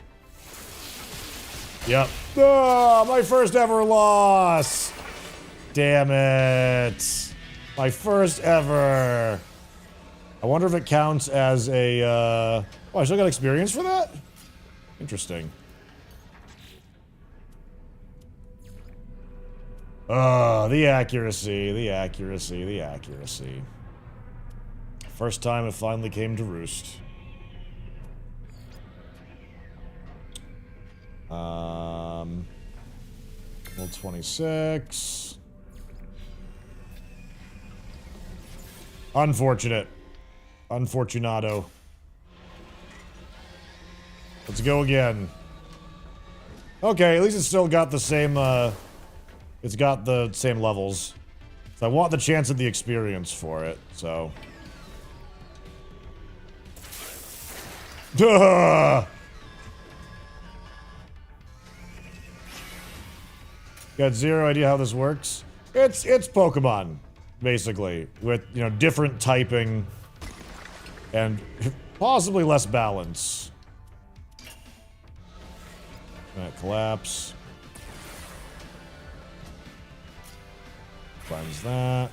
Yep. Oh, my first ever loss! Damn it. My first ever. I wonder if it counts as a, Oh, I still got experience for that? Interesting. Oh, the accuracy, the accuracy, the accuracy. First time it finally came to roost. Level 26. Unfortunate. Unfortunato. Let's go again. Okay, at least it's still got the same, it's got the same levels. So I want the chance of the experience for it, so. Duh! Got zero idea how this works. It's Pokemon, basically, with, you know, different typing and possibly less balance. That collapse. Finds that.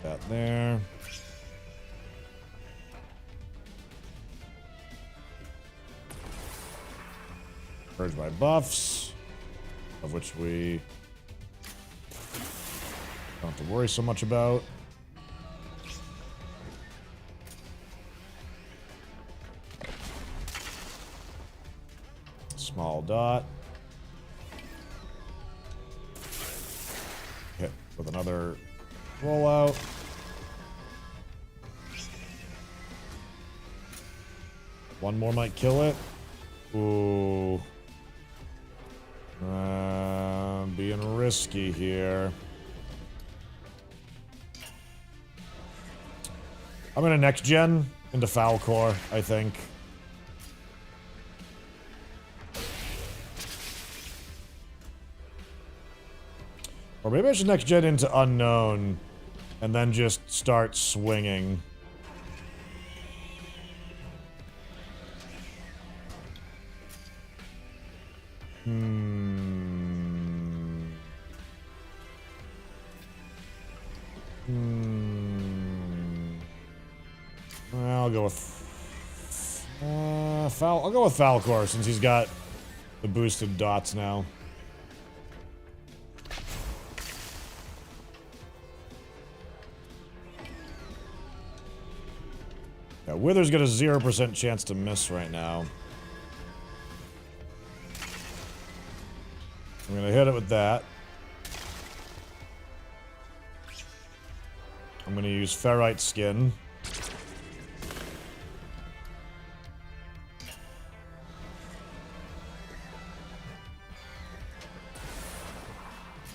That there. Purge my buffs, of which we don't have to worry so much about. Small dot. Hit with another rollout. One more might kill it. Ooh. Being risky here. I'm gonna next gen into Falcor, I think. Or maybe I should next gen into Unknown and then just start swinging. I'll go with I'll go with Falcor since he's got the boosted dots now. Yeah, Wither's got a 0% chance to miss right now. I'm gonna hit it with that. I'm gonna use Ferrite Skin.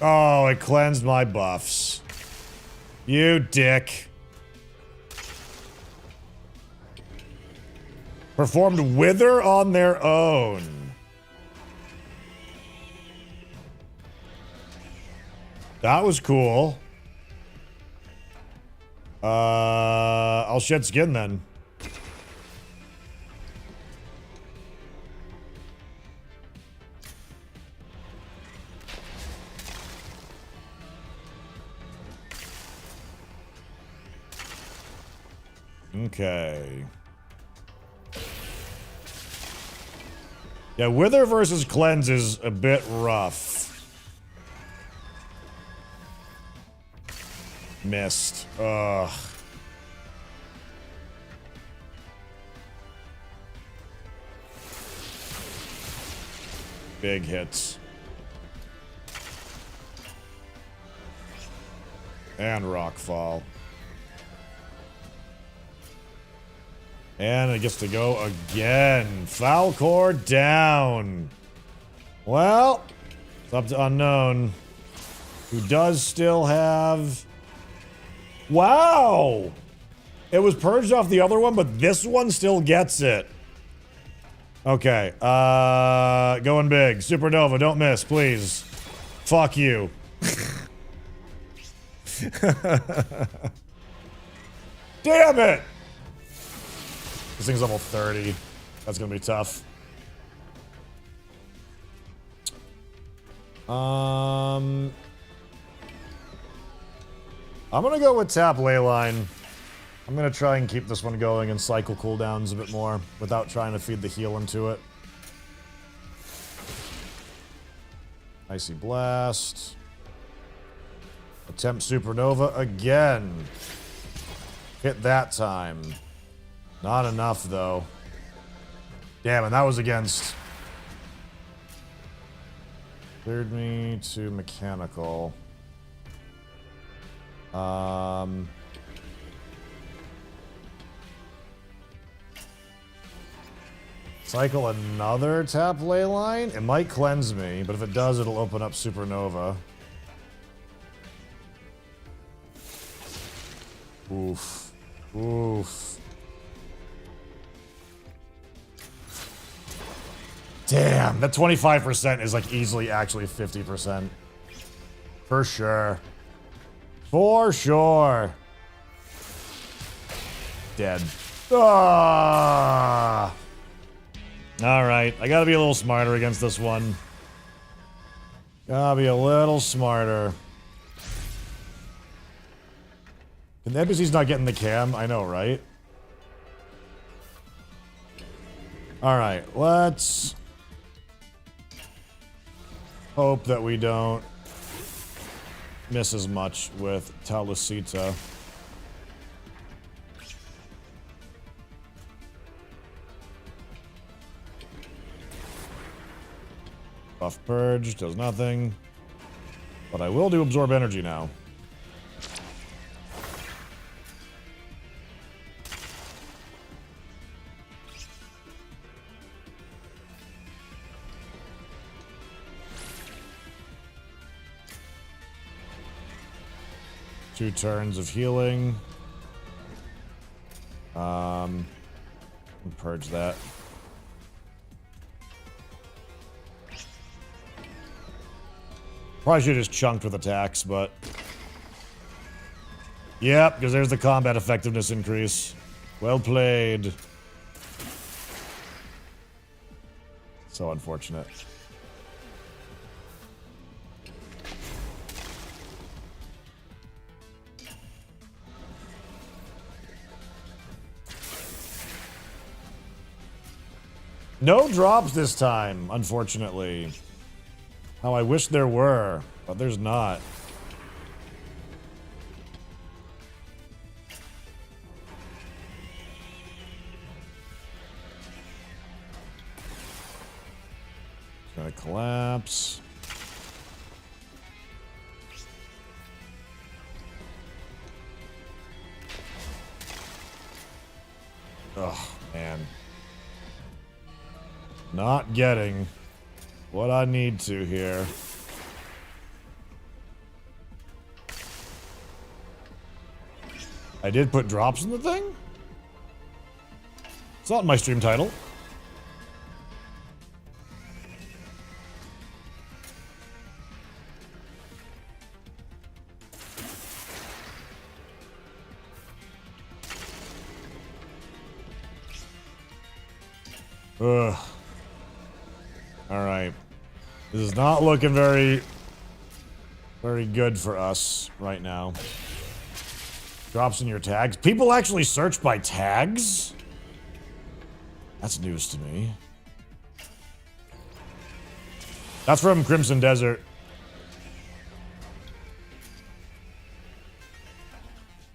Oh, it cleansed my buffs. You dick. Performed Wither on their own. That was cool. I'll shed skin then. Okay. Yeah, Wither versus Cleanse is a bit rough. Missed. Ugh. Big hits. And Rockfall. And it gets to go again. Falcor down. Well, it's up to Unknown, who does still have... Wow! It was purged off the other one, but this one still gets it. Okay, going big. Supernova, don't miss, please. Fuck you. Damn it! This thing's level 30. That's gonna be tough. I'm gonna go with tap Leyline. I'm gonna try and keep this one going and cycle cooldowns a bit more without trying to feed the heal into it. Icy Blast. Attempt Supernova again. Hit that time. Not enough, though. Damn, and that was against... Cleared me to mechanical. Cycle another tap Leyline? It might cleanse me, but if it does, it'll open up Supernova. Oof. Oof. Damn, that 25% is like easily actually 50%. For sure. For sure. Dead. Ah. Alright, I gotta be a little smarter against this one. Gotta be a little smarter. And the NPC's not getting the cam, I know, right? Alright, let's hope that we don't miss as much with Talusita. Buff Purge does nothing. But I will do Absorb Energy now. Two turns of healing. Purge that. Probably should have just chunked with attacks, but... Yep, because there's the combat effectiveness increase. Well played. So unfortunate. No drops this time, unfortunately. How I wish there were, but there's not. It's gonna collapse. Oh, man. Not getting what I need to here. I did put drops in the thing? It's not in my stream title. Ugh. Alright. This is not looking very good for us right now. Drops in your tags. People actually search by tags? That's news to me. That's from Crimson Desert.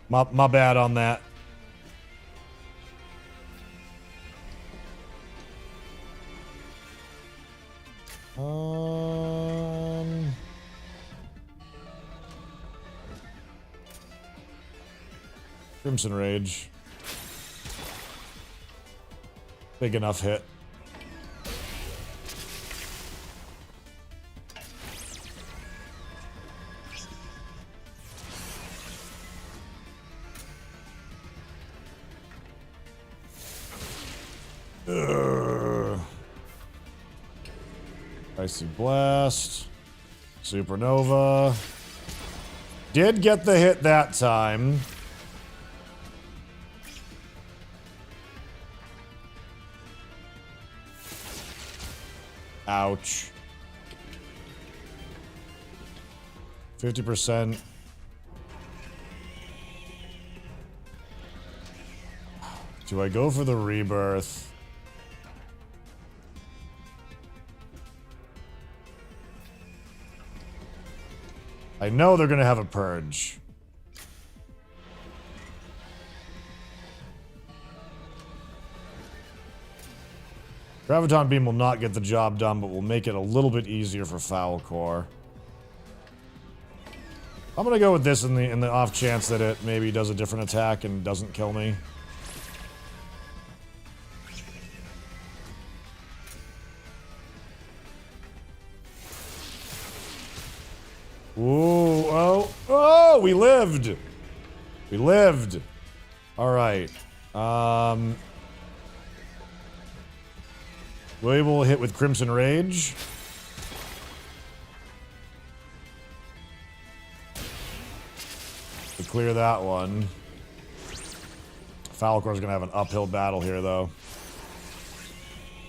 My bad on that. Crimson Rage. Big enough hit. Icy Blast. Supernova. Did get the hit that time. Ouch. 50%. Do I go for the rebirth? I know they're gonna have a purge. Graviton Beam will not get the job done, but will make it a little bit easier for Foul Core. I'm gonna go with this in the off chance that it maybe does a different attack and doesn't kill me. Ooh, oh, we lived! We lived! Alright. We will hit with Crimson Rage. To clear that one. Falcor's gonna have an uphill battle here, though.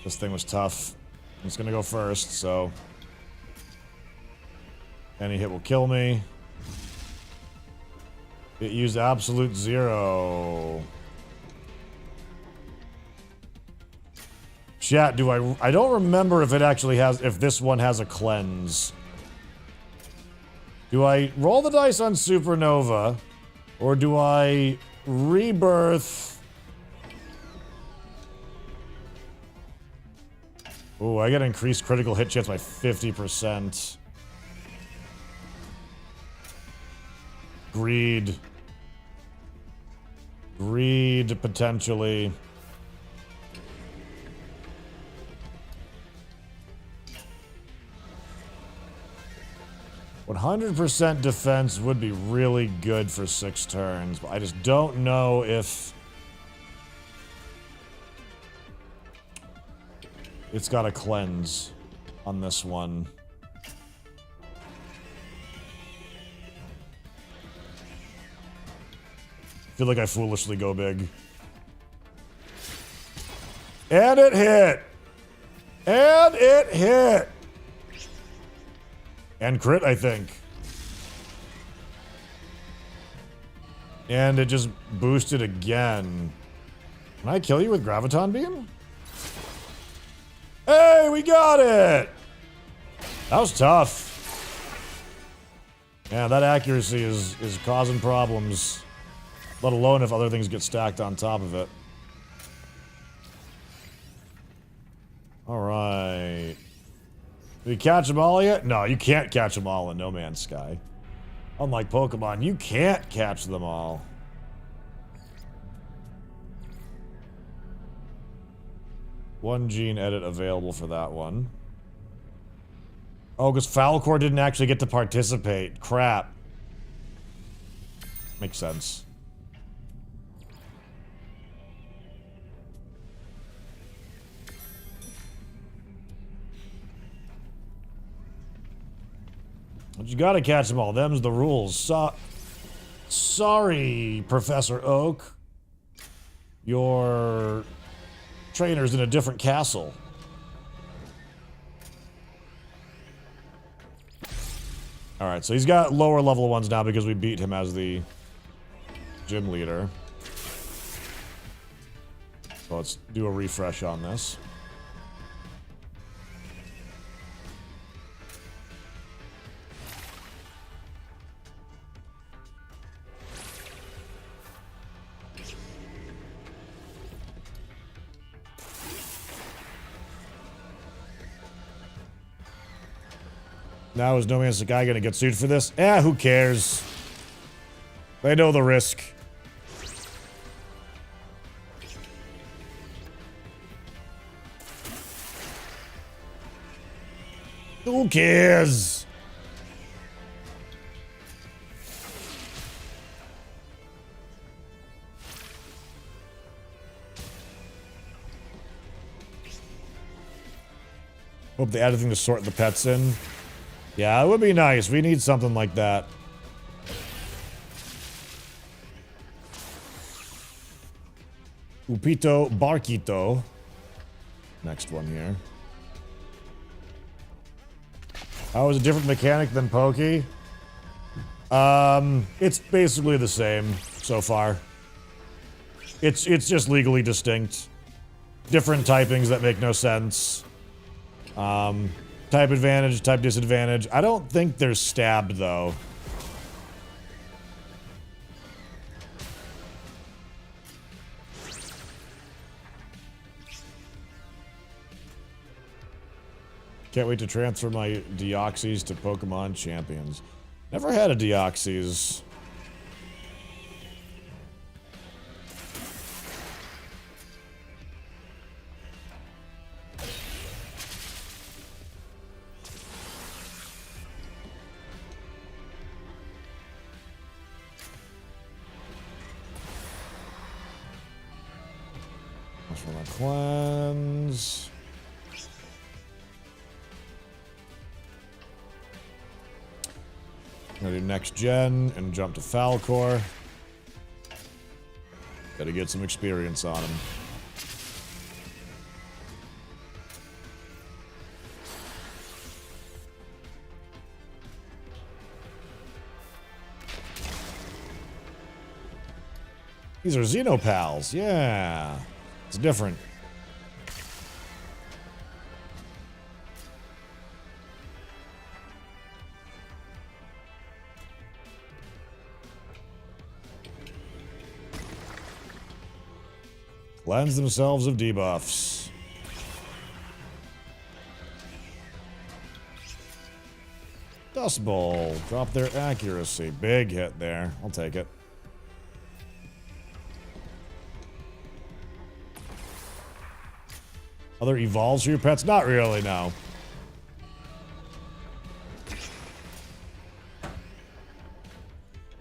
This thing was tough. It's gonna go first, so... Any hit will kill me. It used absolute zero. Chat, do I don't remember if it actually has, if this one has a cleanse. Do I roll the dice on Supernova? Or do I rebirth? Ooh, I get increased critical hit chance by 50%. Greed. Greed, potentially. "100% defense would be really good for 6 turns, but I just don't know if it's got a cleanse on this one. I feel like I foolishly go big. And it hit! And it hit! And crit, I think. And it just boosted again. Can I kill you with Graviton Beam? Hey, we got it! That was tough. Yeah, that accuracy is causing problems. Let alone if other things get stacked on top of it. Alright. Did we catch them all yet? No, you can't catch them all in No Man's Sky. Unlike Pokemon, you can't catch them all. One gene edit available for that one. Oh, because Falcor didn't actually get to participate. Crap. Makes sense. But you gotta catch them all. Them's the rules. Sorry, Professor Oak. Your trainer's in a different castle. Alright, so he's got lower level ones now because we beat him as the gym leader. So let's do a refresh on this. Now is No Man's Sky gonna get sued for this? Eh, who cares? They know the risk. Who cares? Hope they add anything to sort the pets in. Yeah, it would be nice. We need something like that. Upito Barquito. Next one here. How is it different mechanic than Pokey? It's basically the same so far. It's just legally distinct. Different typings that make no sense. Type advantage, type disadvantage. I don't think they're stabbed, though. Can't wait to transfer my Deoxys to Pokemon Champions. Never had a Deoxys. That's for my cleanse. I'm gonna do next gen and jump to Falcor. Gotta get some experience on him. These are Xenopals, yeah. It's different. Cleanse themselves of debuffs. Dust Bowl. Drop their accuracy. Big hit there. I'll take it. Other evolves for your pets? Not really, no.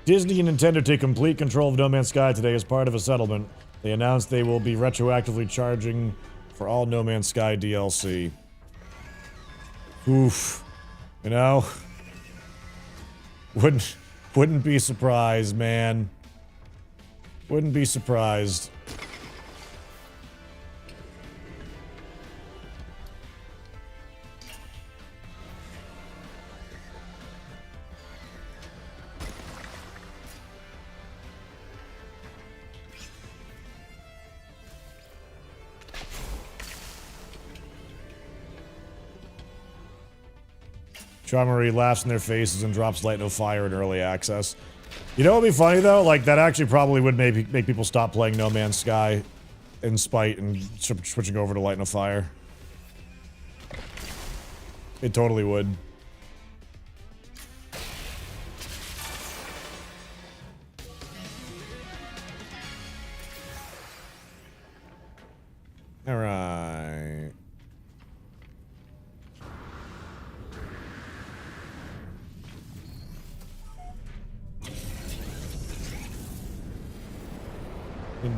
Disney and Nintendo take complete control of No Man's Sky today as part of a settlement. They announced they will be retroactively charging for all No Man's Sky DLC. Oof. You know? Wouldn't be surprised, man. Wouldn't be surprised. Charmery laughs in their faces and drops Light No Fire in early access. You know what would be funny though? Like that actually probably would maybe make people stop playing No Man's Sky in spite and switching over to Light No Fire. It totally would. All right.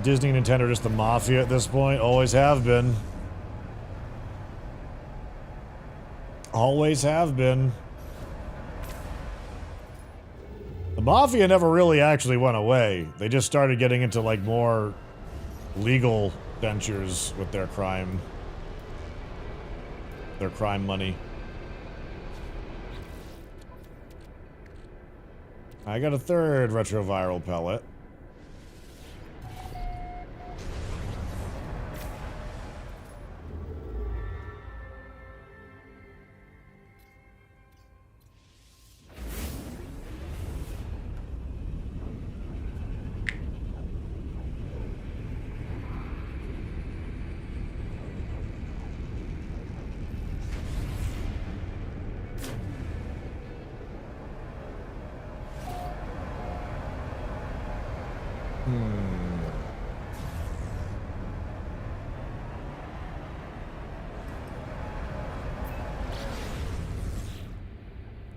Disney and Nintendo are just the mafia at this point. Always have been. Always have been. The mafia never really actually went away. They just started getting into like more legal ventures with their crime. Their crime money. I got a third retroviral pellet.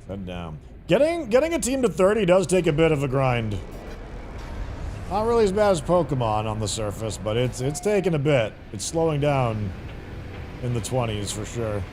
Head down. Getting a team to 30 does take a bit of a grind. Not really as bad as Pokemon on the surface, but it's taking a bit. It's slowing down in the 20s for sure.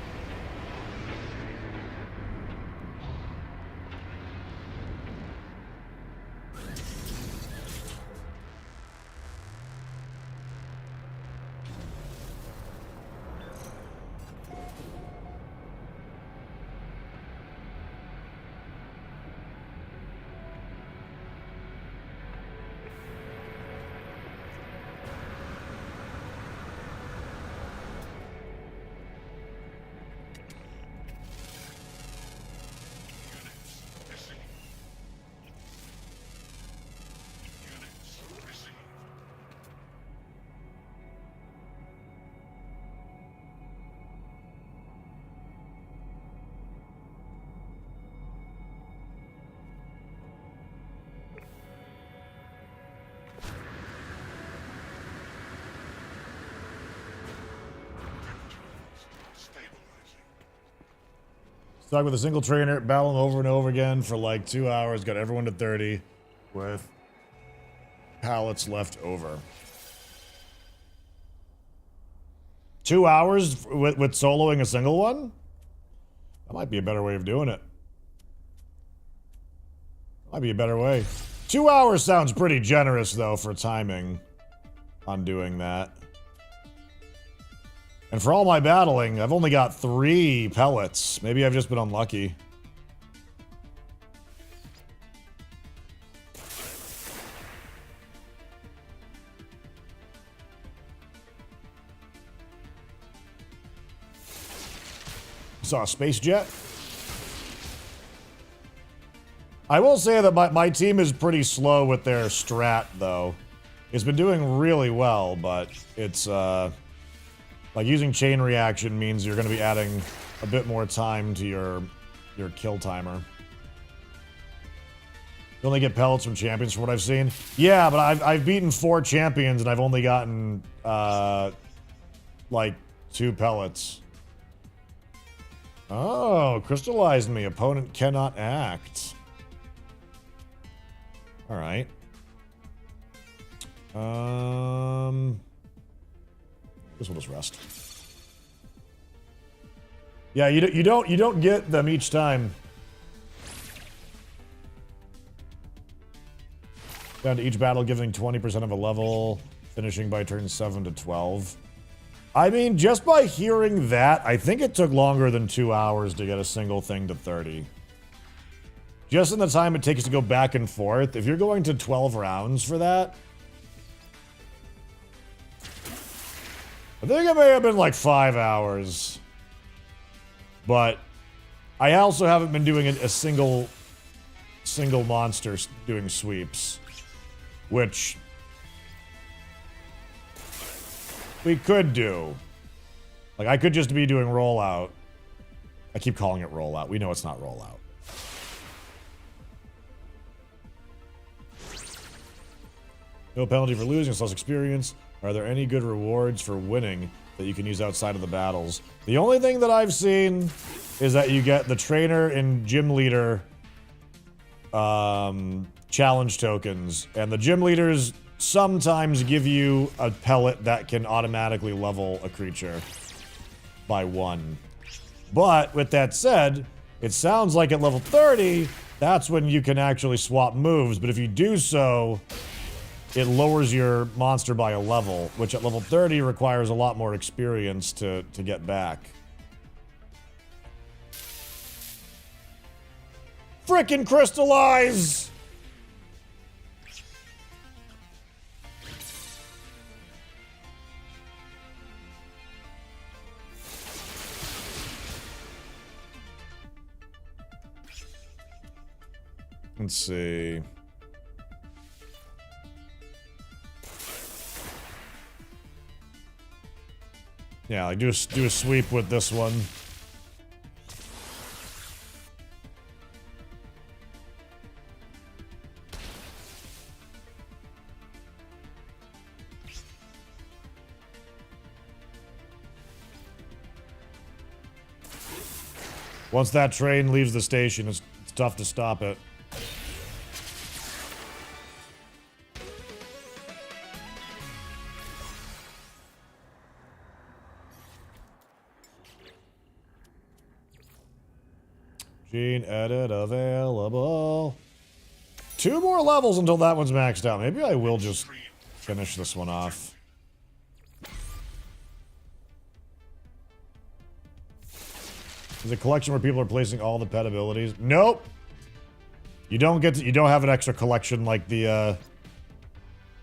Stuck with a single trainer, battling over and over again for like 2 hours, got everyone to 30 with pallets left over. 2 hours with soloing a single one? That might be a better way of doing it. Might be a better way. 2 hours sounds pretty generous though for timing on doing that. And for all my battling, I've only got 3 pellets. Maybe I've just been unlucky. Saw a space jet. I will say that my team is pretty slow with their strat, though. It's been doing really well, but it's, like, using chain reaction means you're going to be adding a bit more time to your kill timer. You only get pellets from champions from what I've seen. Yeah, but I've beaten 4 champions and I've only gotten, like, 2 pellets. Oh, crystallized me. Opponent cannot act. Alright. Guess we'll just rest. Yeah, you don't get them each time. Down to each battle giving 20% of a level, finishing by turn 7 to 12. I mean, just by hearing that, I think it took longer than 2 hours to get a single thing to 30. Just in the time it takes to go back and forth, if you're going to 12 rounds for that, I think it may have been like 5 hours. But I also haven't been doing a single monster doing sweeps, which we could do. Like, I could just be doing rollout. I keep calling it rollout. We know it's not rollout. No penalty for losing, it's less experience. Are there any good rewards for winning that you can use outside of the battles? The only thing that I've seen is that you get the trainer and gym leader challenge tokens, and the gym leaders sometimes give you a pellet that can automatically level a creature by 1. But with that said, it sounds like at level 30, that's when you can actually swap moves, but if you do so, it lowers your monster by a level, which at level 30 requires a lot more experience to get back. Frickin' crystallize! Let's see. Yeah, like do a sweep with this one. Once that train leaves the station, it's tough to stop it. Gene edit available. 2 more levels until that one's maxed out. Maybe I will just finish this one off. Is it a collection where people are placing all the pet abilities? Nope. You don't get to, you don't have an extra collection like the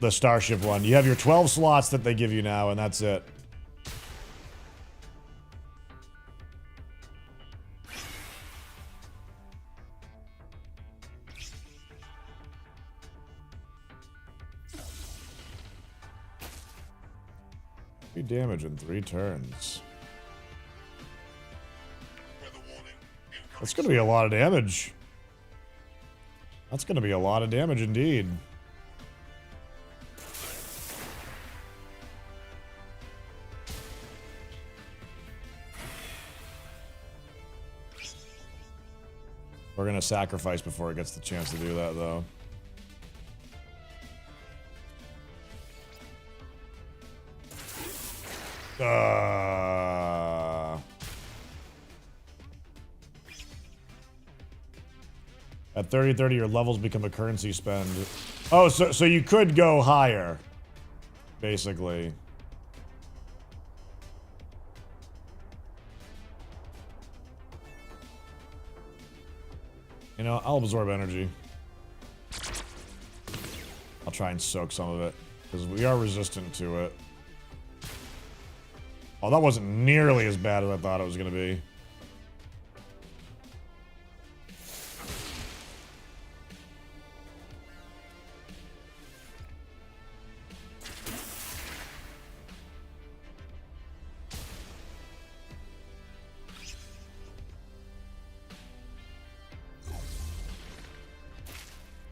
Starship one. You have your 12 slots that they give you now, and that's it. Damage in 3 turns. That's gonna be a lot of damage. That's gonna be a lot of damage indeed. We're gonna sacrifice before it gets the chance to do that, though. At 30-30, your levels become a currency spend. Oh, so you could go higher, basically. You know, I'll absorb energy. I'll try and soak some of it, because we are resistant to it. Oh, that wasn't nearly as bad as I thought it was going to be.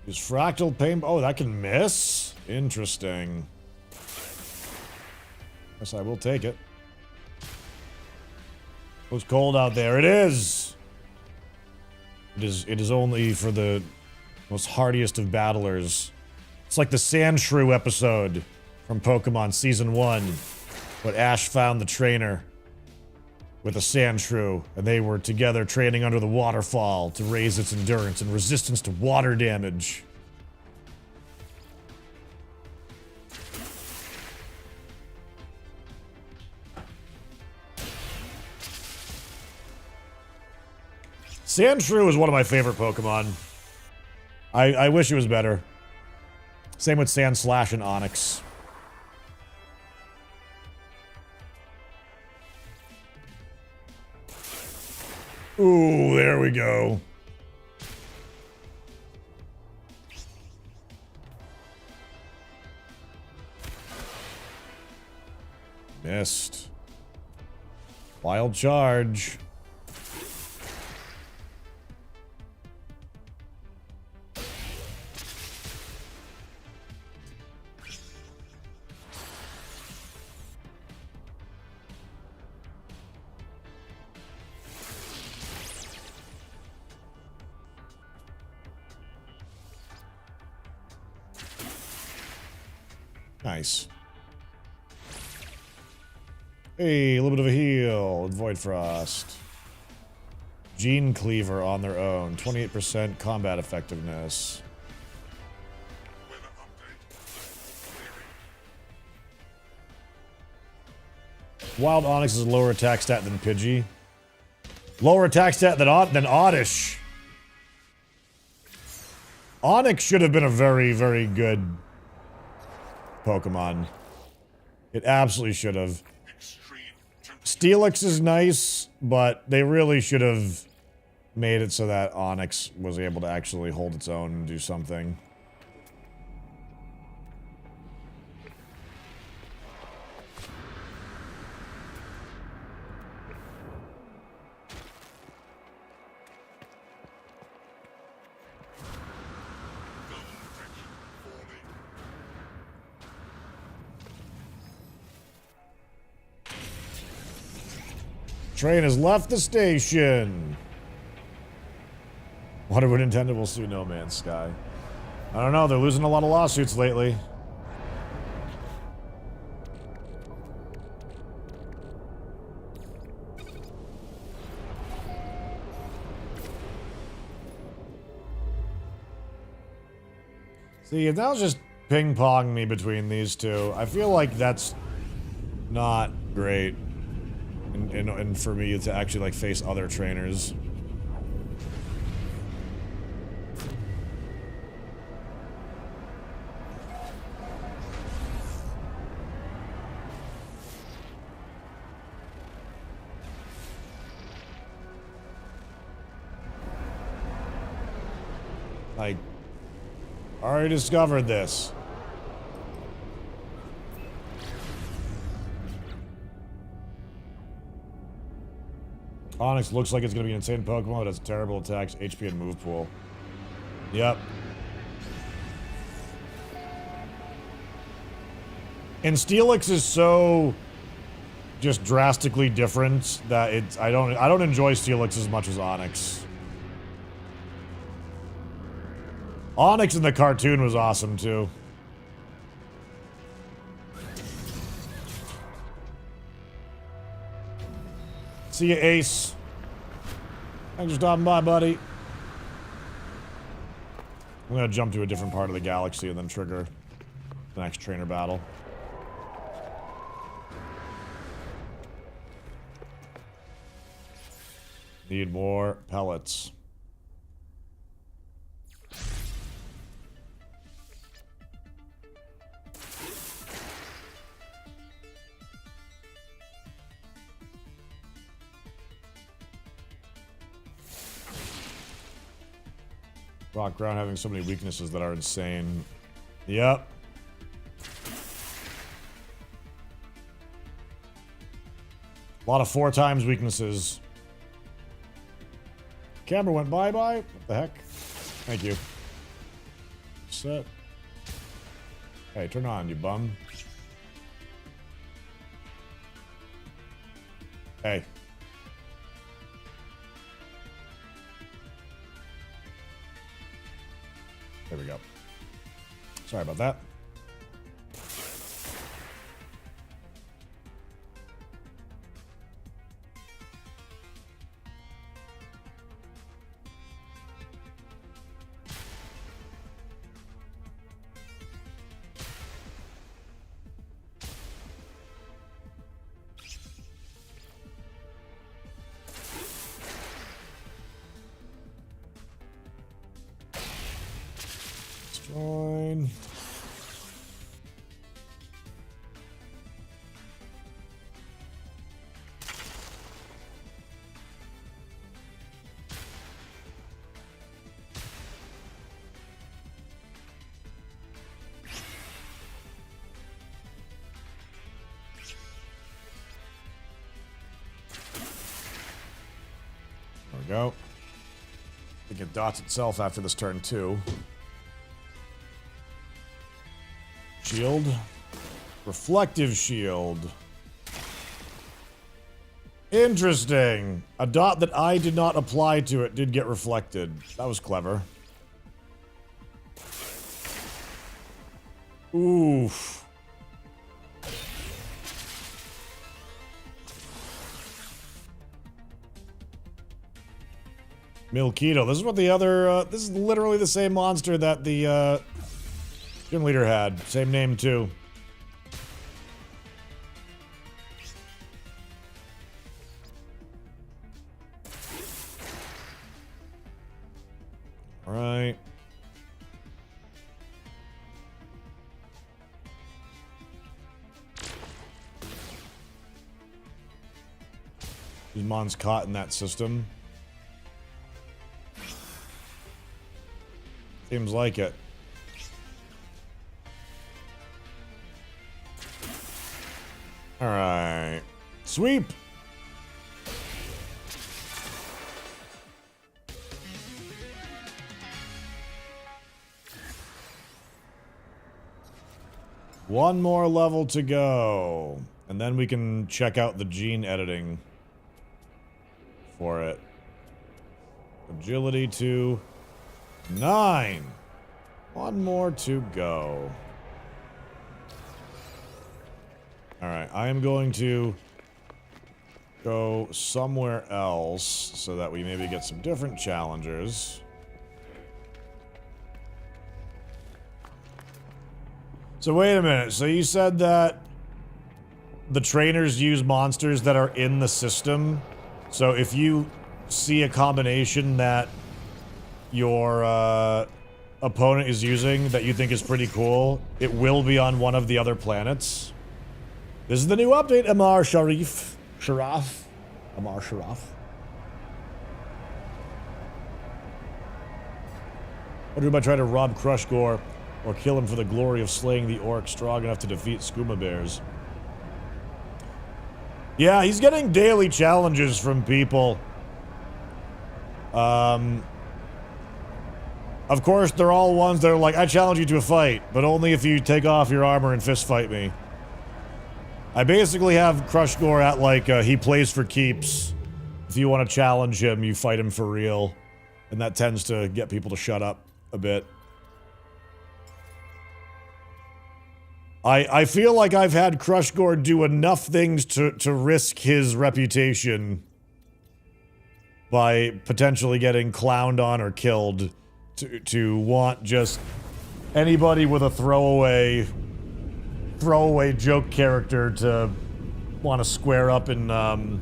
Use fractal pain. Oh, that can miss? Interesting. Guess I will take it. It was cold out there. It is! It is only for the most hardiest of battlers. It's like the Sandshrew episode from Pokemon Season 1. When Ash found the trainer with a Sandshrew, and they were together training under the waterfall to raise its endurance and resistance to water damage. Sandshrew is one of my favorite Pokemon. I wish it was better. Same with Sandslash and Onix. Ooh, there we go. Missed. Wild charge. Nice. Hey, a little bit of a heal. Void Frost. Gene Cleaver on their own. 28% combat effectiveness. Wild Onix is a lower attack stat than Pidgey. Lower attack stat than Oddish. Onix should have been a very, very good Pokemon. It absolutely should have. Steelix is nice, but they really should have made it so that Onix was able to actually hold its own and do something. Train has left the station. What would intended will sue No Man's Sky. I don't know, they're losing a lot of lawsuits lately. See, if that was just ping-pong me between these two, I feel like that's not great. And for me to actually, like, face other trainers. Like, already discovered this. Onyx looks like it's going to be an insane Pokemon. It has terrible attacks, HP, and move pool. Yep. And Steelix is so just drastically different that it's I don't enjoy Steelix as much as Onyx. Onyx in the cartoon was awesome too. See you, Ace. Thanks for stopping by, buddy. I'm gonna jump to a different part of the galaxy and then trigger the next trainer battle. Need more pellets. Rock ground having so many weaknesses that are insane. Yep. A lot of 4 times weaknesses. Camera went bye-bye. What the heck? Thank you. Set. Hey, turn on, you bum. Hey. There we go. Sorry about that. Join. There we go. I think it dots itself after this turn too. Shield. Reflective shield. Interesting. A dot that I did not apply to it did get reflected. That was clever. Oof. Milquito. This is what the other, this is literally the same monster that the, gym leader had. Same name, too. Alright. These mons caught in that system. Seems like it. Alright. Sweep! One more level to go. And then we can check out the gene editing for it. Agility 2. 9. One more to go. Alright, I am going to go somewhere else so that we maybe get some different challengers. So wait a minute, so you said that the trainers use monsters that are in the system? So if you see a combination that your opponent is using that you think is pretty cool, it will be on one of the other planets? This is the new update, Amar Sharif. Amar Sharaf. What do you about trying to rob Crushgore or kill him for the glory of slaying the orc strong enough to defeat skooma bears? Yeah, he's getting daily challenges from people. Of course, they're all ones that are like, I challenge you to a fight, but only if you take off your armor and fist fight me. I basically have Crushgore at like, he plays for keeps. If you want to challenge him, you fight him for real. And that tends to get people to shut up a bit. I feel like I've had Crushgore do enough things to risk his reputation by potentially getting clowned on or killed to want just anybody with a throwaway joke character to want to square up in a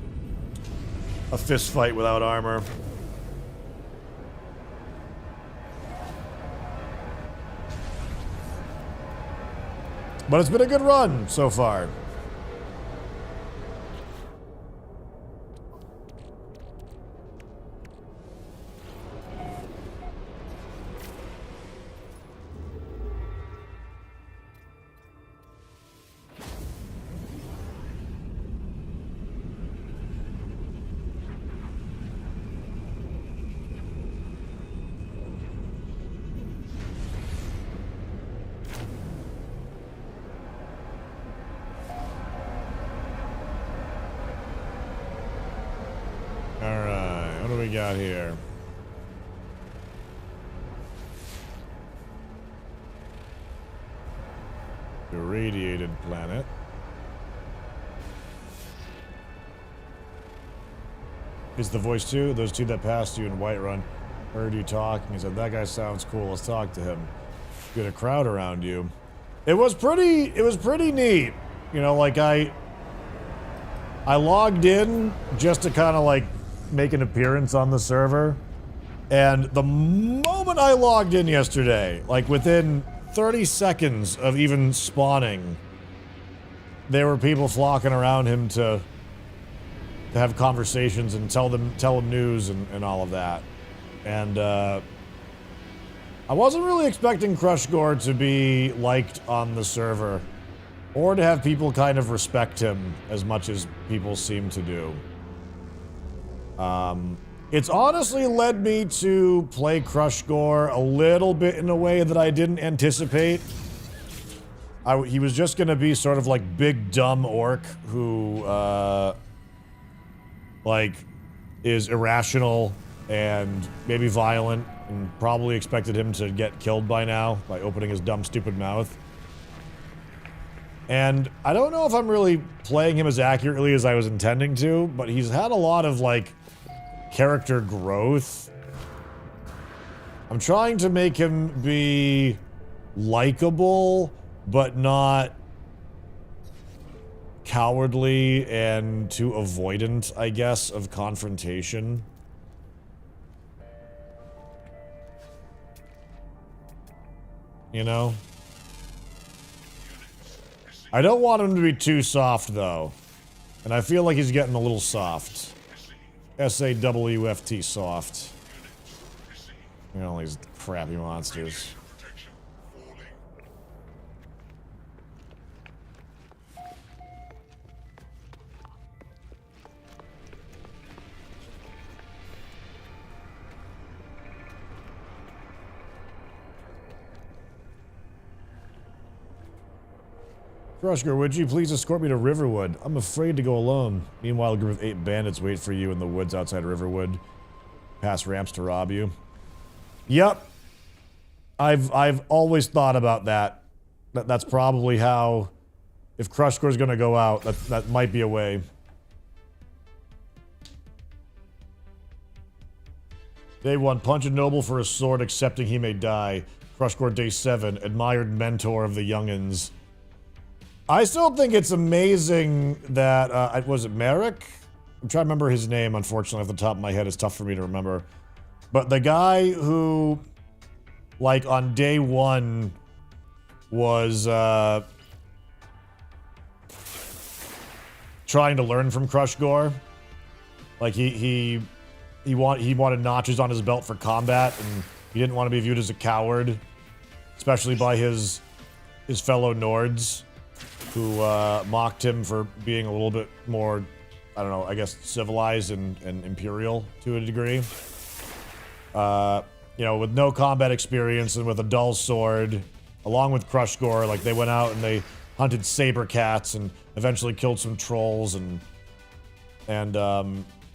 fist fight without armor. But it's been a good run so far. Alright, what do we got here? Irradiated planet. Is the voice too? Those two that passed you in Whiterun heard you talking. He said, that guy sounds cool, let's talk to him. Get a crowd around you. It was pretty neat. You know, like I logged in just to kind of like make an appearance on the server. And the moment I logged in yesterday, like within 30 seconds of even spawning, there were people flocking around him to have conversations and tell him news and all of that. And I wasn't really expecting Crushgore to be liked on the server, or to have people kind of respect him as much as people seem to do. It's honestly led me to play Crushgore a little bit in a way that I didn't anticipate. He was just gonna be sort of like big dumb orc who, like, is irrational and maybe violent, and probably expected him to get killed by now by opening his dumb, stupid mouth. And I don't know if I'm really playing him as accurately as I was intending to, but he's had a lot of, like, character growth. I'm trying to make him be likable, but not cowardly and too avoidant, I guess, of confrontation. You know? I don't want him to be too soft, though. And I feel like he's getting a little soft. S-A-W-F-T, soft. You know, these crappy monsters. Crushgore, would you please escort me to Riverwood? I'm afraid to go alone. Meanwhile, a group of 8 bandits wait for you in the woods outside Riverwood. Pass ramps to rob you. Yep. I've always thought about that. That's probably how, if Crush Score is going to go out, that might be a way. Day 1, punch a noble for a sword, accepting he may die. Crush Score Day 7, admired mentor of the youngins. I still think it's amazing that, was it Merrick? I'm trying to remember his name, unfortunately, off the top of my head. It's tough for me to remember. But the guy who, like, on day 1 was, trying to learn from Crush Gore. Like, he wanted notches on his belt for combat, and he didn't want to be viewed as a coward, especially by his fellow Nords, who mocked him for being a little bit more, I don't know, I guess civilized and imperial to a degree. You know, with no combat experience and with a dull sword, along with Crush Gore, like they went out and they hunted saber cats and eventually killed some trolls and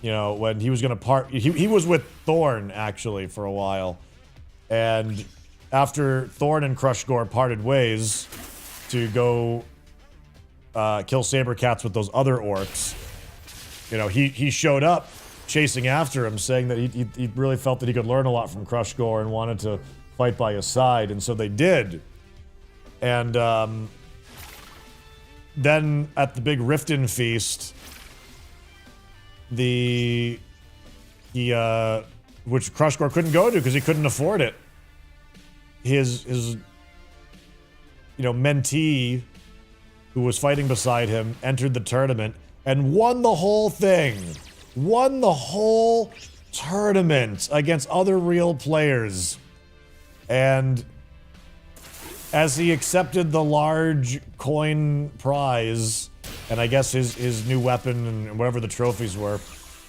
you know, when he was gonna he was with Thorn actually for a while, and after Thorn and Crush Gore parted ways to go kill saber cats with those other orcs, you know, he showed up chasing after him, saying that he really felt that he could learn a lot from Crush Gore and wanted to fight by his side, and so they did. And then at the big Riften feast, which Crush Gore couldn't go to because he couldn't afford it. His you know, mentee, who was fighting beside him, entered the tournament and won the whole thing. Won the whole tournament against other real players. And as he accepted the large coin prize, and I guess his new weapon and whatever the trophies were,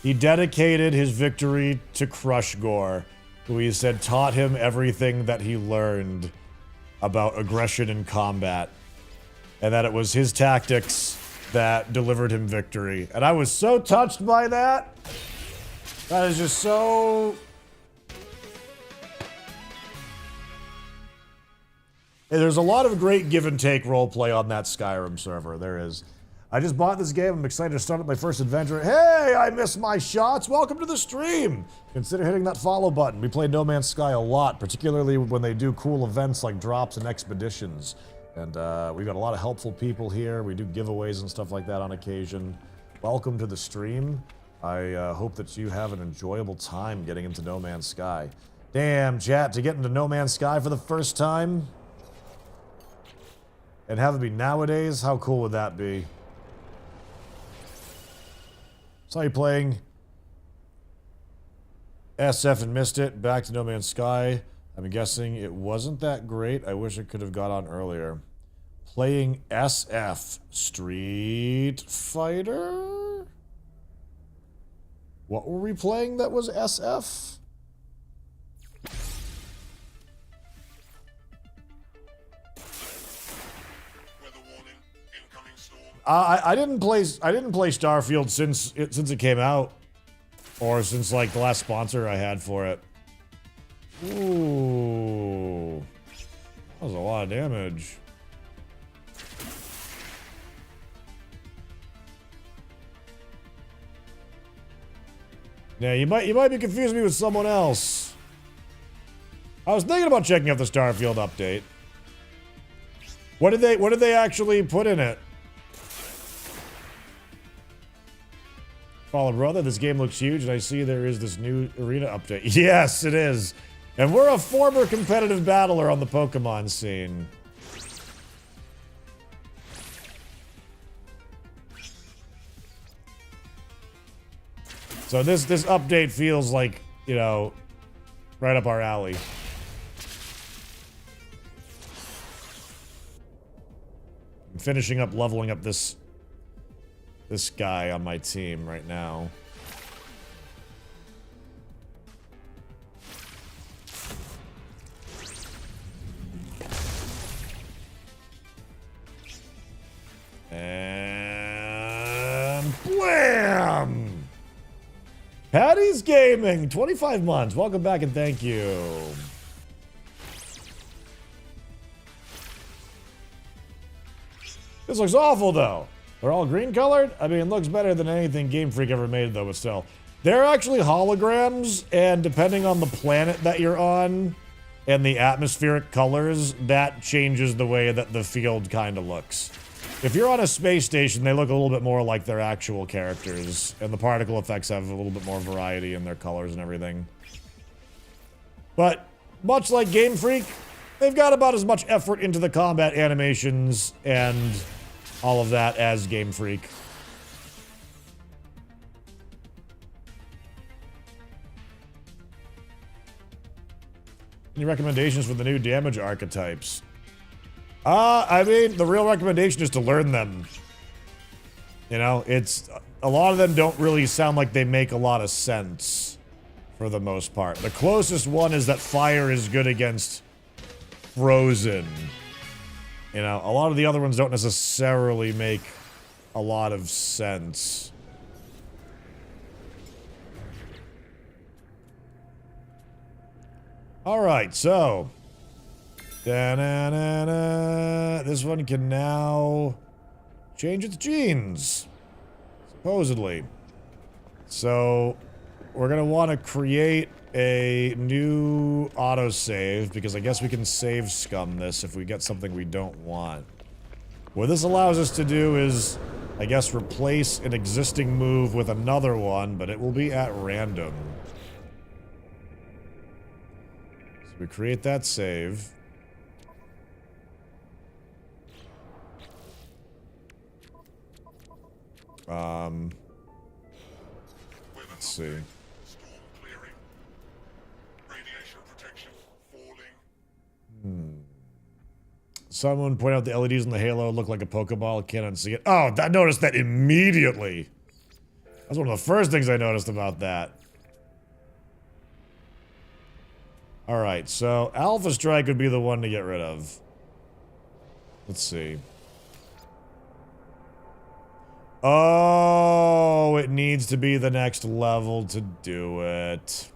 he dedicated his victory to Crush Gore, who he said taught him everything that he learned about aggression in combat, and that it was his tactics that delivered him victory. And I was so touched by that. That is just so... Hey, there's a lot of great give and take roleplay on that Skyrim server. There is. I just bought this game. I'm excited to start up my first adventure. Hey, I missed my shots. Welcome to the stream. Consider hitting that follow button. We play No Man's Sky a lot, particularly when they do cool events like drops and expeditions. And we've got a lot of helpful people here. We do giveaways and stuff like that on occasion. Welcome to the stream. I hope that you have an enjoyable time getting into No Man's Sky. Damn, chat, to get into No Man's Sky for the first time and have it be nowadays, how cool would that be? Saw you playing SF and missed it. Back to No Man's Sky. I'm guessing it wasn't that great. I wish I could have got on earlier. Playing SF. Street Fighter? What were we playing that was SF? Weather warning, incoming storm. I didn't play Starfield since it came out, or since like the last sponsor I had for it. Ooh, that was a lot of damage. Yeah, you might be confusing me with someone else. I was thinking about checking out the Starfield update. What did they actually put in it? Follow brother, this game looks huge, and I see there is this new arena update. Yes, it is. And we're a former competitive battler on the Pokemon scene. So this update feels like, you know, right up our alley. I'm finishing up leveling up this guy on my team right now. And blam! Patty's Gaming, 25 months. Welcome back and thank you. This looks awful, though. They're all green colored? I mean, it looks better than anything Game Freak ever made, though, but still. They're actually holograms, and depending on the planet that you're on and the atmospheric colors, that changes the way that the field kind of looks. If you're on a space station, they look a little bit more like their actual characters, and the particle effects have a little bit more variety in their colors and everything. But, much like Game Freak, they've got about as much effort into the combat animations and all of that as Game Freak. Any recommendations for the new damage archetypes? I mean, the real recommendation is to learn them. You know, it's... A lot of them don't really sound like they make a lot of sense, for the most part. The closest one is that fire is good against frozen. You know, a lot of the other ones don't necessarily make a lot of sense. Alright, so... Da-na-na-na. This one can now change its genes, supposedly. So, we're gonna want to create a new autosave, because I guess we can save scum this if we get something we don't want. What this allows us to do is, I guess, replace an existing move with another one, but it will be at random. So we create that save. Let's see. Storm clearing. Radiation protection falling. Someone pointed out the LEDs in the halo look like a Pokeball. Can't unsee it. Oh, I noticed that immediately. That's one of the first things I noticed about that. Alright, so Alpha Strike would be the one to get rid of. Let's see. Oh, it needs to be the next level to do it.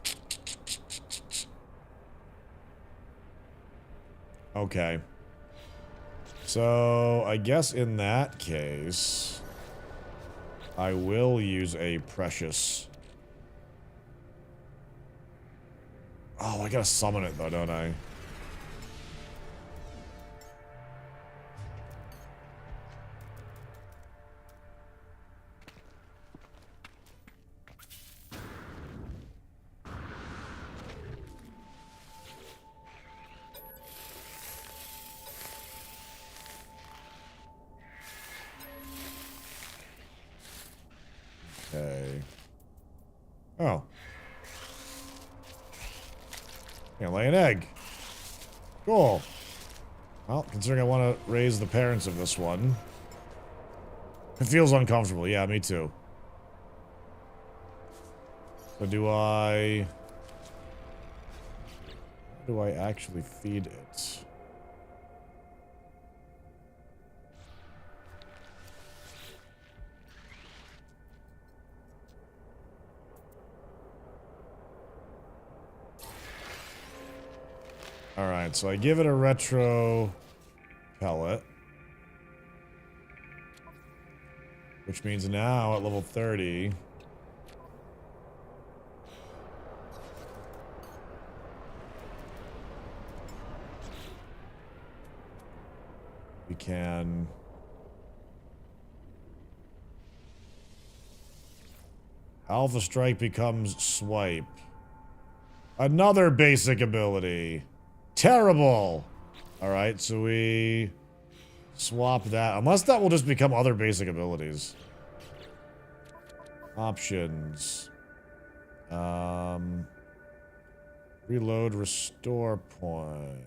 Okay. So, I guess in that case, I will use a Precious. Oh, I gotta summon it though, don't I? Okay. Oh. Can't lay an egg. Cool. Well, considering I want to raise the parents of this one. It feels uncomfortable. Yeah, me too. So do I actually feed it? Alright, so I give it a retro pellet. Which means now at level 30... we can... Alpha Strike becomes Swipe. Another basic ability. Terrible! Alright, so we swap that. Unless that will just become other basic abilities. Options. Reload, restore point.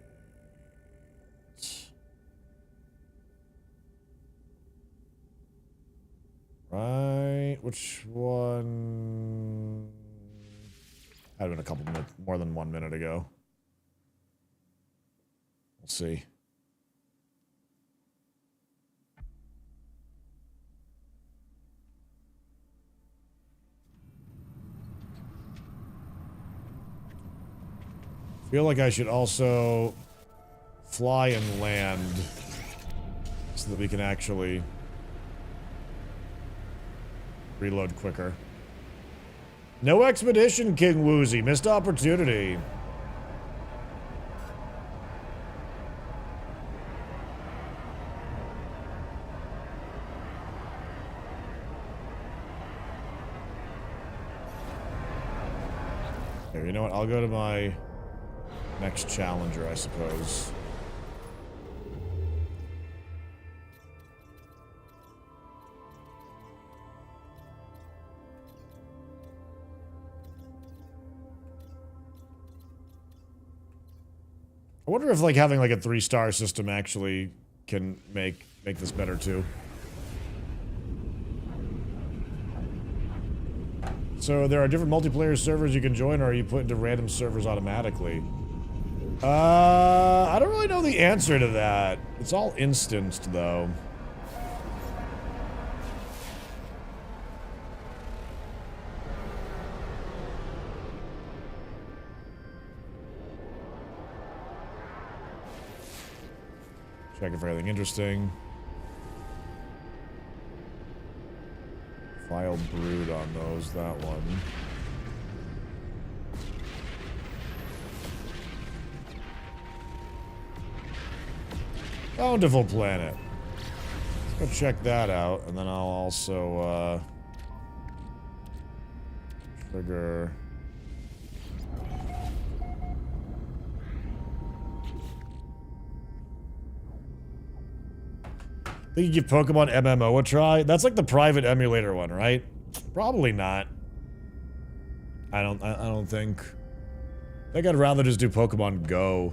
Right, which one? Had been a couple minutes, more than 1 minute ago. We'll see. Feel like I should also fly and land. so that we can actually reload quicker. No expedition, King Woozy. Missed opportunity. Here, you know what? I'll go to my next challenger, I suppose. I wonder if like having like a 3-star system actually can make this better too. So there are different multiplayer servers you can join, or are you put into random servers automatically? I don't really know the answer to that. It's all instanced though. Checking for anything interesting. Filed brood on those, that one. Bountiful planet. Let's go check that out, and then I'll also, trigger... Think you give Pokemon MMO a try? That's like the private emulator one, right? Probably not. I don't think. I think I'd rather just do Pokemon Go.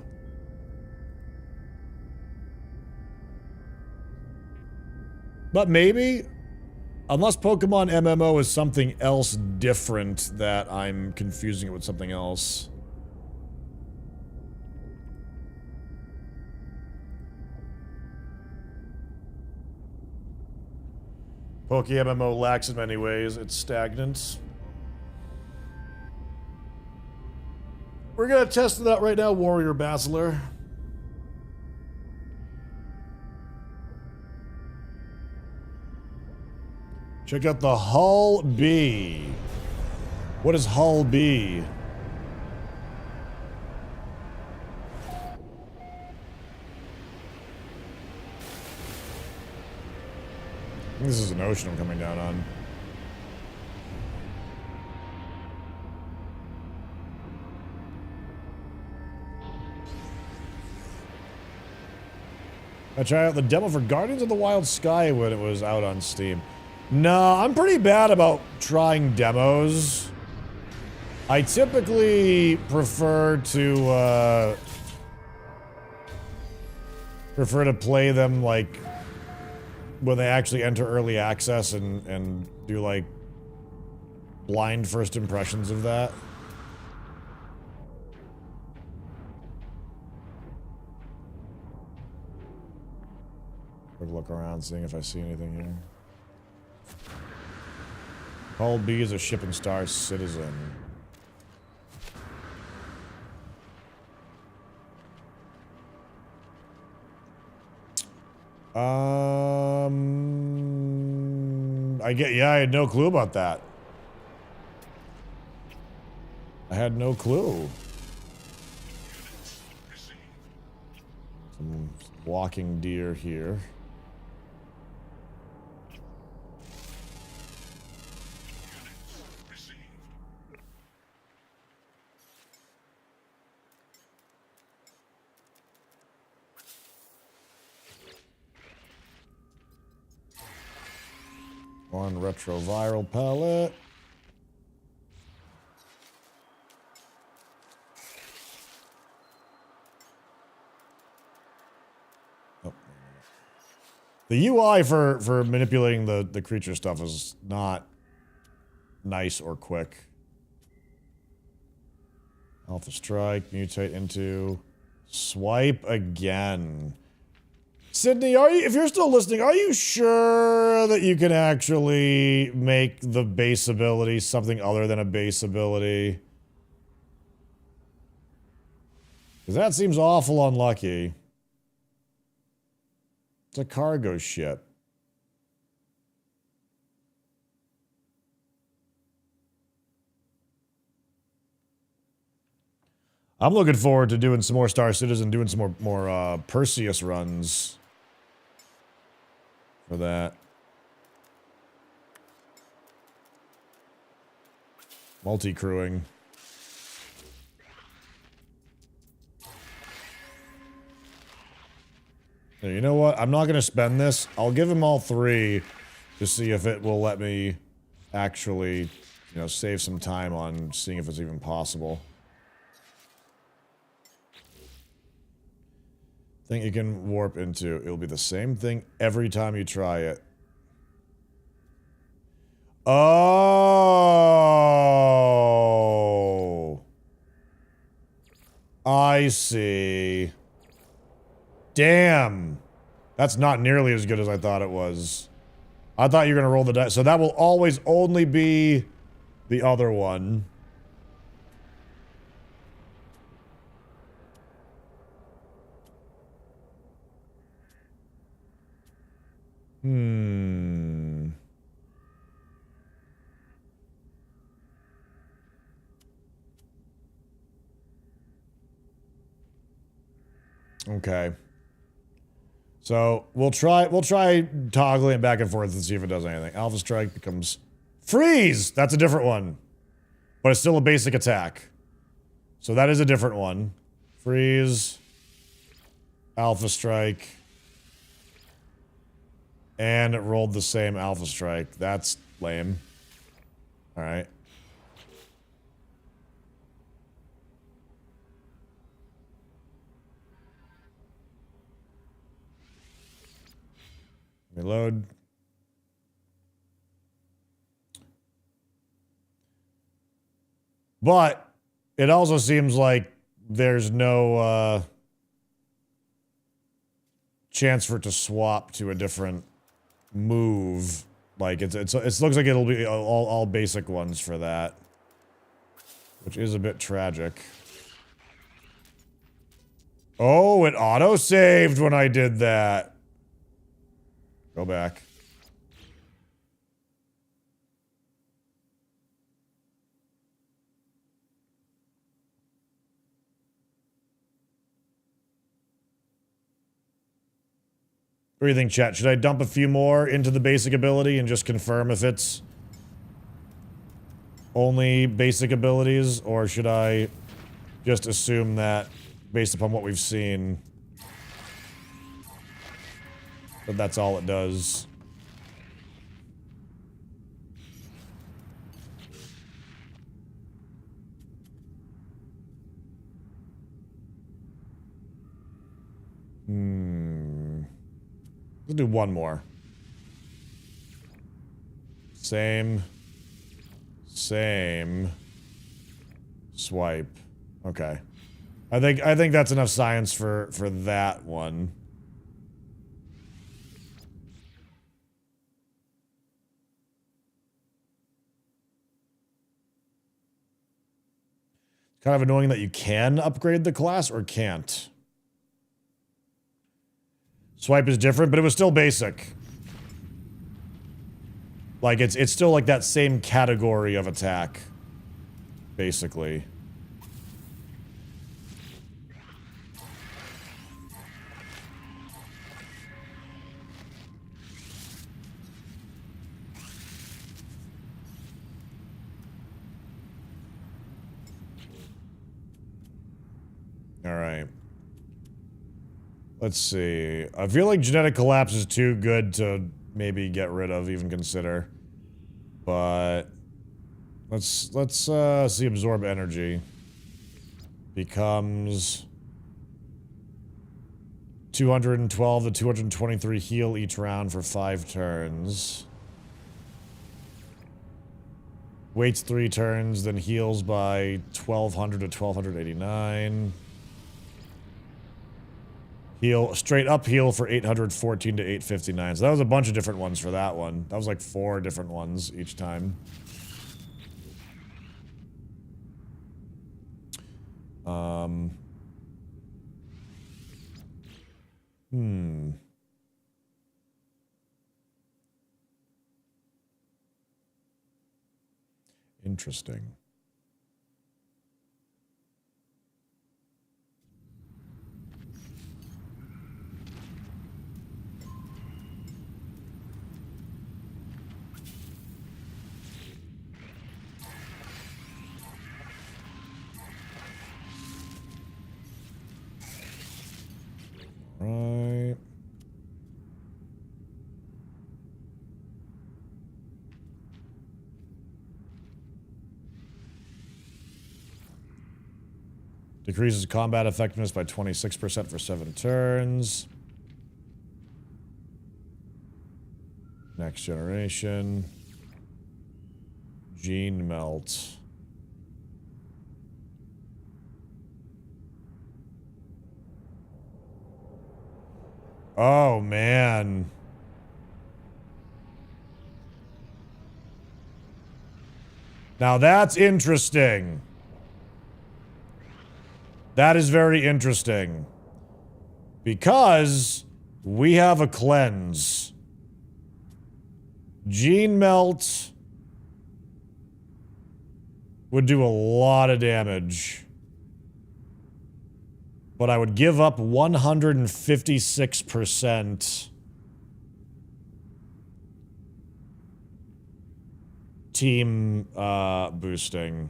But maybe, unless Pokemon MMO is something else different that I'm confusing it with something else. PokeMMO lacks in many ways. It's stagnant. We're gonna test it out right now, Warrior Basilar. Check out the Hull B. What is Hull B? This is an ocean I'm coming down on. I tried out the demo for Guardians of the Wild Sky when it was out on Steam. No, I'm pretty bad about trying demos. I typically prefer to play them like when they actually enter early access and do like blind first impressions of that. Quick look around, seeing if I see anything here. Hull B is a shipping star citizen. Yeah, I had no clue about that. I had no clue. Some walking deer here. One retroviral pellet. Oh. The UI for manipulating the creature stuff is not nice or quick. Alpha Strike, mutate into swipe again. Sydney, if you're still listening, are you sure that you can actually make the base ability something other than a base ability? Because that seems awful unlucky. It's a cargo ship. I'm looking forward to doing some more Star Citizen, doing some more Perseus runs for that. Multi-crewing. You know what? I'm not going to spend this. I'll give him all 3 to see if it will let me actually, you know, save some time on seeing if it's even possible. Thing you can warp into. It'll be the same thing every time you try it. Oh. I see. Damn. That's not nearly as good as I thought it was. I thought you were going to roll the dice. So that will always only be the other one. Hmm. Okay. So we'll try toggling it back and forth and see if it does anything. Alpha Strike becomes freeze. That's a different one, but it's still a basic attack. So that is a different one. Freeze. Alpha Strike. And it rolled the same Alpha Strike. That's lame. Alright. Reload. But it also seems like there's no chance for it to swap to a different move. Like it looks like it'll be all basic ones for that, which is a bit tragic. Oh, it auto-saved when I did that. Go back. What do you think, chat? Should I dump a few more into the basic ability and just confirm if it's only basic abilities, or should I just assume that, based upon what we've seen, that that's all it does? Let's do one more. Same. Swipe. Okay. I think that's enough science for that one. Kind of annoying that you can upgrade the class or can't. Swipe is different, but it was still basic. Like, it's still like that same category of attack, basically. All right. Let's see. I feel like genetic collapse is too good to maybe get rid of, even consider. But let's see. Absorb energy becomes 212 to 223 heal each round for 5 turns. Waits 3 turns, then heals by 1200 to 1289. Heal, straight up heal for 814 to 859. So that was a bunch of different ones for that one. That was like 4 different ones each time. Interesting. Right. Decreases combat effectiveness by 26% for 7 turns. Next generation. Gene melt. Oh, man. Now that's interesting. That is very interesting. Because we have a cleanse. Gene melt would do a lot of damage. But I would give up 156% team boosting.